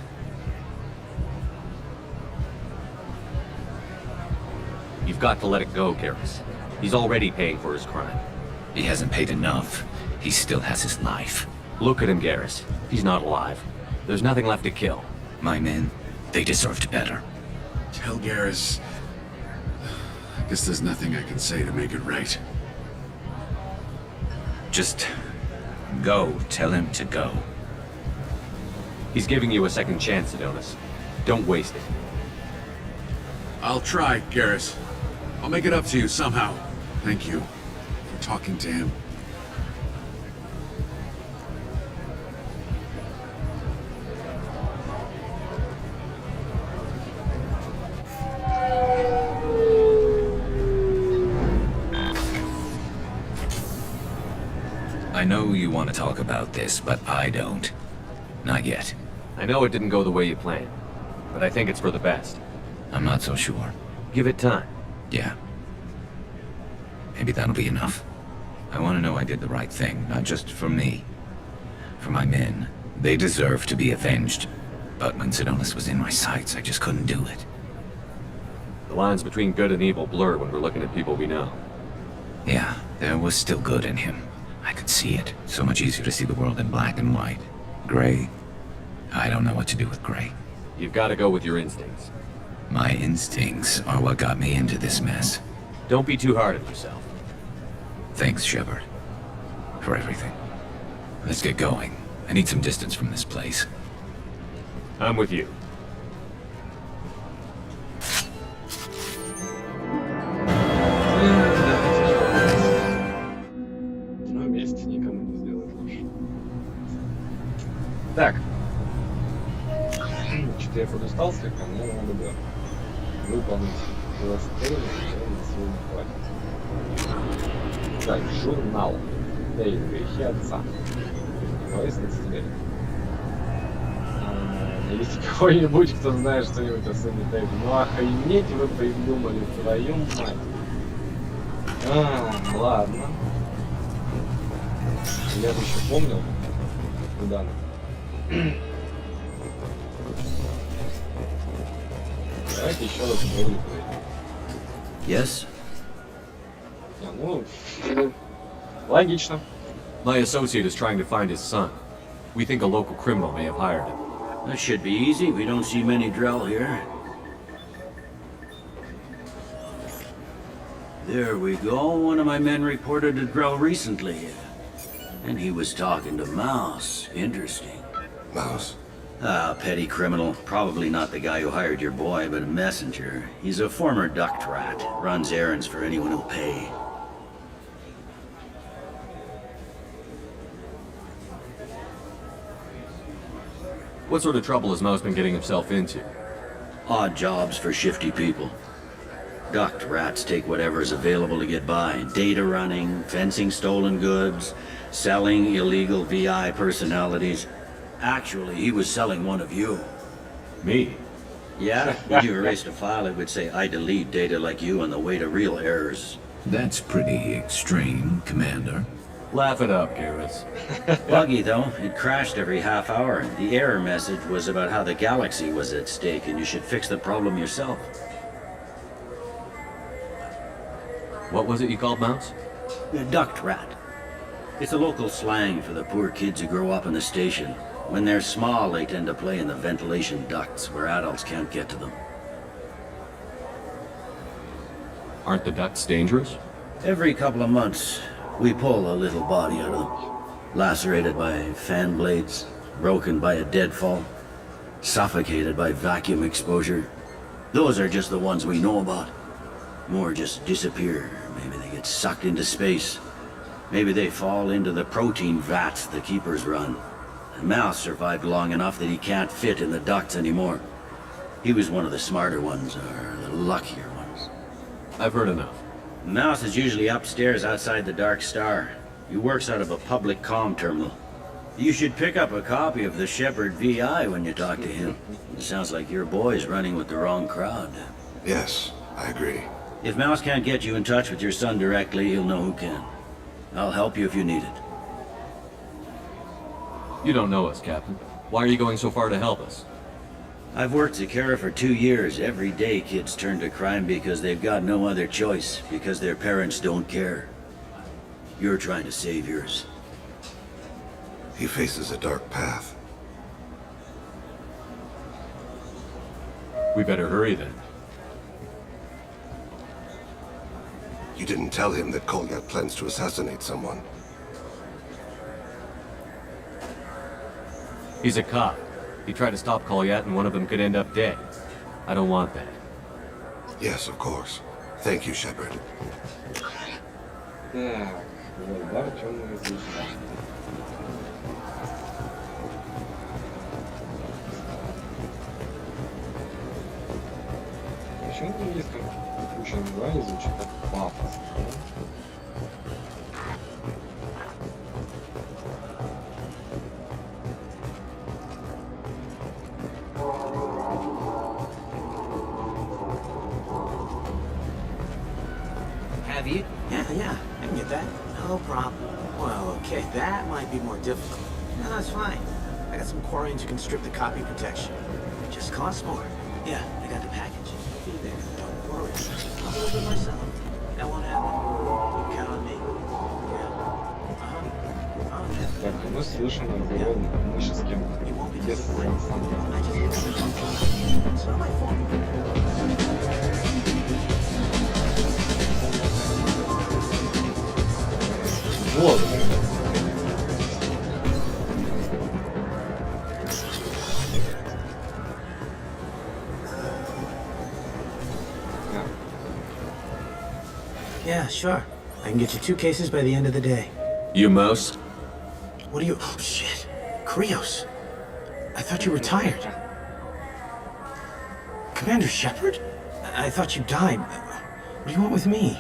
You've got to let it go, Garrus. He's already paying for his crime. He hasn't paid enough. He still has his life. Look at him, Garrus. He's not alive. There's nothing left to kill. My men, they deserved better. Tell Garrus... I guess there's nothing I can say to make it right. Just... go. Tell him to go. He's giving you a second chance, Sidonis. Don't waste it. I'll try, Garrus. I'll make it up to you somehow. Thank you for talking to him. I know you want to talk about this, but I don't. Not yet. I know it didn't go the way you planned, but I think it's for the best. I'm not so sure. Give it time. Yeah. Maybe that'll be enough. I want to know I did the right thing, not just for me. For my men. They deserve to be avenged. But when Sidonis was in my sights, I just couldn't do it. The lines between good and evil blur when we're looking at people we know. Yeah, there was still good in him. I could see it. So much easier to see the world in black and white. Gray? I don't know what to do with gray. You've got to go with your instincts. My instincts are what got me into this mess. Don't be too hard on yourself. Thanks, Shepard. For everything. Let's get going. I need some distance from this place. I'm with you. Но вместе никому не сделать лучше. Так. Что-то я подустал слегка, мне надо бы выполнить велосипед, на сегодня хватит. Так, журнал. Дейли, грехи отца. Ответственность теперь. Есть кого-нибудь, кто знает что-нибудь о сыне Дэйви? Ну охренеть вы придумали, твою мать. Ладно. Я бы еще помнил, куда надо. Давайте еще раз проверим. Yes? Ну, логично. My associate is trying to find his son. We think a local criminal may have hired him. That should be easy. We don't see many Drell here. There we go. One of my men reported to Drell recently. And he was talking to Mouse. Interesting. Mouse? Petty criminal. Probably not the guy who hired your boy, but a messenger. He's a former duct rat. Runs errands for anyone who'll pay. What sort of trouble has Mouse been getting himself into? Odd jobs for shifty people. Duct rats take whatever's available to get by. Data running, fencing stolen goods, selling illegal VI personalities. Actually, he was selling one of you. Me? Yeah, when you erased a file, it would say, I delete data like you on the way to real errors. That's pretty extreme, Commander. Laugh it up, Garrus. Buggy, though. It crashed every half hour. The error message was about how the galaxy was at stake, and you should fix the problem yourself. What was it you called Mouse? A duct rat. It's a local slang for the poor kids who grow up in the station. When they're small, they tend to play in the ventilation ducts where adults can't get to them. Aren't the ducts dangerous? Every couple of months, we pull a little body out of them. Lacerated by fan blades, broken by a deadfall, suffocated by vacuum exposure. Those are just the ones we know about. More just disappear. Maybe they get sucked into space. Maybe they fall into the protein vats the keepers run. Mouse survived long enough that he can't fit in the ducts anymore. He was one of the smarter ones, or the luckier ones. I've heard enough. Mouse is usually upstairs outside the Dark Star. He works out of a public comm terminal. You should pick up a copy of the Shepard VI when you talk to him. It sounds like your boy's running with the wrong crowd. Yes, I agree. If Mouse can't get you in touch with your son directly, he'll know who can. I'll help you if you need it. You don't know us, Captain. Why are you going so far to help us? I've worked Zakara for 2 years. Every day kids turn to crime because they've got no other choice, because their parents don't care. You're trying to save yours. He faces a dark path. We better hurry then. You didn't tell him that Kolyat plans to assassinate someone. He's a cop. He tried to stop Kolyat and one of them could end up dead. I don't want that. Yes, of course. Thank you, Shepard. Так, да, в чем мы здесь? Почему в английском куча названий звучит так пафосно? Have you? Yeah, I can get that. No problem. Well, okay, that might be more difficult. No, that's fine. I got some Quarians who can strip the copy protection. It just costs more. Yeah, I got the package. Be there, don't worry. I'll deliver myself. That won't happen. You count on me. Так, мы слышим разговор Миши с кем-то. Без сенса. Вот. Yeah, sure. I can get you 2 cases by the end of the day. You mouse? What are you... Oh, shit. Krios. I thought you retired. Commander Shepard? I thought you died. What do you want with me?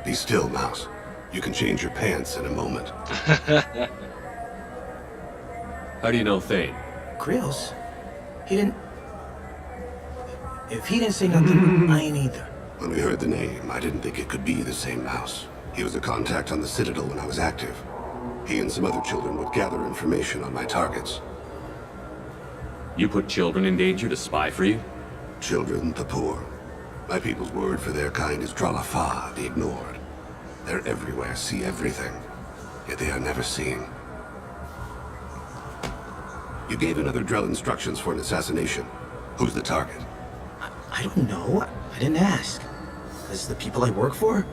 Be still, Mouse. You can change your pants in a moment. How do you know Thane? Krios? He didn't... If he didn't say nothing, I ain't either. When we heard the name, I didn't think it could be the same Mouse. He was a contact on the Citadel when I was active. He and some other children would gather information on my targets. You put children in danger to spy for you? Children, the poor. My people's word for their kind is Dralafa, the ignored. They're everywhere, see everything, yet they are never seen. You gave another Drell instructions for an assassination. Who's the target? I don't know. I didn't ask. As the people I work for,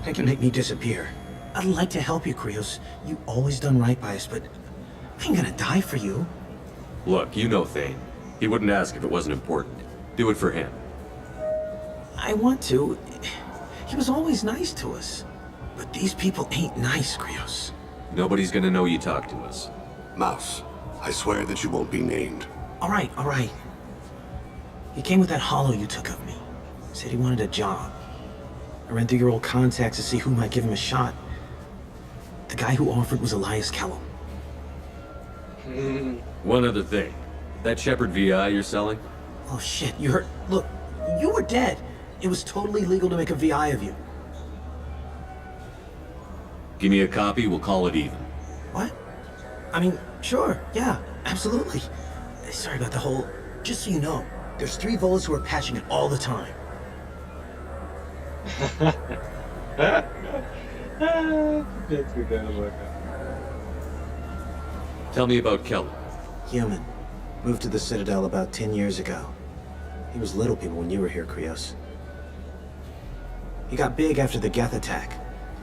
they can make me disappear. I'd like to help you, Krios. You've always done right by us, but I ain't gonna die for you. Look, you know Thane. He wouldn't ask if it wasn't important. Do it for him. I want to. He was always nice to us. But these people ain't nice, Krios. Nobody's gonna know you talk to us. Mouse, I swear that you won't be named. All right, all right. He came with that hollow you took of me. Said he wanted a job. I ran through your old contacts to see who might give him a shot. The guy who offered was Elias Kellum. One other thing. That Shepard VI you're selling? Oh shit, you heard... Look, you were dead. It was totally legal to make a VI of you. Give me a copy, we'll call it even. What? I mean, sure, yeah, absolutely. Sorry about the whole... Just so you know, there's 3 Volas who are patching it all the time. Tell me about Kellum. Human. Moved to the Citadel about 10 years ago. He was little people when you were here, Krios. He got big after the Geth attack.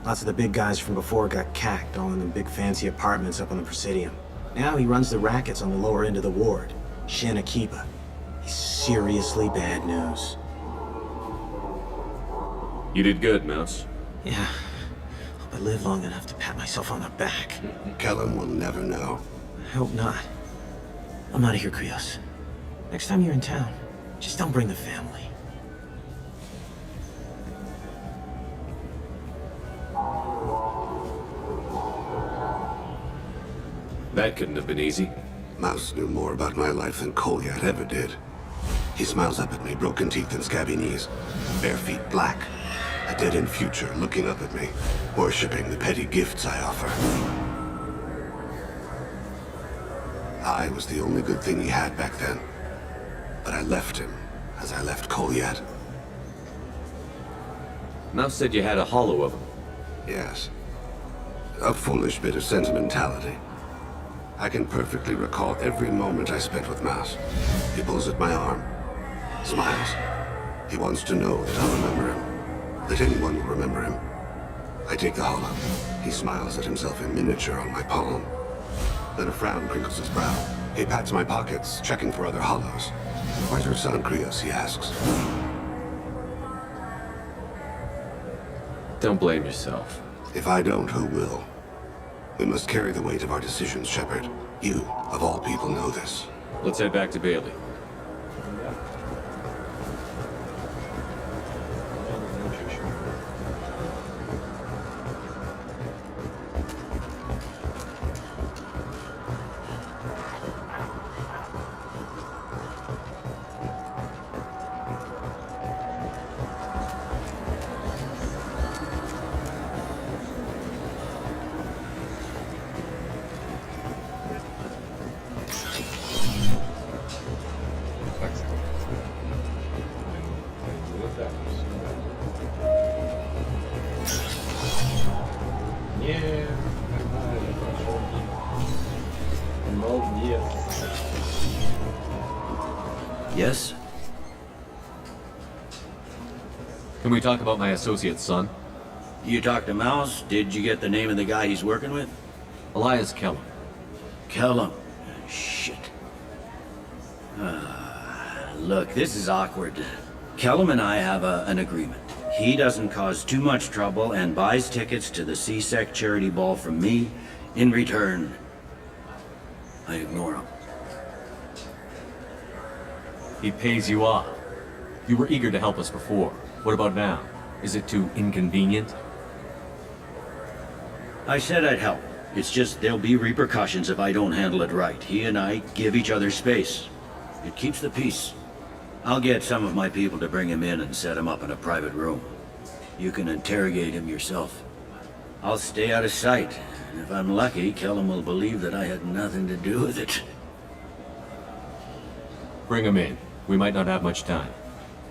Lots of the big guys from before got cacked, all in them big fancy apartments up on the Presidium. Now he runs the rackets on the lower end of the ward, Shin Akiba. He's seriously bad news. You did good, Mouse. Yeah. Hope I live long enough to pat myself on the back. Kellum will never know. I hope not. I'm out of here, Krios. Next time you're in town, just don't bring the family. That couldn't have been easy. Mouse knew more about my life than Kolyat ever did. He smiles up at me, broken teeth and scabby knees. Bare feet black. A dead-end future looking up at me, worshipping the petty gifts I offer. I was the only good thing he had back then. But I left him, as I left Kolyat. Mouse said you had a hollow of him. Yes. A foolish bit of sentimentality. I can perfectly recall every moment I spent with Mouse. He pulls at my arm, smiles. He wants to know that I'll remember him, that anyone will remember him. I take the hollow. He smiles at himself in miniature on my palm. Then a frown crinkles his brow. He pats my pockets, checking for other hollows. Where's your son, Krios, he asks. Don't blame yourself. If I don't, who will? We must carry the weight of our decisions, Shepard. You, of all people, know this. Let's head back to Bailey. Нет, нормально прошел. Молодец. Yes? Can we talk about my associate's son? You talked to Mouse? Did you get the name of the guy he's working with? Elias Kellum. Kellum. Shit. Look, this is awkward. Kellum and I have an agreement. He doesn't cause too much trouble and buys tickets to the CSEC charity ball from me. In return, I ignore him. He pays you off. You were eager to help us before. What about now? Is it too inconvenient? I said I'd help. It's just there'll be repercussions if I don't handle it right. He and I give each other space. It keeps the peace. I'll get some of my people to bring him in and set him up in a private room. You can interrogate him yourself. I'll stay out of sight. And if I'm lucky, Kellum will believe that I had nothing to do with it. Bring him in. We might not have much time.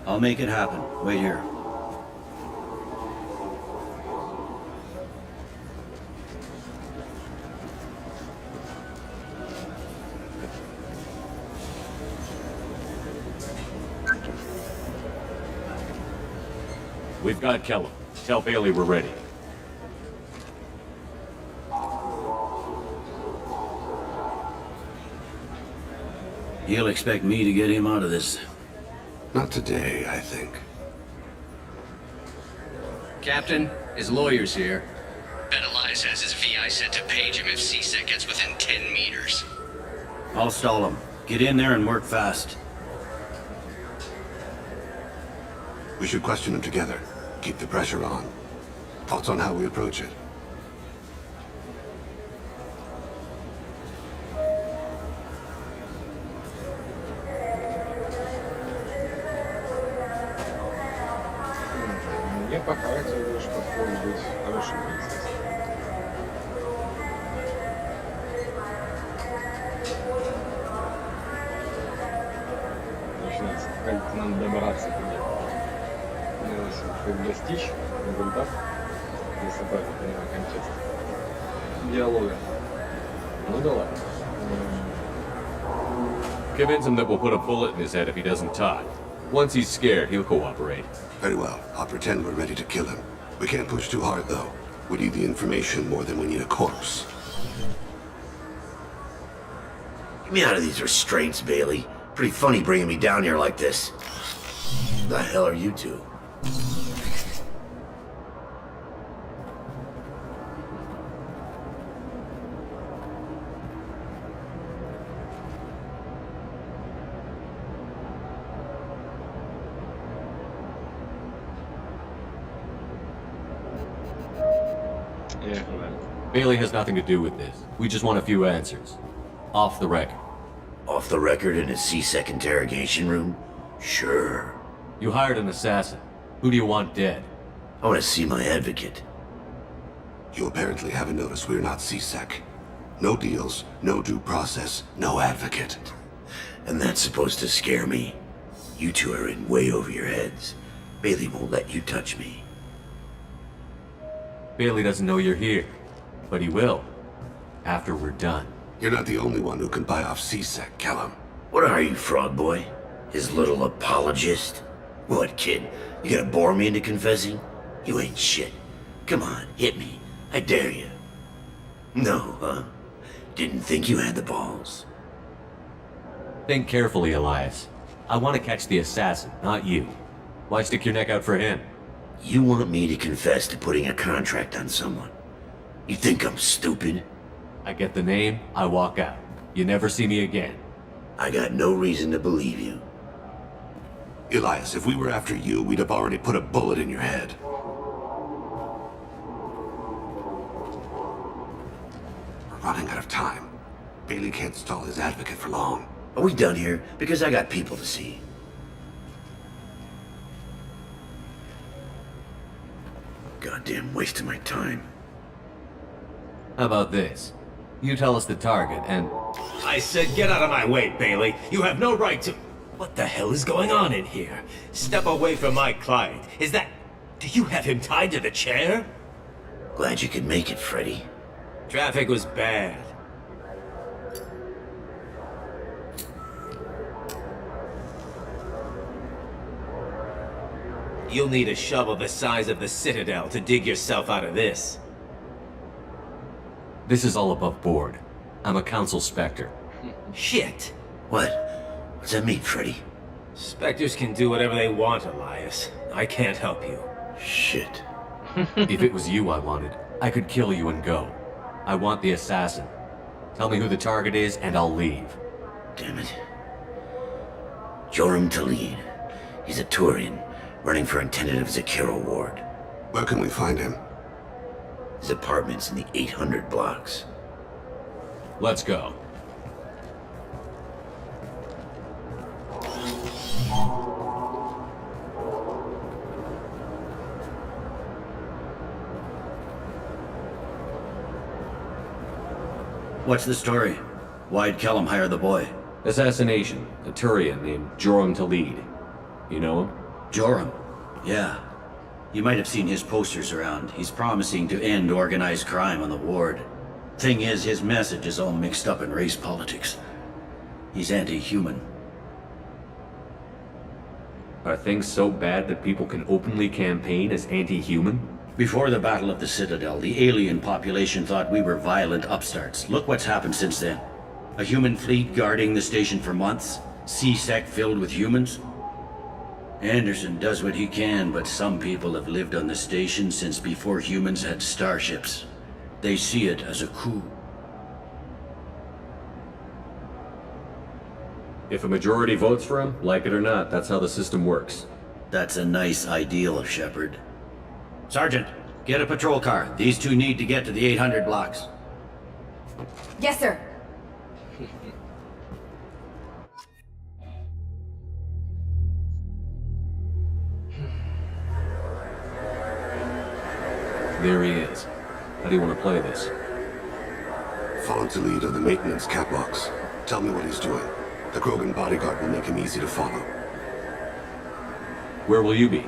I'll make it happen. Wait here. We've got Kellum. Tell Bailey we're ready. He'll expect me to get him out of this. Not today, I think. Captain, his lawyer's here. Bet Elias has his VI set to page him if CSEC gets within 10 meters. I'll stall him. Get in there and work fast. We should question him together. Keep the pressure on. Thoughts on how we approach it? Мне по характеру больше подходит быть хорошим полицейским. Начинается, как нам добраться к ней. Как достичь результат, если правильно понимаю контекст диалога. Ну да ладно. Convince him that we'll put a bullet in his head if he doesn't talk. Once he's scared, he'll cooperate. Very well. I'll pretend we're ready to kill him. We can't push too hard, though. We need the information more than we need a corpse. Get me out of these restraints, Bailey. Pretty funny bringing me down here like this. The hell are you two? Bailey has nothing to do with this. We just want a few answers. Off the record. Off the record in a CSEC interrogation room? Sure. You hired an assassin. Who do you want dead? I want to see my advocate. You apparently haven't noticed we're not CSEC. No deals, no due process, no advocate. And that's supposed to scare me. You two are in way over your heads. Bailey won't let you touch me. Bailey doesn't know you're here. But he will. After we're done. You're not the only one who can buy off CSEC, Kellum. What are you, Frog Boy? His little apologist? What, kid? You gonna bore me into confessing? You ain't shit. Come on, hit me. I dare you. No, huh? Didn't think you had the balls. Think carefully, Elias. I want to catch the assassin, not you. Why stick your neck out for him? You want me to confess to putting a contract on someone? You think I'm stupid? I get the name, I walk out. You never see me again. I got no reason to believe you. Elias, if we were after you, we'd have already put a bullet in your head. We're running out of time. Bailey can't stall his advocate for long. Are we done here? Because I got people to see. Goddamn waste of my time. How about this? You tell us the target, and... I said get out of my way, Bailey. You have no right to... What the hell is going on in here? Step away from my client. Is that... Do you have him tied to the chair? Glad you could make it, Freddy. Traffic was bad. You'll need a shovel the size of the Citadel to dig yourself out of this. This is all above board. I'm a council specter. Shit. What? What's that mean, Freddy? Spectres can do whatever they want, Elias. I can't help you. Shit. If it was you I wanted, I could kill you and go. I want the assassin. Tell me who the target is, and I'll leave. Damn it. Joram Talid. He's a Turian, running for a tentative Zakira ward. Where can we find him? His apartment's in the 800 blocks. Let's go. What's the story? Why'd Kellum hire the boy? Assassination. A Turian named Joram Talid. You know him? Joram? Yeah. You might have seen his posters around. He's promising to end organized crime on the ward. Thing is, his message is all mixed up in race politics. He's anti-human. Are things so bad that people can openly campaign as anti-human? Before the Battle of the Citadel, the alien population thought we were violent upstarts. Look what's happened since then. A human fleet guarding the station for months. C-Sec filled with humans. Anderson does what he can, but some people have lived on the station since before humans had starships. They see it as a coup. If a majority votes for him, like it or not, that's how the system works. That's a nice ideal, Shepard. Sergeant, get a patrol car. These two need to get to the 800 blocks. Yes, sir. There he is. How do you want to play this? Follow to lead on the maintenance catwalks. Tell me what he's doing. The Krogan bodyguard will make him easy to follow. Where will you be?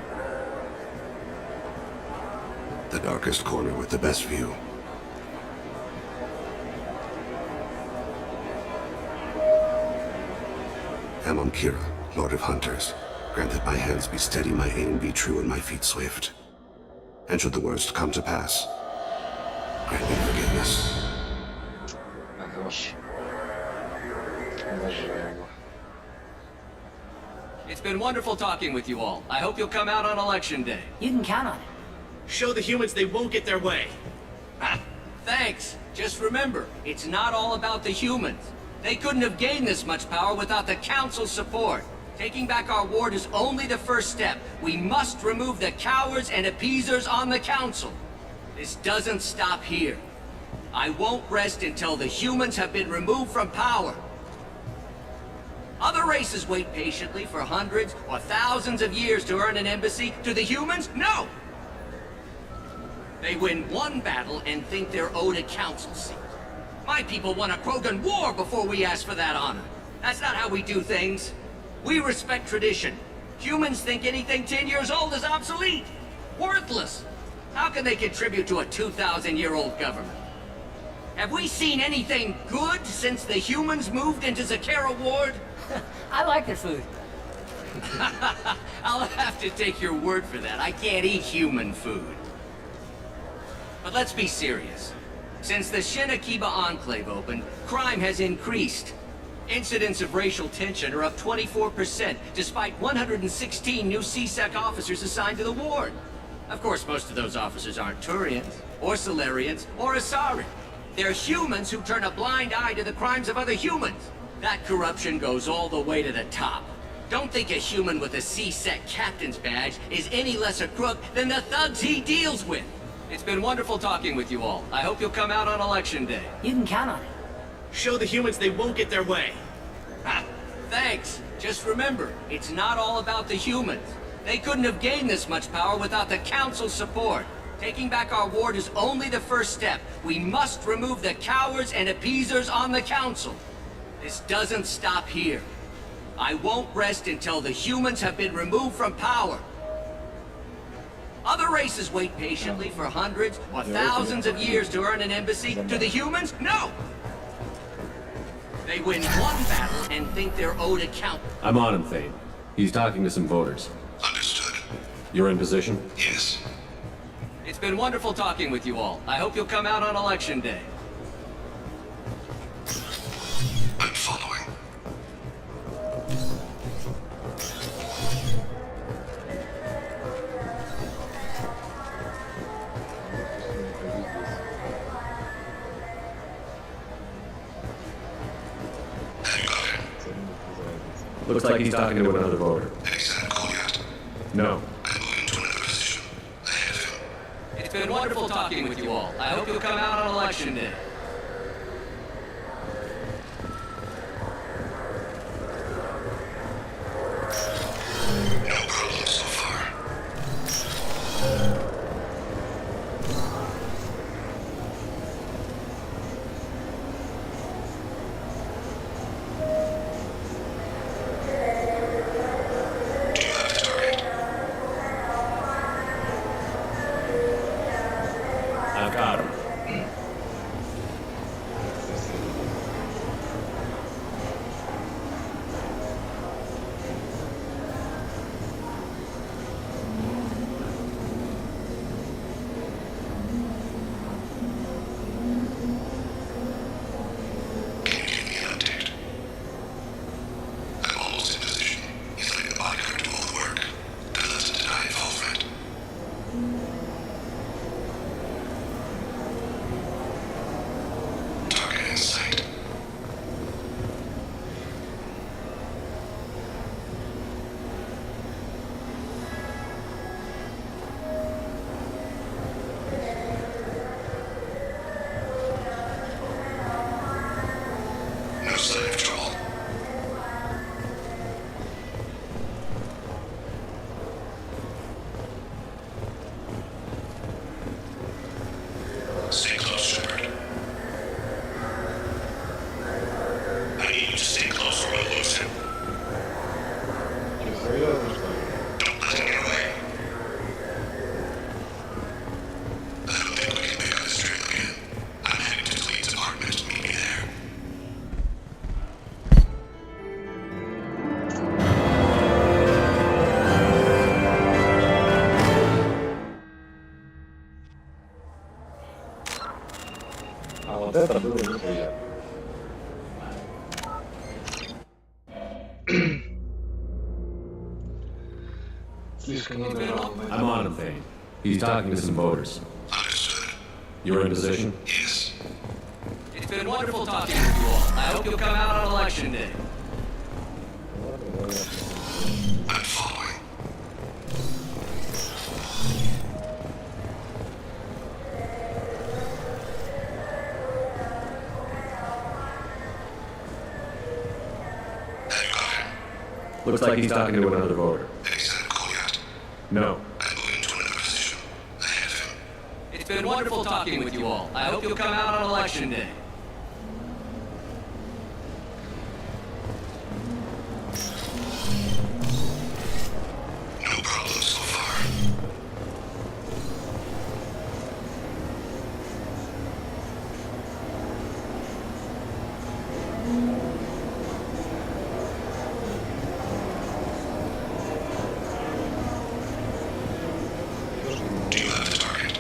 The darkest corner with the best view. Amon Kira, Lord of Hunters. Grant that my hands be steady, my aim be true, and my feet swift. And should the worst come to pass, grant me forgiveness. Хорош. Обожаю его. It's been wonderful talking with you all. I hope you'll come out on election day. You can count on it. Show the humans they won't get their way. Thanks. Just remember, it's not all about the humans. They couldn't have gained this much power without the Council's support. Taking back our ward is only the first step. We must remove the cowards and appeasers on the Council. This doesn't stop here. I won't rest until the humans have been removed from power. Other races wait patiently for hundreds or thousands of years to earn an embassy. To the humans, no! They win one battle and think they're owed a council seat. My people won a Krogan war before we asked for that honor. That's not how we do things. We respect tradition. Humans think anything 10 years old is obsolete. Worthless. How can they contribute to a 2,000-year-old government? Have we seen anything good since the humans moved into Zakira Ward? I like their food. I'll have to take your word for that. I can't eat human food. But let's be serious. Since the Shinakiba Enclave opened, crime has increased. Incidents of racial tension are up 24%, despite 116 new C-Sec officers assigned to the ward. Of course, most of those officers aren't Turians, or Solarians, or Asari. They're humans who turn a blind eye to the crimes of other humans. That corruption goes all the way to the top. Don't think a human with a C-Sec captain's badge is any less a crook than the thugs he deals with. It's been wonderful talking with you all. I hope you'll come out on election day. You can count on it. Show the humans they won't get their way. Thanks. Just remember, it's not all about the humans. They couldn't have gained this much power without the Council's support. Taking back our ward is only the first step. We must remove the cowards and appeasers on the Council. This doesn't stop here. I won't rest until the humans have been removed from power. Other races wait patiently for hundreds or thousands of years to earn an embassy. To the humans, no! They win one battle and think they're owed account. I'm on him, Thane. He's talking to some voters. Understood. You're in position? Yes. It's been wonderful talking with you all. I hope you'll come out on election day. I'm following. Looks like he's talking to another voter. No. It's been wonderful talking with you all. I hope you'll come out on election day. No problem so far. I've got him. I'm almost in position. He's letting the bodyguard do all the work. That doesn't deny involvement. Target in sight. No sign of trouble. Stay close, Shepard. I need you to stay close or we'll lose him. Don't let him get away. I don't think we can make this trip again. I'm heading to the lead department. Meet me there. А вот это было неприятно. Слишком много равно. I'm on him, Thane. He's talking to some voters. Understood. You're in position? Yes. It's been wonderful talking with you all. I hope you'll come out on election day. I'm following. I've got him. Looks like he's talking to another voter. Any sign of Goliath? No. I'm moving to another position. Ahead of him. It's been wonderful talking with you all. I hope you'll come out on election day. No problem so far. Do you have the target?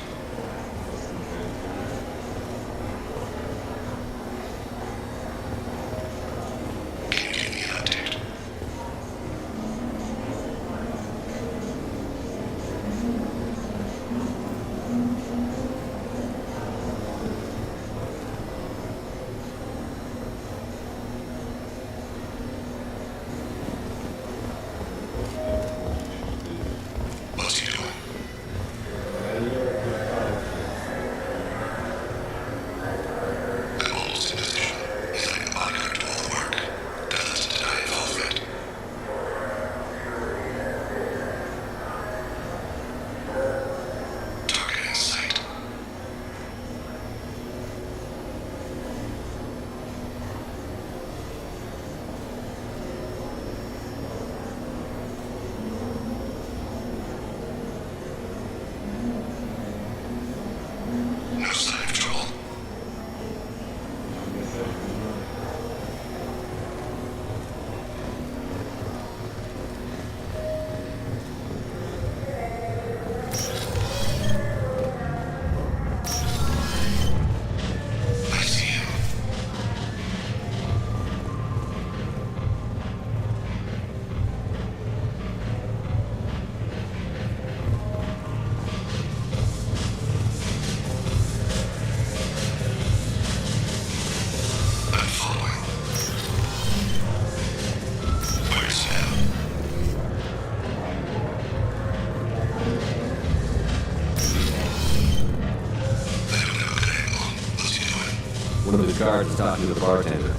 One of the guards was talking to the bartender.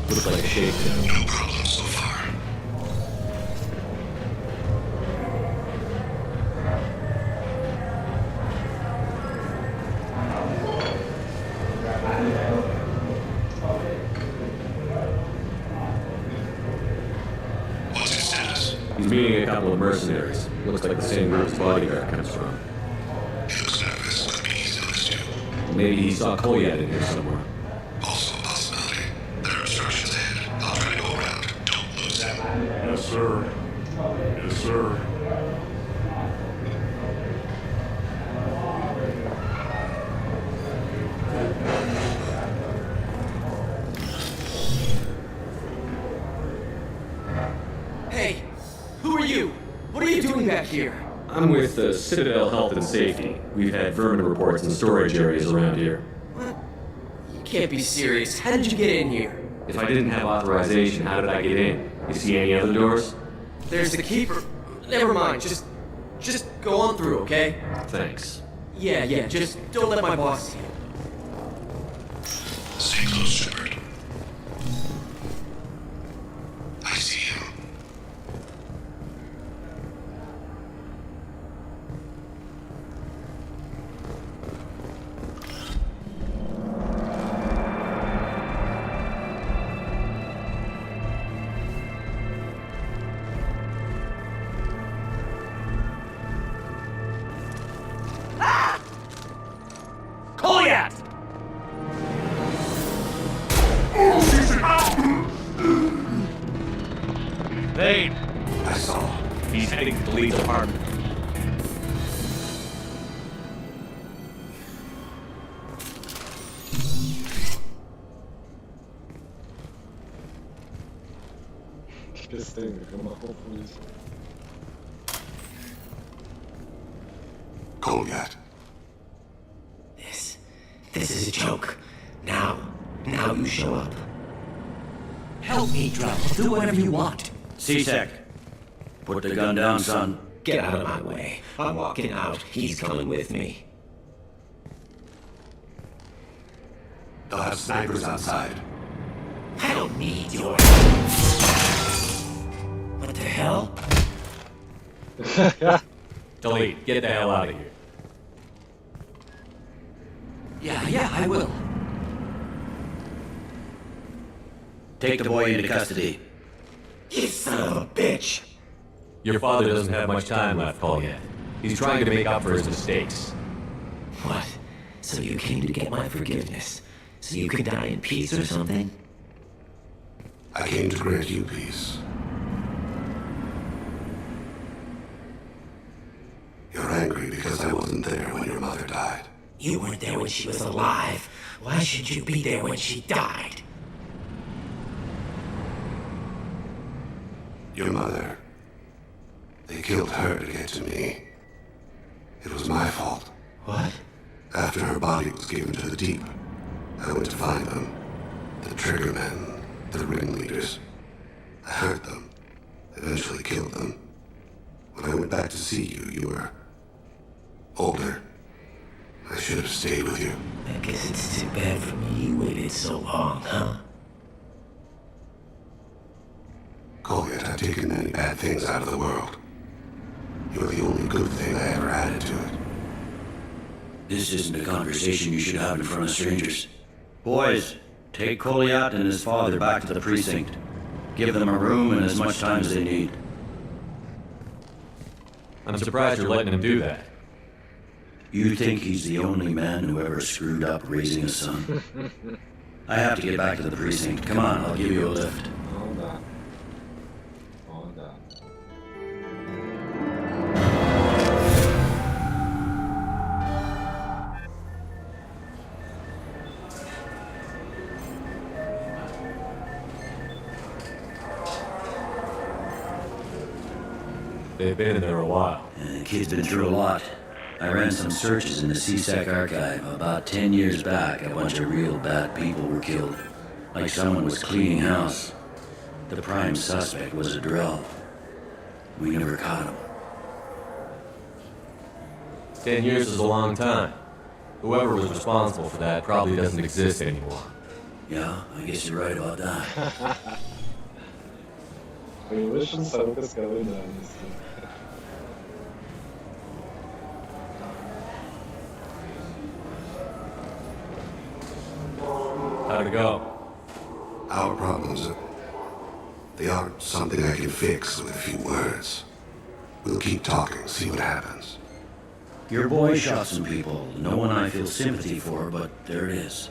Looks like a shakedown. No problem so far. What's his status? He's meeting a couple of mercenaries. Looks like the same group his bodyguard comes from. He looks nervous. Maybe he's noticed you. Maybe he saw Kolyat in here somewhere. Also a possibility. There are obstructions ahead. I'll try to go around. Don't lose him. Yes, sir. Yes, sir. Hey, who are you? What are you doing back here? I'm with Citadel Health and Safety. We've had vermin reports in storage areas around here. What? You can't be serious. How did you get in here? If I didn't have authorization, how did I get in? You see any other doors? There's the keeper. Never mind. Just go on through, okay? Thanks. Yeah. Just don't let my boss see you. Stay close, Shepard. I see him. Kolyat! Thane! I saw. He's heading to the lead department. Kolyat. This is a joke. Now you show up. Help me, Drell. I'll do whatever you want. C-Sec. Put the gun down, son. Get out of my way. I'm walking out. He's coming with me. They'll have snipers outside. I don't need your... What the hell? Delete. Get the hell out of here. Yeah, I will. Take the boy into custody. You son of a bitch! Your father doesn't have much time left, Kolyat. He's trying to make up for his mistakes. What? So you came to get my forgiveness? So you could die in peace or something? I came to grant you peace. You're angry because I wasn't there when your mother died. You weren't there when she was alive. Why should you be there when she died? Your mother. They killed her to get to me. It was my fault. What? After her body was given to the deep, I went to find them. The triggermen, the ringleaders. I hurt them. Eventually killed them. When I went back to see you, you were older. I should have stayed with you. I guess it's too bad for me you waited so long, huh? Kolyat, I've taken many bad things out of the world. You're the only good thing I ever added to it. This isn't a conversation you should have in front of strangers. Boys, take Kolyat and his father back to the precinct. Give them a room and as much time as they need. I'm surprised you're letting him do that. You think he's the only man who ever screwed up raising a son? I have to get back to the precinct. Come on, I'll give you a lift. Hold on. Hold on. They've been in there a while. The kid's been through a lot. I ran some searches in the C-Sec archive. About 10 years back, a bunch of real bad people were killed. Like someone was cleaning house. The prime suspect was a Drell. We never caught him. 10 years is a long time. Whoever was responsible for that probably doesn't exist anymore. Yeah, I guess you're right about that. Превышен срок исковой давности. How'd it go? Our problems, they aren't something I can fix with a few words. We'll keep talking, see what happens. Your boy shot some people. No one I feel sympathy for, but there it is.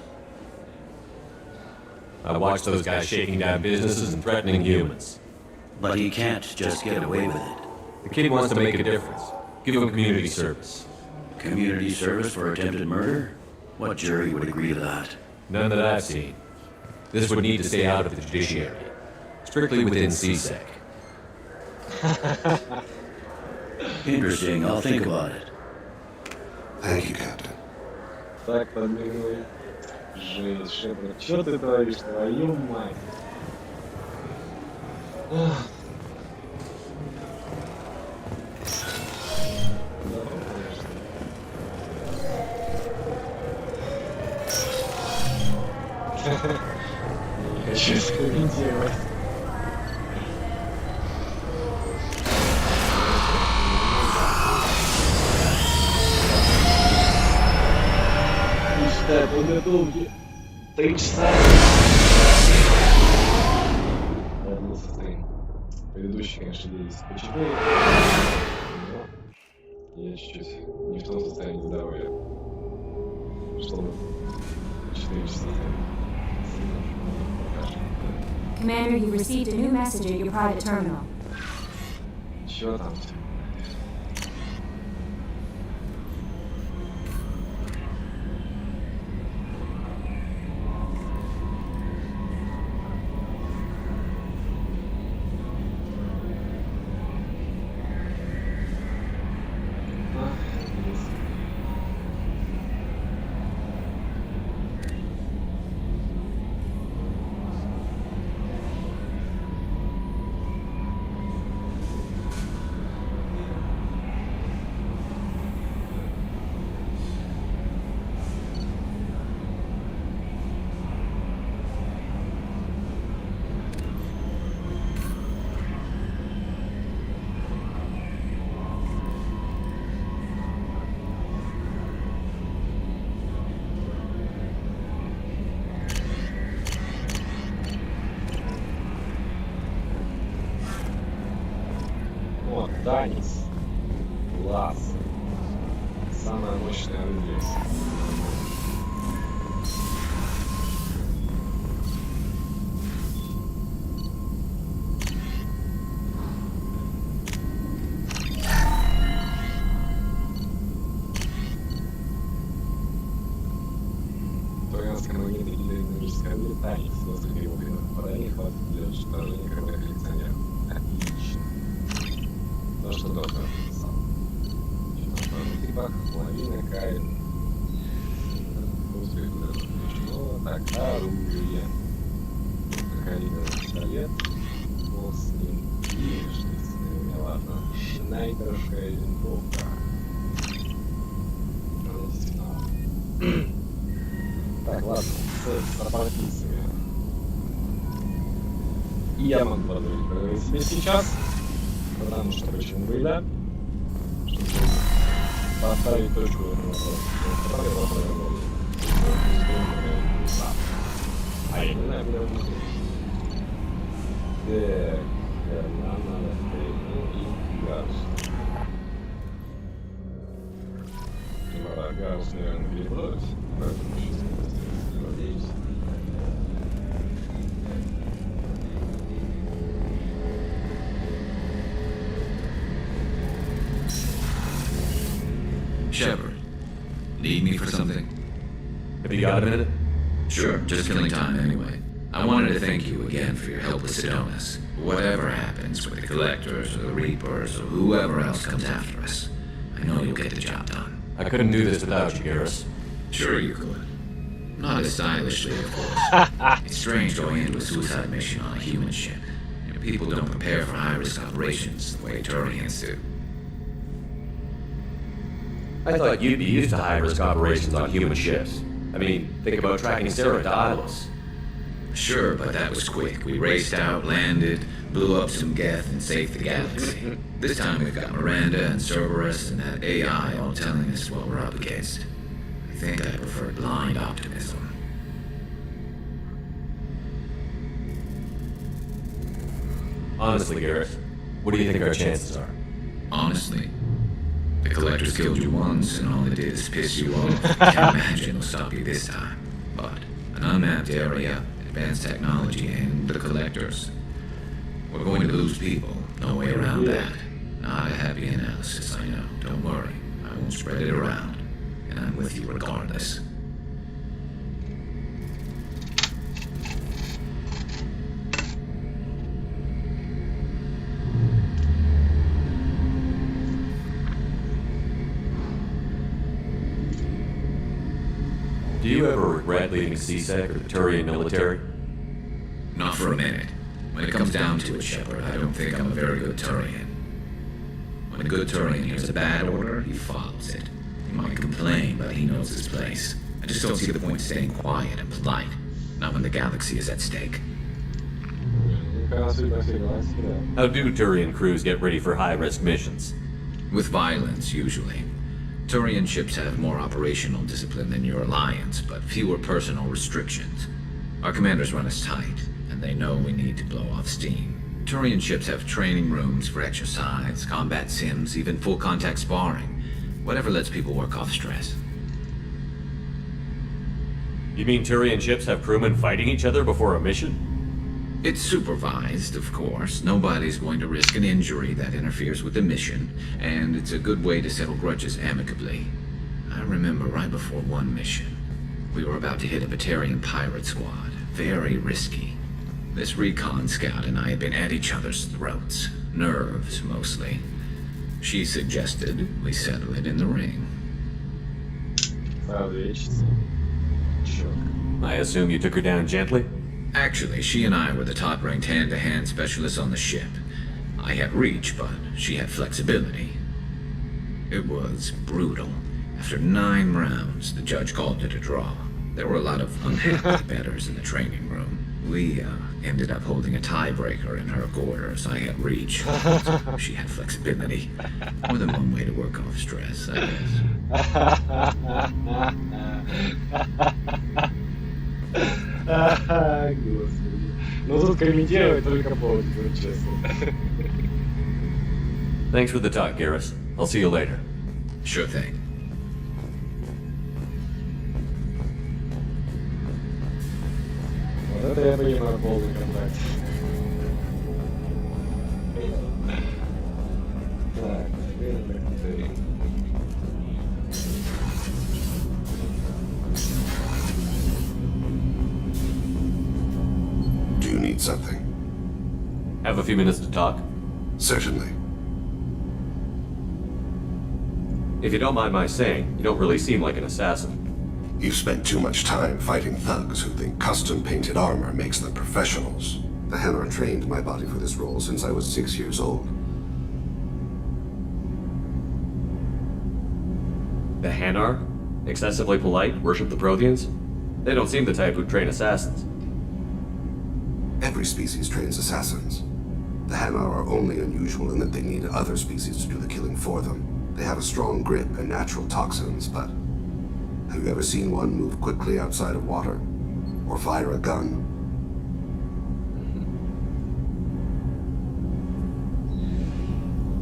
I watched those guys shaking down businesses and threatening humans. But he can't just get away with it. The kid wants to make a difference. Give him community service. Community service for attempted murder? What jury would agree to that? None that I've seen. This would need to stay out of the judiciary. Strictly within CSEC. Interesting, I'll think about it. Thank you, Captain. Так, подмигнул. Жесть, Шепард, чё ты творишь, твою мать? Ах. Не хочу скомментировать. Считай, подготовки. 3 часа. Одно состояние. Предыдущий, конечно, делись по 4. Но я чуть-чуть не в том состоянии здоровья, чтобы 4 часа. Commander, you received a new message at your private terminal. Чё там? О, танец. Класс. Самое мощное орудие. Троянская магнитно-гидроэнергетическая орудие танец. Воздух его попаданий хватит для уничтожения кораблей коллекционеров. Отлично. То, что доктор написал. В типах половина Каин. Русское включено. Так, оружие. Калибр пистолет. Бог с ним. И штиц. Не ладно. Снайперская винтовка. Так, ладно. С сопартийцами. И я могу позволить себе сейчас. Потому что почему бы и да, чтобы поставить точку в этом вопросе. А я не знаю, куда он идет. Так, нам надо средний и гарус. Гарус, наверное, перебрать, поэтому сейчас надеюсь. Shepard, need me for something? Have you got a minute? Sure, just killing time anyway. I wanted to thank you again for your help with Sedonis. Whatever happens with the Collectors or the Reapers or whoever else comes after us, I know you'll get the job done. I couldn't do this without you, Garrus. Sure you could. Not as stylishly, of course. It's strange going into a suicide mission on a human ship. People don't prepare for high-risk operations the way Turians do. I thought you'd be used to high-risk operations on human ships. I mean, think about tracking Sarah to Ilos. Sure, but that was quick. We raced out, landed, blew up some geth, and saved the galaxy. This time we've got Miranda and Cerberus and that AI all telling us what we're up against. I think I prefer blind optimism. Honestly, Garrett, what do you think our chances are? Honestly, the Collectors killed you once, and all it did is piss you off. Can't imagine it'll stop you this time. But an unmapped area, advanced technology, and the Collectors. We're going to lose people. No way around that. Not a happy analysis, I know. Don't worry. I won't spread it around. And I'm with you regardless. Do you ever regret leaving CSEC or the Turian military? Not for a minute. When it comes down to it, Shepard, I don't think I'm a very good Turian. When a good Turian hears a bad order, he follows it. He might complain, but he knows his place. I just don't see the point of staying quiet and polite. Not when the galaxy is at stake. How do Turian crews get ready for high-risk missions? With violence, usually. Turian ships have more operational discipline than your alliance, but fewer personal restrictions. Our commanders run us tight, and they know we need to blow off steam. Turian ships have training rooms for exercise, combat sims, even full-contact sparring. Whatever lets people work off stress. You mean Turian ships have crewmen fighting each other before a mission? It's supervised, of course. Nobody's going to risk an injury that interferes with the mission, and it's a good way to settle grudges amicably. I remember right before one mission, we were about to hit a Batarian pirate squad. Very risky. This recon scout and I had been at each other's throats. Nerves, mostly. She suggested we settle it in the ring. I assume you took her down gently? Actually, she and I were the top-ranked hand-to-hand specialists on the ship. I had reach, but she had flexibility. It was brutal. After 9 rounds, the judge called it a draw. There were a lot of unhappy bettors in the training room. We ended up holding a tiebreaker in her quarters. I had reach. She had flexibility. More than one way to work off stress, I guess. Господи. Ну тут комментировать только пользу, честно. Thanks for the talk, Garrus. I'll see you later. Sure thing. Вот это я понимаю полный контакт. Так, теперь. Do you need something? Have a few minutes to talk? Certainly. If you don't mind my saying, you don't really seem like an assassin. You've spent too much time fighting thugs who think custom-painted armor makes them professionals. The Hanar trained my body for this role since I was 6 years old. The Hanar? Excessively polite, worship the Protheans? They don't seem the type who'd train assassins. Every species trains assassins. The Hanar are only unusual in that they need other species to do the killing for them. They have a strong grip and natural toxins, but have you ever seen one move quickly outside of water? Or fire a gun?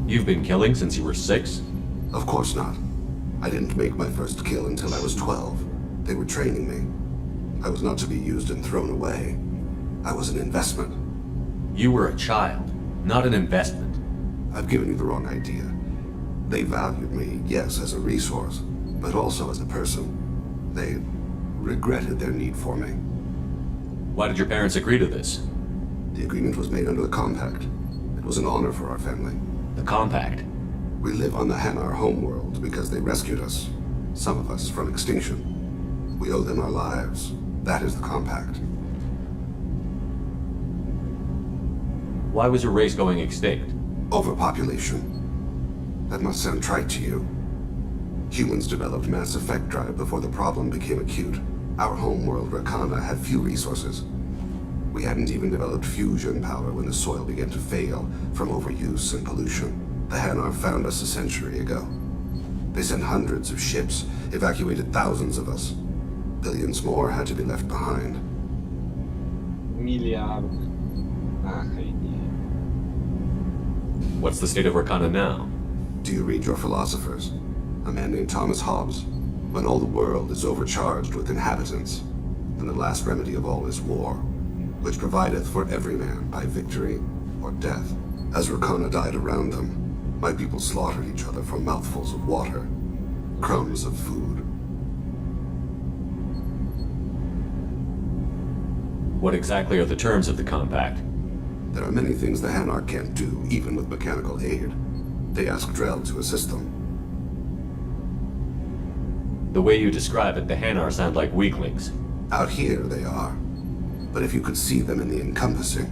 You've been killing since you were 6? Of course not. I didn't make my first kill until I was 12. They were training me. I was not to be used and thrown away. I was an investment. You were a child, not an investment. I've given you the wrong idea. They valued me, yes, as a resource, but also as a person. They regretted their need for me. Why did your parents agree to this? The agreement was made under the Compact. It was an honor for our family. The Compact? We live on the Hanar homeworld because they rescued us. Some of us from extinction. We owe them our lives. That is the Compact. Why was your race going extinct? Overpopulation. That must sound trite to you. Humans developed mass effect drive before the problem became acute. Our homeworld, Rakana, had few resources. We hadn't even developed fusion power when the soil began to fail from overuse and pollution. The Hanar found us a century ago. They sent hundreds of ships, evacuated thousands of us. Billions more had to be left behind. Миллиард. Охренеть. What's the state of Rakana now? Do you read your philosophers? A man named Thomas Hobbes. When all the world is overcharged with inhabitants, then the last remedy of all is war, which provideth for every man by victory or death. As Rakana died around them, my people slaughtered each other for mouthfuls of water, crumbs of food. What exactly are the terms of the compact? There are many things the Hanar can't do, even with mechanical aid. They ask Drell to assist them. The way you describe it, the Hanar sound like weaklings. Out here, they are. But if you could see them in the encompassing,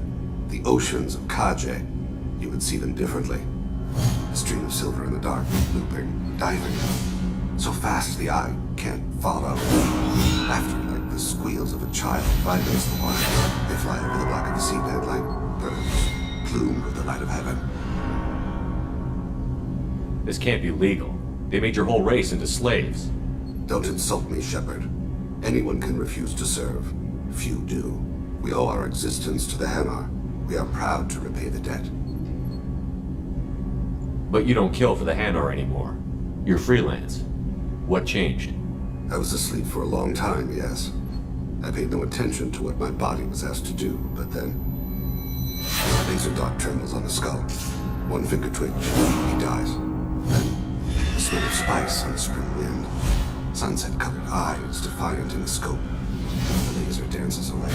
the oceans of Kaje, you would see them differently. A stream of silver in the dark, looping, diving. So fast the eye can't follow. Laughter like the squeals of a child vibrates the water. They fly over the black of the seabed like birds, plumed with the light of heaven. This can't be legal. They made your whole race into slaves. Don't insult me, Shepard. Anyone can refuse to serve. Few do. We owe our existence to the Hanar. We are proud to repay the debt. But you don't kill for the Hanar anymore. You're freelance. What changed? I was asleep for a long time, yes. I paid no attention to what my body was asked to do, but then... a laser dot trembles on the skull. One finger twitch, he dies. Then, the smell of spice on the spring wind. Sunset-colored eyes, defiant in the scope. The laser dances away.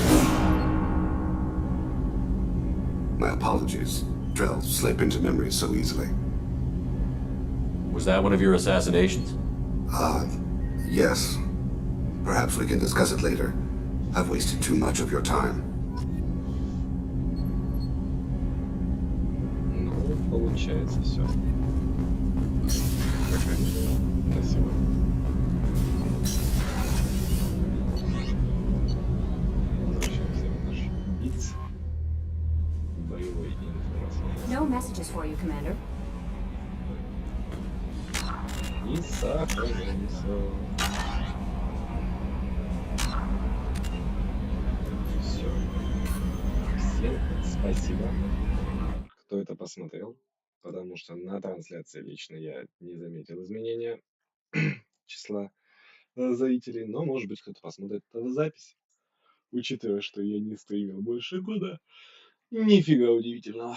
My apologies. Drell slip into memory so easily. Was that one of your assassinations? Yes. Perhaps we can discuss it later. I've wasted too much of your time. Ну, получается все. Спасибо. Возвращаемся в наш битс. Боевой информационный. No messages for you, Commander. И сохранимся. Все. Всем спасибо, кто это посмотрел, потому что на трансляции лично я не заметил изменения числа зрителей, но может быть кто-то посмотрит это в записи, учитывая, что я не стримил больше года. Нифига удивительного.